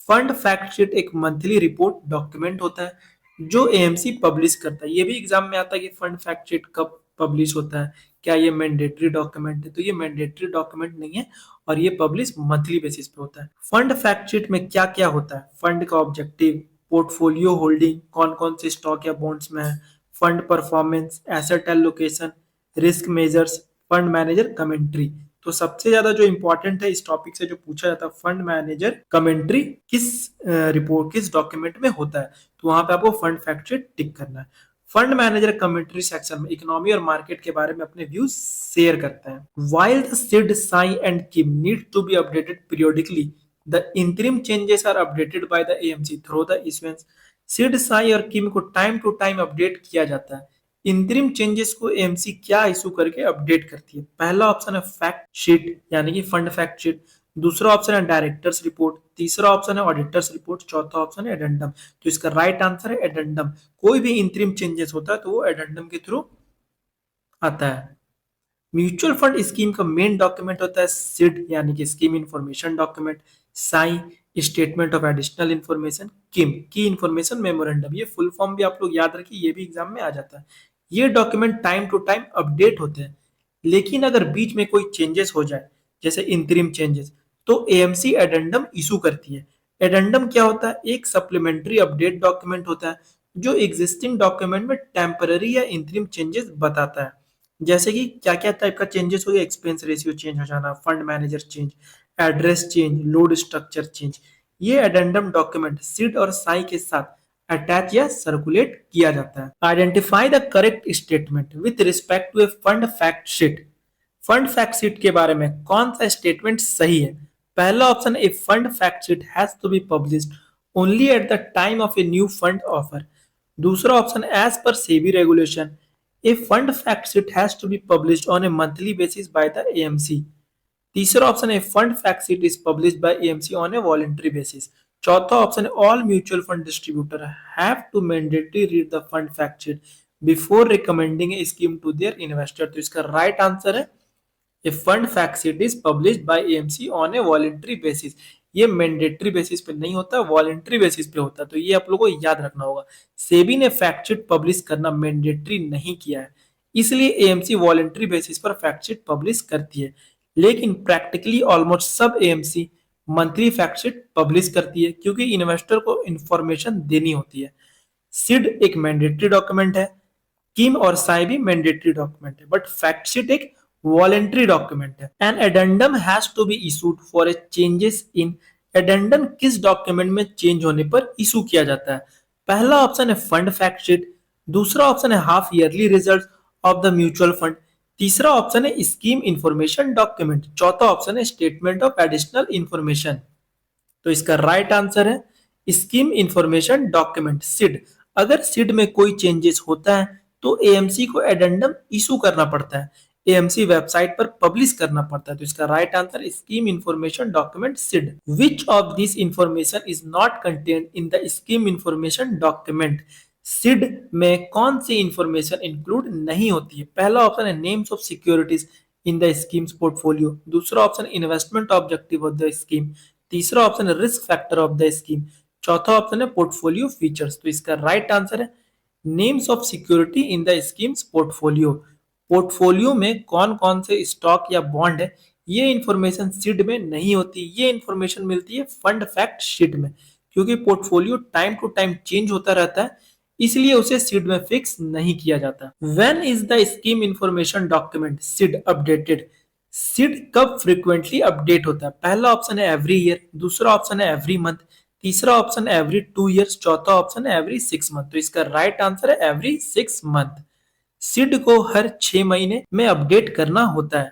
फंड फैक्ट शीट एक मंथली रिपोर्ट डॉक्यूमेंट होता है जो एएमसी पब्लिश करता है। ये भी एग्जाम में आता है कि फंड फैक्ट शीट कब पब्लिश होता है, क्या ये मैंडेटरी डॉक्यूमेंट है? तो ये मैंडेटरी डॉक्यूमेंट नहीं है और ये पब्लिश मंथली बेसिस पे होता है। फंड फैक्ट शीट में क्या क्या होता है? फंड का ऑब्जेक्टिव, पोर्टफोलियो होल्डिंग, कौन कौन से स्टॉक या बॉन्ड्स में है, fund performance, asset allocation, risk measures, fund manager commentary. तो सबसे ज्यादा जो इंपॉर्टेंट है इस टॉपिक से जो पूछा जाता है, फंड मैनेजर कमेंट्री किस रिपोर्ट किस डॉक्यूमेंट में होता है, तो वहां पे आपको फंड फैक्ट शीट टिक करना है। फंड मैनेजर कमेंट्री सेक्शन में इकोनॉमी और मार्केट के बारे में अपने व्यूज शेयर करते हैं। While the SID, SAI and KIM need to be updated periodically, the interim changes are updated by the AMC through the issuance। SID, SAI और KIM को टाइम टू टाइम अपडेट किया जाता है। इंटरिम चेंजेस को एएमसी क्या इशू करके अपडेट करती है? पहला ऑप्शन है फैक्ट शीट यानी कि फंड फैक्ट शीट, दूसरा ऑप्शन है डायरेक्टर्स रिपोर्ट, तीसरा ऑप्शन है ऑडिटर्स रिपोर्ट, चौथा ऑप्शन है एडेंडम। तो इसका राइट आंसर है एडेंडम। कोई भी इंटरिम चेंजेस होता है तो वो एडेंडम के थ्रू आता है। म्यूचुअल फंड स्कीम का मेन डॉक्यूमेंट होता है सिड यानी कि scheme information document, SAI statement of additional information, KIM key information memorandum. ये फुल फॉर्म भी आप लोग याद रखिए, ये भी एग्जाम में आ जाता है। ये document time to time update होते हैं, लेकिन अगर बीच में कोई चेंजेस हो जाए जैसे इंटरिम चेंजेस तो एएमसी एडेंडम इशू करती है। एडेंडम क्या होता है? एक सप्लीमेंट्री अपडेट डॉक्यूमेंट होता है जो एग्जिस्टिंग डॉक्यूमेंट में टेम्पररी या इंटरिम चेंजेस बताता है। जैसे कि क्या क्या टाइप का चेंजेस हो गया? एक्सपेंस रेशियो चेंज हो जाना, fund manager change, address change, load structure change. ये एडेंडम डॉक्यूमेंट सिड और साई के साथ अटैच या सर्कुलेट किया जाता है। Identify the correct statement with respect to a fund fact sheet. Fund fact sheet के बारे में कौन सा स्टेटमेंट सही है? पहला option, a fund fact sheet has to be published only at the time of a new fund offer. दूसरा option, as per SEBI regulation a fund fact sheet has to be published on a monthly basis by the AMC। तीसरा ऑप्शन है fund fact sheet is published by AMC on a voluntary basis. चौथा ऑप्शन है all mutual fund distributor have to mandatory read the fund fact sheet before recommending a scheme to their investor. तो इसका राइट आंसर है a fund fact sheet is published by AMC on a voluntary basis. ये मैंडेटरी बेसिस पे नहीं होता, वॉलंटरी बेसिस पे होता है। तो ये आप लोगों को याद रखना होगा। सेबी ने फैक्ट शीट पब्लिश करना मैंडेटरी नहीं किया है, इसलिए एएमसी वॉलंटरी बेसिस पर फैक्ट शीट पब्लिश करती है। लेकिन प्रैक्टिकली ऑलमोस्ट सब AMC monthly fact sheet publish करती है क्योंकि इन्वेस्टर को इंफॉर्मेशन देनी होती है। सिड एक मैंडेटरी डॉक्यूमेंट है, किम और साई भी मैंडेटरी डॉक्यूमेंट है, बट फैक्ट शीट एक वॉलेंट्री डॉक्यूमेंट है। An addendum has to be issued for a changes in, addendum किस डॉक्यूमेंट में चेंज होने पर इशू किया जाता है? पहला ऑप्शन है फंड फैक्ट शीट, दूसरा ऑप्शन है half yearly result of the mutual fund, तीसरा ऑप्शन है स्कीम इंफॉर्मेशन डॉक्यूमेंट, चौथा ऑप्शन है स्टेटमेंट ऑफ एडिशनल इंफॉर्मेशन। तो इसका राइट आंसर है स्कीम इंफॉर्मेशन डॉक्यूमेंट, सिड। अगर सिड में कोई चेंजेस होता है तो एएमसी को एडेंडम इशू करना पड़ता है, एएमसी वेबसाइट पर पब्लिश करना पड़ता है। तो इसका right answer scheme information document, SID. Which of this information is not contained in the scheme information document? SID में कौन सी इंफॉर्मेशन इंक्लूड नहीं होती है? पहला ऑप्शन है names of securities in the schemes portfolio, दूसरा option investment objective of the scheme, तीसरा ऑप्शन है risk factor of the scheme, चौथा ऑप्शन है पोर्टफोलियो फीचर्स। तो इसका राइट आंसर है names of security in the schemes portfolio. Portfolio में कौन कौन से स्टॉक या बॉन्ड है, ये इंफॉर्मेशन सीड में नहीं होती, ये इंफॉर्मेशन मिलती है फंड फैक्ट शीट में, क्योंकि portfolio time to time change होता रहता है, इसलिए उसे सीड में फिक्स नहीं किया जाता। When is the scheme information document seed updated? Seed कब फ्रीक्वेंटली अपडेट होता है? पहला ऑप्शन है एवरी ईयर, दूसरा ऑप्शन है एवरी मंथ, तीसरा ऑप्शन है एवरी 2 ईयर्स, चौथा ऑप्शन है एवरी 6 मंथ। तो इसका राइट आंसर है एवरी 6 मंथ। सिड को हर 6 महीने में अपडेट करना होता है,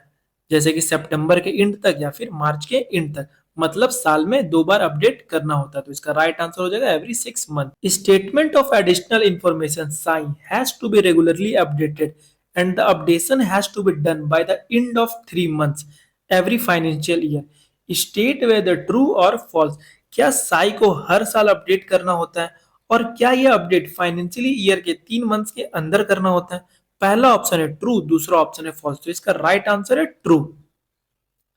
जैसे कि सितंबर के एंड तक या फिर मार्च के एंड तक, मतलब साल में 2 बार अपडेट करना होता है। तो इसका राइट आंसर हो जाएगा every 6 month. Statement of additional information SAI has to be regularly updated and the updation has to be done by the end of 3 months every financial year. State whether true or false. क्या साई को हर साल अपडेट करना होता है और क्या यह अपडेट फाइनेंशियली ईयर के 3 मंथ्स के अंदर करना होता है? पहला ऑप्शन है ट्रू, दूसरा ऑप्शन है फॉल्स। तो इसका राइट आंसर है ट्रू।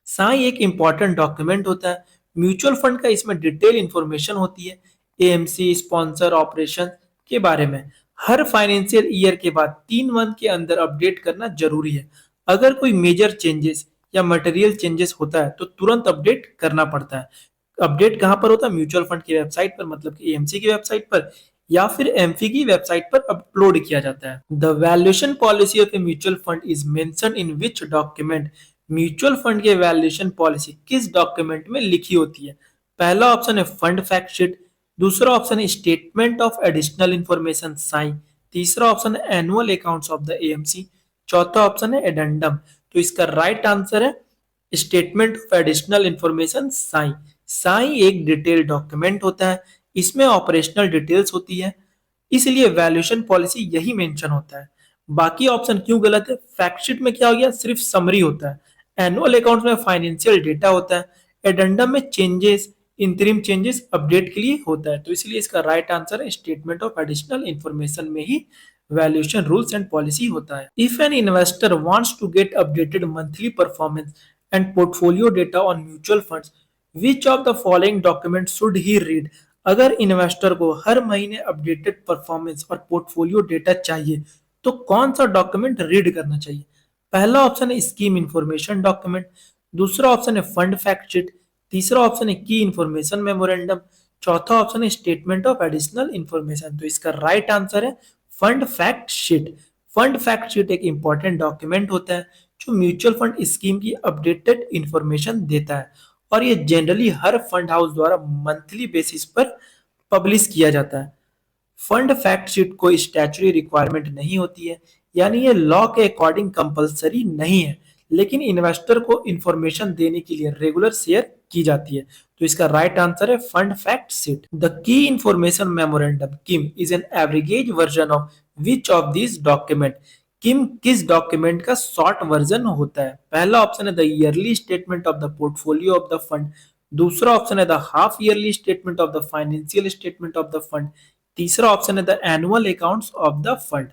साई एक इंपॉर्टेंट डॉक्यूमेंट होता है म्यूचुअल फंड का, इसमें डिटेल इंफॉर्मेशन होती है एएमसी स्पॉन्सर ऑपरेशन के बारे में। हर फाइनेंशियल ईयर के बाद 3 मंथ के अंदर अपडेट करना जरूरी है। अगर कोई मेजर चेंजेस या मटेरियल चेंजेस होता है तो तुरंत अपडेट करना पड़ता है। अपडेट कहां पर होता है? म्यूचुअल फंड की वेबसाइट पर, मतलब कि एएमसी की वेबसाइट पर या फिर एमफी की वेबसाइट पर अपलोड किया जाता है। The valuation policy of a mutual fund is mention in which document? Mutual fund की वैल्यूएशन पॉलिसी किस डॉक्यूमेंट में लिखी होती है? पहला ऑप्शन है फंड फैक्ट शीट, दूसरा ऑप्शन है statement of additional information SAI, तीसरा ऑप्शन है annual accounts of the AMC, चौथा ऑप्शन है एडेंडम। तो इसका राइट आंसर है statement of additional information SAI. SAI एक डिटेल डॉक्यूमेंट होता है, इसमें ऑपरेशनल डिटेल्स होती है, इसलिए वैल्यूएशन पॉलिसी यही मेंशन होता है। बाकी ऑप्शन क्यों गलत है? फैक्ट में क्या हो गया? सिर्फ समरी होता है। एनुअल अकाउंट में फाइनेंशियल डेटा होता है। एडेंडम में चेंजेस, इंटरिम चेंजेस अपडेट के लिए होता है। तो इसलिए इसका राइट आंसर है स्टेटमेंट ऑफ एडिशनल इंफॉर्मेशन में ही वैल्यूएशन रूल्स एंड पॉलिसी होता है। If an investor wants to get updated monthly performance and portfolio data on mutual funds, which of the following document should he read? अगर इन्वेस्टर को हर महीने अपडेटेड परफॉर्मेंस और पोर्टफोलियो डेटा चाहिए तो कौन सा डॉक्यूमेंट रीड करना चाहिए? पहला ऑप्शन है स्कीम इंफॉर्मेशन डॉक्यूमेंट, दूसरा ऑप्शन है फंड फैक्ट शीट, तीसरा ऑप्शन है की इंफॉर्मेशन मेमोरेंडम, चौथा ऑप्शन है स्टेटमेंट ऑफ एडिशनल इंफॉर्मेशन। तो इसका राइट आंसर है fund fact sheet. Fund fact sheet एक इंपॉर्टेंट डॉक्यूमेंट होता है जो म्यूचुअल फंड स्कीम की अपडेटेड इंफॉर्मेशन देता है, और ये जनरली हर फंड हाउस द्वारा मंथली बेसिस पर पब्लिश किया जाता है। फंड फैक्ट शीट कोई स्टैच्यूटरी रिक्वायरमेंट नहीं होती है, यानी ये लॉ के अकॉर्डिंग कंपलसरी नहीं है, लेकिन इन्वेस्टर को इंफॉर्मेशन देने के लिए रेगुलर शेयर की जाती है। तो इसका राइट आंसर है fund fact sheet. The key information memorandum KIM is an abridged version of which of this document? KIM किस डॉक्यूमेंट का शॉर्ट वर्जन होता है? पहला ऑप्शन है the yearly statement of the portfolio of the fund, दूसरा ऑप्शन है the half yearly statement of the financial statement of the fund, तीसरा ऑप्शन है the annual accounts of the fund,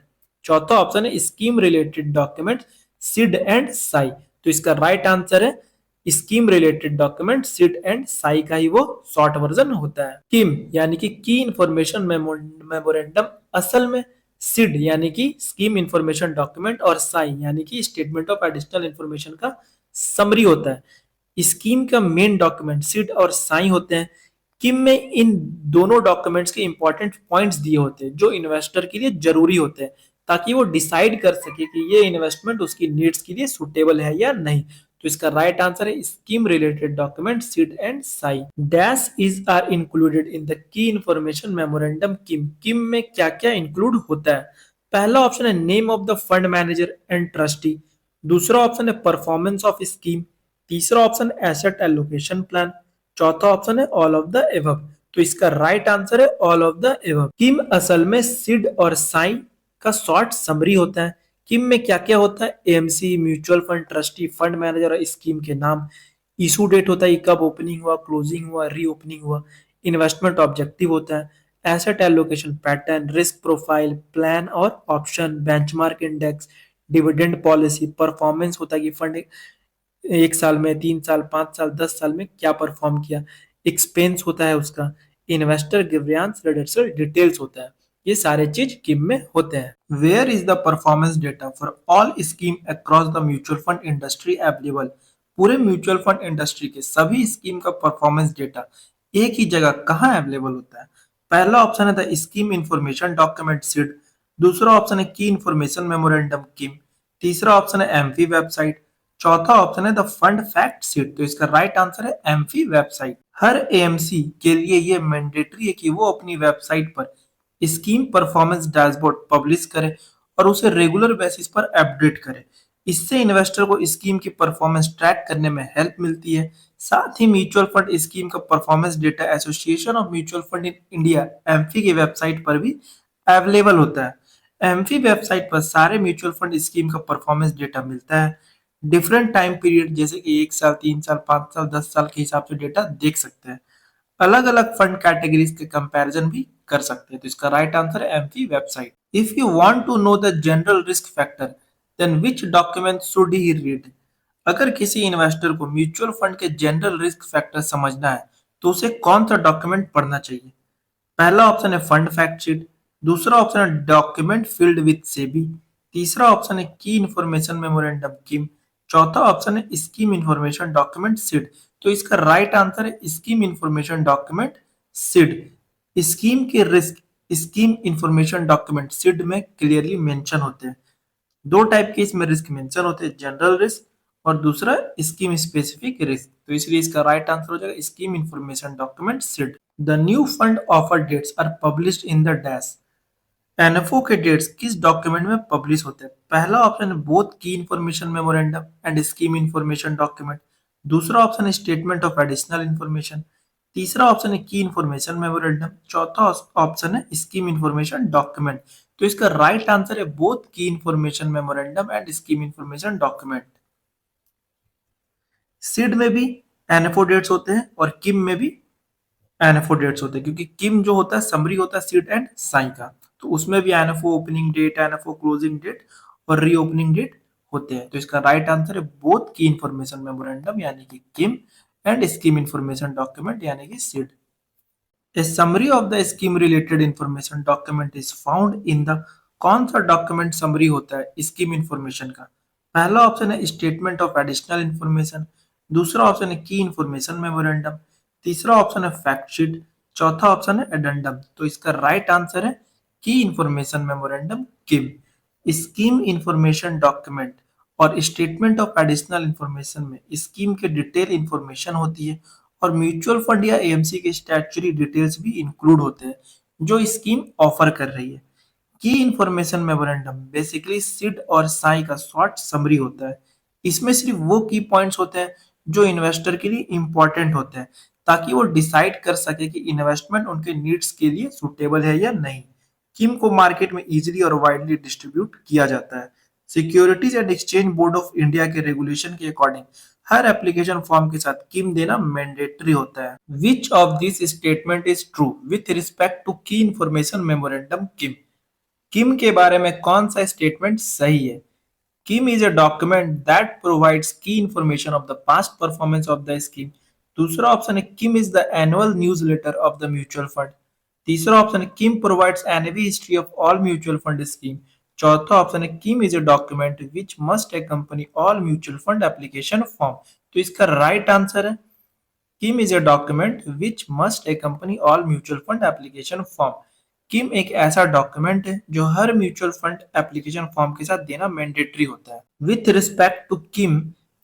चौथा ऑप्शन है scheme related document SID and SAI. तो इसका राइट आंसर है scheme related document SID and SAI का ही वो शॉर्ट वर्जन होता है। किम यानी कि की इंफॉर्मेशन मेमोरेंडम असल में सिड यानी कि स्कीम इंफॉर्मेशन डॉक्यूमेंट और साई यानी कि स्टेटमेंट ऑफ एडिशनल इंफॉर्मेशन का समरी होता है। स्कीम का मेन डॉक्यूमेंट सिड और साई होते हैं। किम में इन दोनों डॉक्यूमेंट्स के इंपॉर्टेंट पॉइंट्स दिए होते हैं जो इन्वेस्टर के लिए जरूरी होते हैं। ताकि वो डिसाइड कर सके कि ये इन्वेस्टमेंट उसकी नीड्स के लिए सुटेबल है या नहीं। तो इसका राइट आंसर है scheme related document SID and SAI. Dash is are included in the key information memorandum KIM. KIM में क्या क्या इंक्लूड होता है? पहला ऑप्शन है name of the fund manager and trustee. दूसरा ऑप्शन है परफॉर्मेंस ऑफ स्कीम। तीसरा ऑप्शन है एसेट एलोकेशन प्लान। चौथा ऑप्शन है ऑल ऑफ द एबव। तो इसका राइट आंसर है all of the above. KIM असल में सिड और साई का शॉर्ट समरी होता है। किम में क्या क्या होता है? AMC, mutual fund trustee, fund manager और स्कीम के नाम। इशू डेट होता है, कब ओपनिंग हुआ, क्लोजिंग हुआ, रीओपनिंग हुआ। इन्वेस्टमेंट ऑब्जेक्टिव होता है, asset allocation pattern, risk profile, plan और option, benchmark index, dividend policy. Performance होता है कि फंड 1 साल में, 3 साल, 5 साल, 10 साल में क्या परफॉर्म किया। एक्सपेंस होता है उसका, इन्वेस्टर गिवरेंस डिटेल्स होता है। ये सारे चीज किम में होते हैं। Where is the performance data for all scheme across the mutual fund industry available? पूरे म्यूचुअल फंड इंडस्ट्री के सभी स्कीम का परफॉर्मेंस डेटा एक ही जगह कहाँ अवेलेबल होता है? पहला ऑप्शन है the scheme information document seed. दूसरा ऑप्शन है की इंफॉर्मेशन मेमोरेंडम किम। तीसरा ऑप्शन है एमफी वेबसाइट। चौथा ऑप्शन है द फंड फैक्ट सीट। तो इसका राइट आंसर है एमफी वेबसाइट। हर एएमसी के लिए ये मैंडेटरी है कि वो अपनी वेबसाइट पर स्कीम परफॉर्मेंस डैशबोर्ड पब्लिश करे और उसे रेगुलर बेसिस पर अपडेट करे। इससे इन्वेस्टर को स्कीम की परफॉर्मेंस ट्रैक करने में हेल्प मिलती है। साथ ही म्यूचुअल फंड स्कीम का performance data association of mutual fund in India AMFI की वेबसाइट पर भी अवेलेबल होता है। एमफी वेबसाइट पर सारे म्यूचुअल फंड स्कीम का परफॉर्मेंस डेटा मिलता है। डिफरेंट टाइम पीरियड जैसे कि 1 साल, 3 साल, 5 साल, 10 साल के हिसाब से डेटा देख सकते हैं। अलग अलग फंड कैटेगरीज के कंपैरिजन भी कर सकते हैं। तो इसका राइट आंसर है AMFI website. If you want to know the general risk factor then which document should he read? अगर किसी इन्वेस्टर को म्यूचुअल फंड के जनरल रिस्क फैक्टर समझना है तो उसे कौन सा डॉक्यूमेंट पढ़ना चाहिए? पहला ऑप्शन है फंड फैक्ट शीट। दूसरा ऑप्शन है डॉक्यूमेंट फील्ड विद सेबी। तीसरा ऑप्शन है की इंफॉर्मेशन मेमोरेंडम किम। चौथा ऑप्शन है स्कीम इंफॉर्मेशन डॉक्यूमेंट सीड। तो इसका राइट आंसर है scheme information document SID. Scheme के risk scheme information document SID में क्लियरली मेंशन होते हैं। दो टाइप के इसमें रिस्क मेंशन होते हैं, जनरल रिस्क और दूसरा स्कीम स्पेसिफिक रिस्क। तो इसलिए इसका राइट आंसर हो जाएगा scheme information document SID. The new fund offer dates are published in the dash. NFO के डेट्स किस डॉक्यूमेंट में पब्लिश होते हैं? पहला ऑप्शन है both key information memorandum and scheme information document. दूसरा ऑप्शन है स्टेटमेंट ऑफ एडिशनल इंफॉर्मेशन। तीसरा ऑप्शन है की इंफॉर्मेशन मेमोरेंडम। चौथा ऑप्शन है स्कीम इंफॉर्मेशन डॉक्यूमेंट। तो इसका राइट आंसर है both key information memorandum and scheme information document. SID में भी एनएफओ डेट्स होते हैं और किम में भी एनएफओ डेट्स होते हैं, क्योंकि किम जो होता है समरी होता है सीड एंड साई का। तो उसमें भी NFO opening date, NFO closing date और रीओपनिंग डेट होते हैं। तो इसका राइट आंसर है बोथ की इंफॉर्मेशन मेमोरेंडम यानी कि KIM and scheme information document यानी कि SID. A summary of the scheme related information document is found in the कौन सा डॉक्यूमेंट समरी होता है स्कीम इंफॉर्मेशन का? पहला ऑप्शन है स्टेटमेंट ऑफ एडिशनल इंफॉर्मेशन। दूसरा ऑप्शन है की इंफॉर्मेशन मेमोरेंडम। तीसरा ऑप्शन है फैक्ट शीट। चौथा ऑप्शन है एडेंडम। तो इसका राइट आंसर है की इंफॉर्मेशन मेमोरेंडम किम। स्कीम इंफॉर्मेशन डॉक्यूमेंट और स्टेटमेंट ऑफ एडिशनल इंफॉर्मेशन में स्कीम के डिटेल इंफॉर्मेशन होती है और म्यूचुअल फंड या एएमसी के स्टैट्यूटरी डिटेल्स भी इंक्लूड होते हैं जो स्कीम ऑफर कर रही है। Key information memorandum basically Sid और साई का शॉर्ट समरी होता है। इसमें सिर्फ वो की पॉइंट्स होते हैं जो इन्वेस्टर के लिए इंपॉर्टेंट होते हैं, ताकि वो डिसाइड कर सके कि इन्वेस्टमेंट उनके नीड्स के लिए सुटेबल है या नहीं। किम को मार्केट में इजीली और वाइडली डिस्ट्रीब्यूट किया जाता है। Securities and exchange board of India के रेगुलेशन के अकॉर्डिंग हर एप्लीकेशन फॉर्म के साथ किम देना मैंडेटरी होता है। Which of this statement is true with respect to key information memorandum KIM? KIM के बारे में कौन सा स्टेटमेंट सही है? KIM is a document that provides key information of the past performance of the scheme. दूसरा ऑप्शन है KIM is the annual newsletter of the mutual fund. तीसरा ऑप्शन है किम provides annual history of all mutual fund scheme. चौथा ऑप्शन है KIM is a document which must accompany all mutual fund application form. तो इसका राइट आंसर है KIM is a document which must accompany all mutual fund application form. किम एक ऐसा डॉक्यूमेंट है जो हर म्यूचुअल फंड एप्लीकेशन फॉर्म के साथ देना मैंडेटरी होता है। With respect to KIM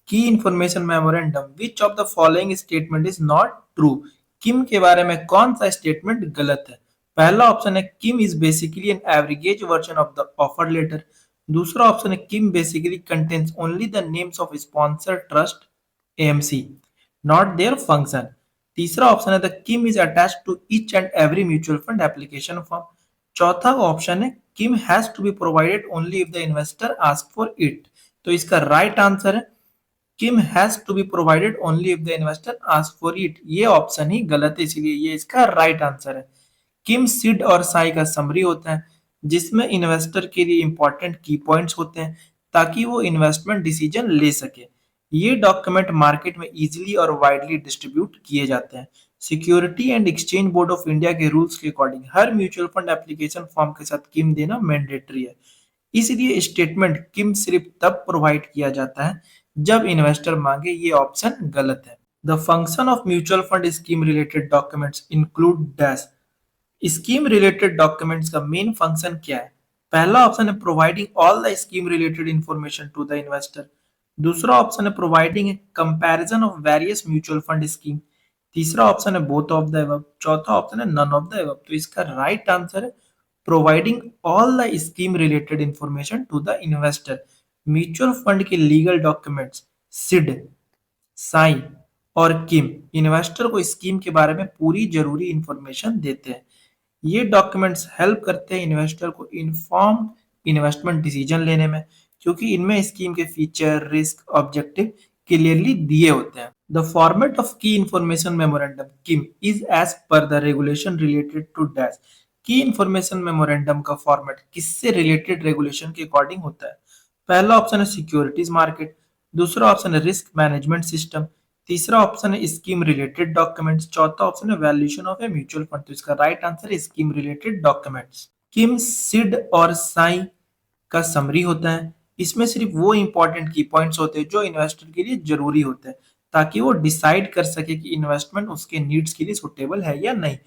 key information memorandum, which of the following statement is not true? KIM के बारे में कौन सा स्टेटमेंट गलत है? पहला ऑप्शन है KIM is basically an average version of the offer letter. दूसरा ऑप्शन है KIM basically contains only the names of sponsor trust AMC, not their function. तीसरा ऑप्शन है the KIM is attached to each and every mutual fund application form. चौथा ऑप्शन है KIM has to be provided only if the investor ask for it. तो इसका राइट आंसर है KIM has to be provided only if the investor ask for it. ये ऑप्शन ही गलत है, इसलिए ये इसका राइट आंसर है। किम सिड और साई का समरी होता है जिसमें इन्वेस्टर के लिए इंपॉर्टेंट की पॉइंट्स होते हैं ताकि वो इन्वेस्टमेंट डिसीजन ले सके। ये डॉक्यूमेंट मार्केट में इजीली और वाइडली डिस्ट्रीब्यूट किए जाते हैं। Security and exchange board of India के रूल्स के अकॉर्डिंग हर म्यूचुअल फंड एप्लीकेशन फॉर्म के साथ किम देना मैंडेटरी है। इसलिए स्टेटमेंट किम सिर्फ तब प्रोवाइड किया जाता है जब इन्वेस्टर मांगे। ये ऑप्शन गलत है। The function of mutual fund scheme related documents include dash. Scheme related documents का मेन फंक्शन क्या है? पहला ऑप्शन है providing all the scheme related information to the investor. दूसरा ऑप्शन है providing a comparison of various mutual fund scheme. तीसरा ऑप्शन है बोथ ऑफ द अबव। चौथा ऑप्शन है नन ऑफ द अबव। तो इसका राइट आंसर है providing all the scheme related information to the investor. Mutual fund के लीगल डॉक्यूमेंट्स सिड, साई और किम इन्वेस्टर को स्कीम के बारे में पूरी जरूरी इंफॉर्मेशन देते हैं। ये डॉक्यूमेंट्स हेल्प करते हैं इन्वेस्टर को इन्फॉर्म इन्वेस्टमेंट डिसीजन लेने में, क्योंकि इनमें स्कीम के फीचर, रिस्क, ऑब्जेक्टिव क्लियरली दिए होते हैं। The format of key information memorandum KIM is as per the regulation related to dash. Key information memorandum का फॉर्मेट किससे रिलेटेड रेगुलेशन के अकॉर्डिंग होता है? पहला ऑप्शन है सिक्योरिटीज मार्केट। दूसरा ऑप्शन है रिस्क मैनेजमेंट सिस्टम। तीसरा ऑप्शन है स्कीम रिलेटेड डॉक्यूमेंट्स। चौथा ऑप्शन है valuation of a mutual fund. तो इसका राइट आंसर है scheme related documents. KIM, SID और साई का समरी होता है। इसमें सिर्फ वो इंपॉर्टेंट की पॉइंट्स होते हैं जो इन्वेस्टर के लिए जरूरी होते हैं ताकि वो डिसाइड कर सके कि इन्वेस्टमेंट उसके नीड्स के लिए सुटेबल है या नहीं।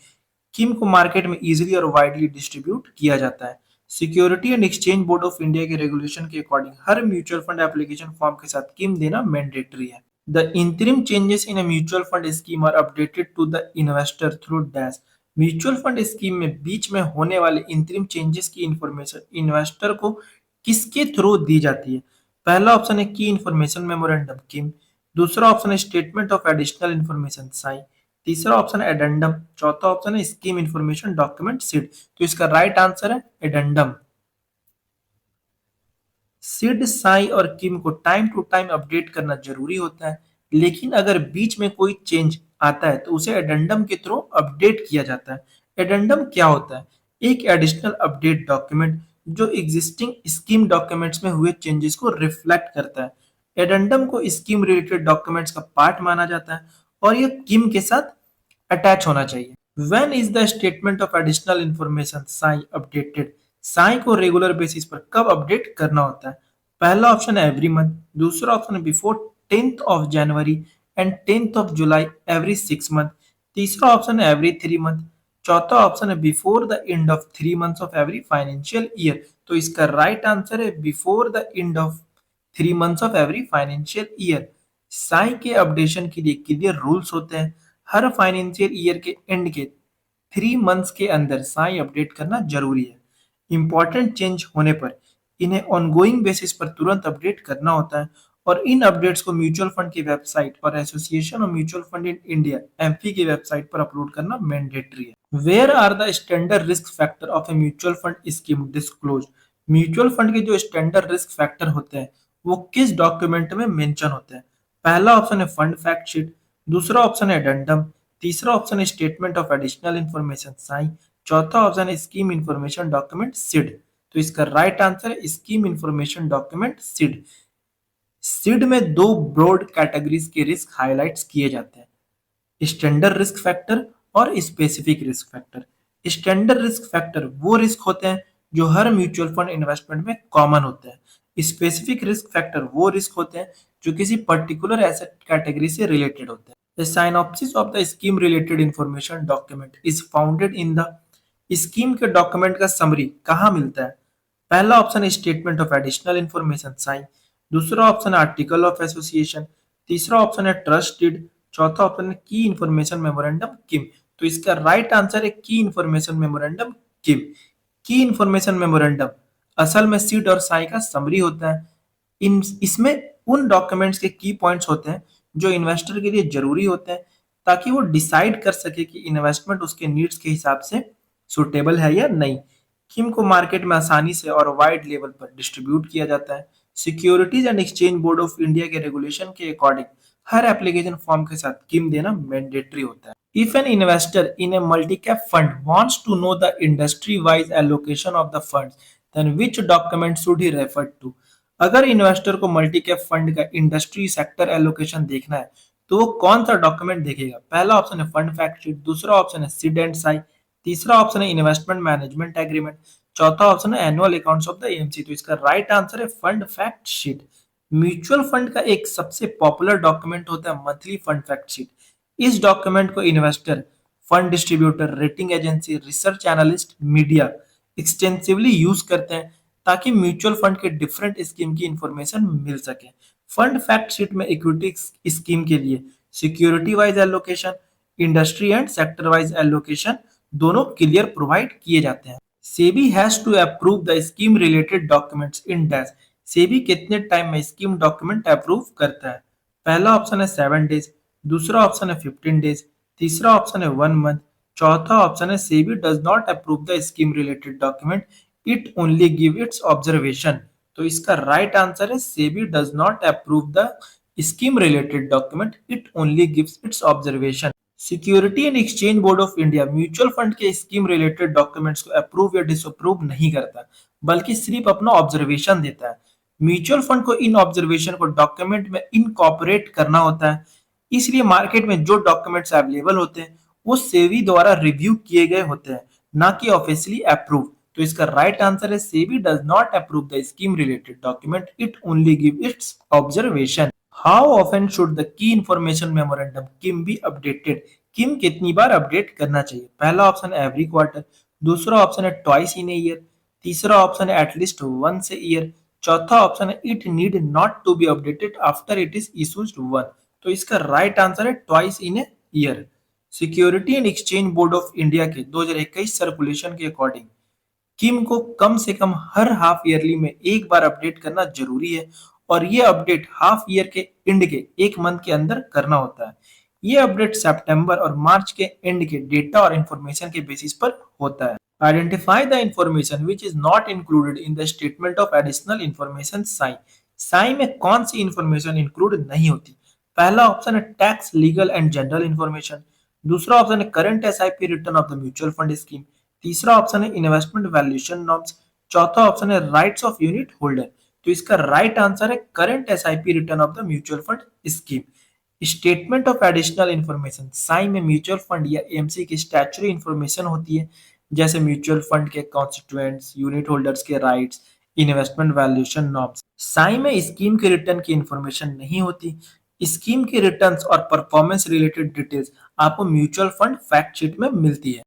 किम को मार्केट में इजीली और वाइडली डिस्ट्रीब्यूट किया जाता है। Security and exchange board of India के रेगुलेशन के अकॉर्डिंग हर म्यूचुअल फंड एप्लीकेशन फॉर्म के साथ किम देना मैंडेटरी है। The interim changes in a mutual fund scheme are updated to the investor through dash। Mutual fund scheme में बीच में होने वाले इंतरिम चेंजेस की इंफॉर्मेशन इन्वेस्टर को किसके थ्रू दी जाती है? पहला ऑप्शन है की इंफॉर्मेशन मेमोरेंडम किम। दूसरा ऑप्शन है statement of additional information Sai. तीसरा ऑप्शन है एडेंडम। चौथा ऑप्शन है स्कीम इंफॉर्मेशन डॉक्यूमेंट सिड। तो इसका राइट आंसर है एडेंडम। सिड, साई और किम को टाइम टू टाइम अपडेट करना जरूरी होता है, लेकिन अगर बीच में कोई चेंज आता है तो उसे एडेंडम के थ्रू अपडेट किया जाता है। एडेंडम क्या होता है? एक एडिशनल अपडेट डॉक्यूमेंट जो एग्जिस्टिंग स्कीम डॉक्यूमेंट्स में हुए चेंजेस को रिफ्लेक्ट करता है। एडेंडम को स्कीम रिलेटेड डॉक्यूमेंट्स का पार्ट माना जाता है और यह किम के साथ अटैच होना चाहिए। When is the statement of additional information Sai updated? Sai को रेगुलर बेसिस पर कब अपडेट करना होता है? पहला ऑप्शन है एवरी मंथ। दूसरा ऑप्शन है before 10th of January and 10th of July every 6 month. तीसरा ऑप्शन है एवरी 3 मंथ। चौथा ऑप्शन है before the end of 3 months of every financial year. तो इसका राइट आंसर है before the end of 3 months of every financial year. Sai के अपडेशन के लिए क्लियर रूल्स होते हैं। हर फाइनेंशियल ईयर के एंड के 3 मंथ्स के अंदर साई अपडेट करना जरूरी है। इंपॉर्टेंट चेंज होने पर इन्हें ऑनगोइंग बेसिस पर तुरंत अपडेट करना होता है और इन अपडेट्स को म्यूचुअल फंड की वेबसाइट और association of mutual fund in India AMFI की वेबसाइट पर अपलोड करना मैंडेटरी है। Where are the standard risk factor of a mutual fund scheme disclose? Mutual fund के जो स्टैंडर्ड रिस्क फैक्टर होते हैं वो किस डॉक्यूमेंट में मेंशन होते हैं? पहला ऑप्शन है फंड फैक्ट शीट। दूसरा ऑप्शन है एडेंडम। तीसरा ऑप्शन है statement of additional information SAI. चौथा ऑप्शन है स्कीम इंफॉर्मेशन डॉक्यूमेंट सिड। तो इसका राइट आंसर है scheme information document SID. SID में दो ब्रॉड कैटेगरीज के रिस्क हाईलाइट्स किए जाते हैं, स्टैंडर्ड रिस्क फैक्टर और specific risk factor. Standard risk factor वो रिस्क होते हैं जो हर म्यूचुअल फंड इन्वेस्टमेंट में कॉमन होते हैं। स्पेसिफिक रिस्क फैक्टर वो रिस्क होते हैं जो किसी पर्टिकुलर एसेट कैटेगरी से रिलेटेड होते हैं। The synopsis of the scheme related information document is founded in the scheme के डॉक्यूमेंट का समरी कहाँ मिलता है? पहला ऑप्शन है statement of additional information SAI, दूसरा ऑप्शन है आर्टिकल ऑफ एसोसिएशन, तीसरा ऑप्शन है ट्रस्ट डीड, चौथा ऑप्शन है की इन्फॉर्मेशन मेमोरेंडम किम। तो इसका राइट आंसर है की इन्फॉर्मेशन मेमोरेंडम किम। की इन्फॉर्मेशन मेमोरेंडम असल में सीड और साई का समरी होता है। इन इसमें उन डॉक्यूमेंट्स के की पॉइंट्स होते हैं जो इन्वेस्टर के लिए जरूरी होते हैं, ताकि वो डिसाइड कर सके कि इन्वेस्टमेंट उसके नीड्स के हिसाब से सुटेबल है या नहीं। किम को मार्केट में आसानी से और वाइड लेवल पर डिस्ट्रीब्यूट किया जाता है। Securities and exchange board of India के रेगुलेशन के अकॉर्डिंग हर एप्लीकेशन फॉर्म के साथ किम देना मैंडेटरी होता है। If an investor in a multi-cap fund wants to know the industry-wise allocation of the funds, then which document should he refer to? अगर इन्वेस्टर को मल्टी कैप फंड का इंडस्ट्री सेक्टर एलोकेशन देखना है तो वो कौन सा डॉक्यूमेंट देखेगा? पहला ऑप्शन है फंड फैक्ट शीट, दूसरा ऑप्शन है सिड एंड साई, तीसरा ऑप्शन है इन्वेस्टमेंट मैनेजमेंट एग्रीमेंट, चौथा ऑप्शन है annual accounts of the AMC. तो इसका राइट आंसर है fund fact sheet. Mutual fund का एक सबसे पॉपुलर डॉक्यूमेंट होता है मंथली फंड फैक्ट शीट। इस डॉक्यूमेंट को investor, fund distributor, rating agency, research analyst, media extensively use करते हैं ताकि म्यूचुअल फंड के डिफरेंट स्कीम की इंफॉर्मेशन मिल सके। फंड फैक्ट शीट में इक्विटी स्कीम के लिए security wise allocation, industry and sector wise allocation दोनों क्लियर प्रोवाइड किए जाते हैं। SEBI has to approve the scheme related documents in dash. SEBI कितने टाइम में स्कीम डॉक्यूमेंट अप्रूव करता है? पहला ऑप्शन है 7 डेज, दूसरा ऑप्शन है 15 डेज, तीसरा ऑप्शन है 1 मंथ, चौथा ऑप्शन है SEBI does not approve the scheme related document, it only give its observation. तो इसका राइट आंसर है SEBI does not approve the scheme related document, it only gives it's observation. Security and exchange board of India mutual fund के स्कीम रिलेटेड डॉक्यूमेंट्स को अप्रूव या डिसअप्रूव नहीं करता, बल्कि सिर्फ अपना ऑब्जर्वेशन देता है। म्यूचुअल फंड को इन ऑब्जर्वेशन को डॉक्यूमेंट में इनकॉर्पोरेट करना होता है, इसलिए मार्केट में जो डॉक्यूमेंट्स अवेलेबल होते हैं वो सेबी द्वारा रिव्यू किए गए होते हैं, ना कि ऑफिशियली अप्रूव। तो इसका राइट आंसर है SEBI does not approve the scheme related document, it only give its observation. How often should the key information memorandum KIM be updated? KIM कितनी बार अपडेट करना चाहिए? पहला ऑप्शन है एवरी क्वार्टर, दूसरा ऑप्शन है ट्वाइस इन ए ईयर, तीसरा ऑप्शन है एटलीस्ट वंस ए ईयर, चौथा ऑप्शन है it need not to be updated after it is issued one. तो इसका राइट आंसर है twice in a year. Security and exchange board of India के 2021 सर्कुलेशन के अकॉर्डिंग किम को कम से कम हर हाफ ईयरली में एक बार अपडेट करना जरूरी है, और ये अपडेट हाफ ईयर के एंड के 1 मंथ के अंदर करना होता है। ये अपडेट सितंबर और मार्च के एंड के डेटा और इंफॉर्मेशन के बेसिस पर होता है। Identify the information which is not included in the statement of additional information Sai. Sai में कौन सी इंफॉर्मेशन इंक्लूड नहीं होती? पहला ऑप्शन है tax, legal and general information, दूसरा ऑप्शन है current SIP return of the mutual fund scheme, तीसरा ऑप्शन है इन्वेस्टमेंट वैल्यूएशन नॉर्म्स, चौथा ऑप्शन है राइट्स ऑफ यूनिट होल्डर। तो इसका राइट आंसर है current SIP return of the mutual fund scheme. Statement of additional information Sai में म्यूचुअल फंड या एमसी की स्टैट्यूटरी इंफॉर्मेशन होती है, जैसे म्यूचुअल फंड के कॉन्स्टिट्यूएंट्स, यूनिट होल्डर्स के rights, investment valuation norms. SAI में स्कीम के रिटर्न की इंफॉर्मेशन नहीं होती। स्कीम के रिटर्न्स और परफॉर्मेंस रिलेटेड डिटेल्स आपको म्यूचुअल फंड फैक्ट शीट में मिलती है।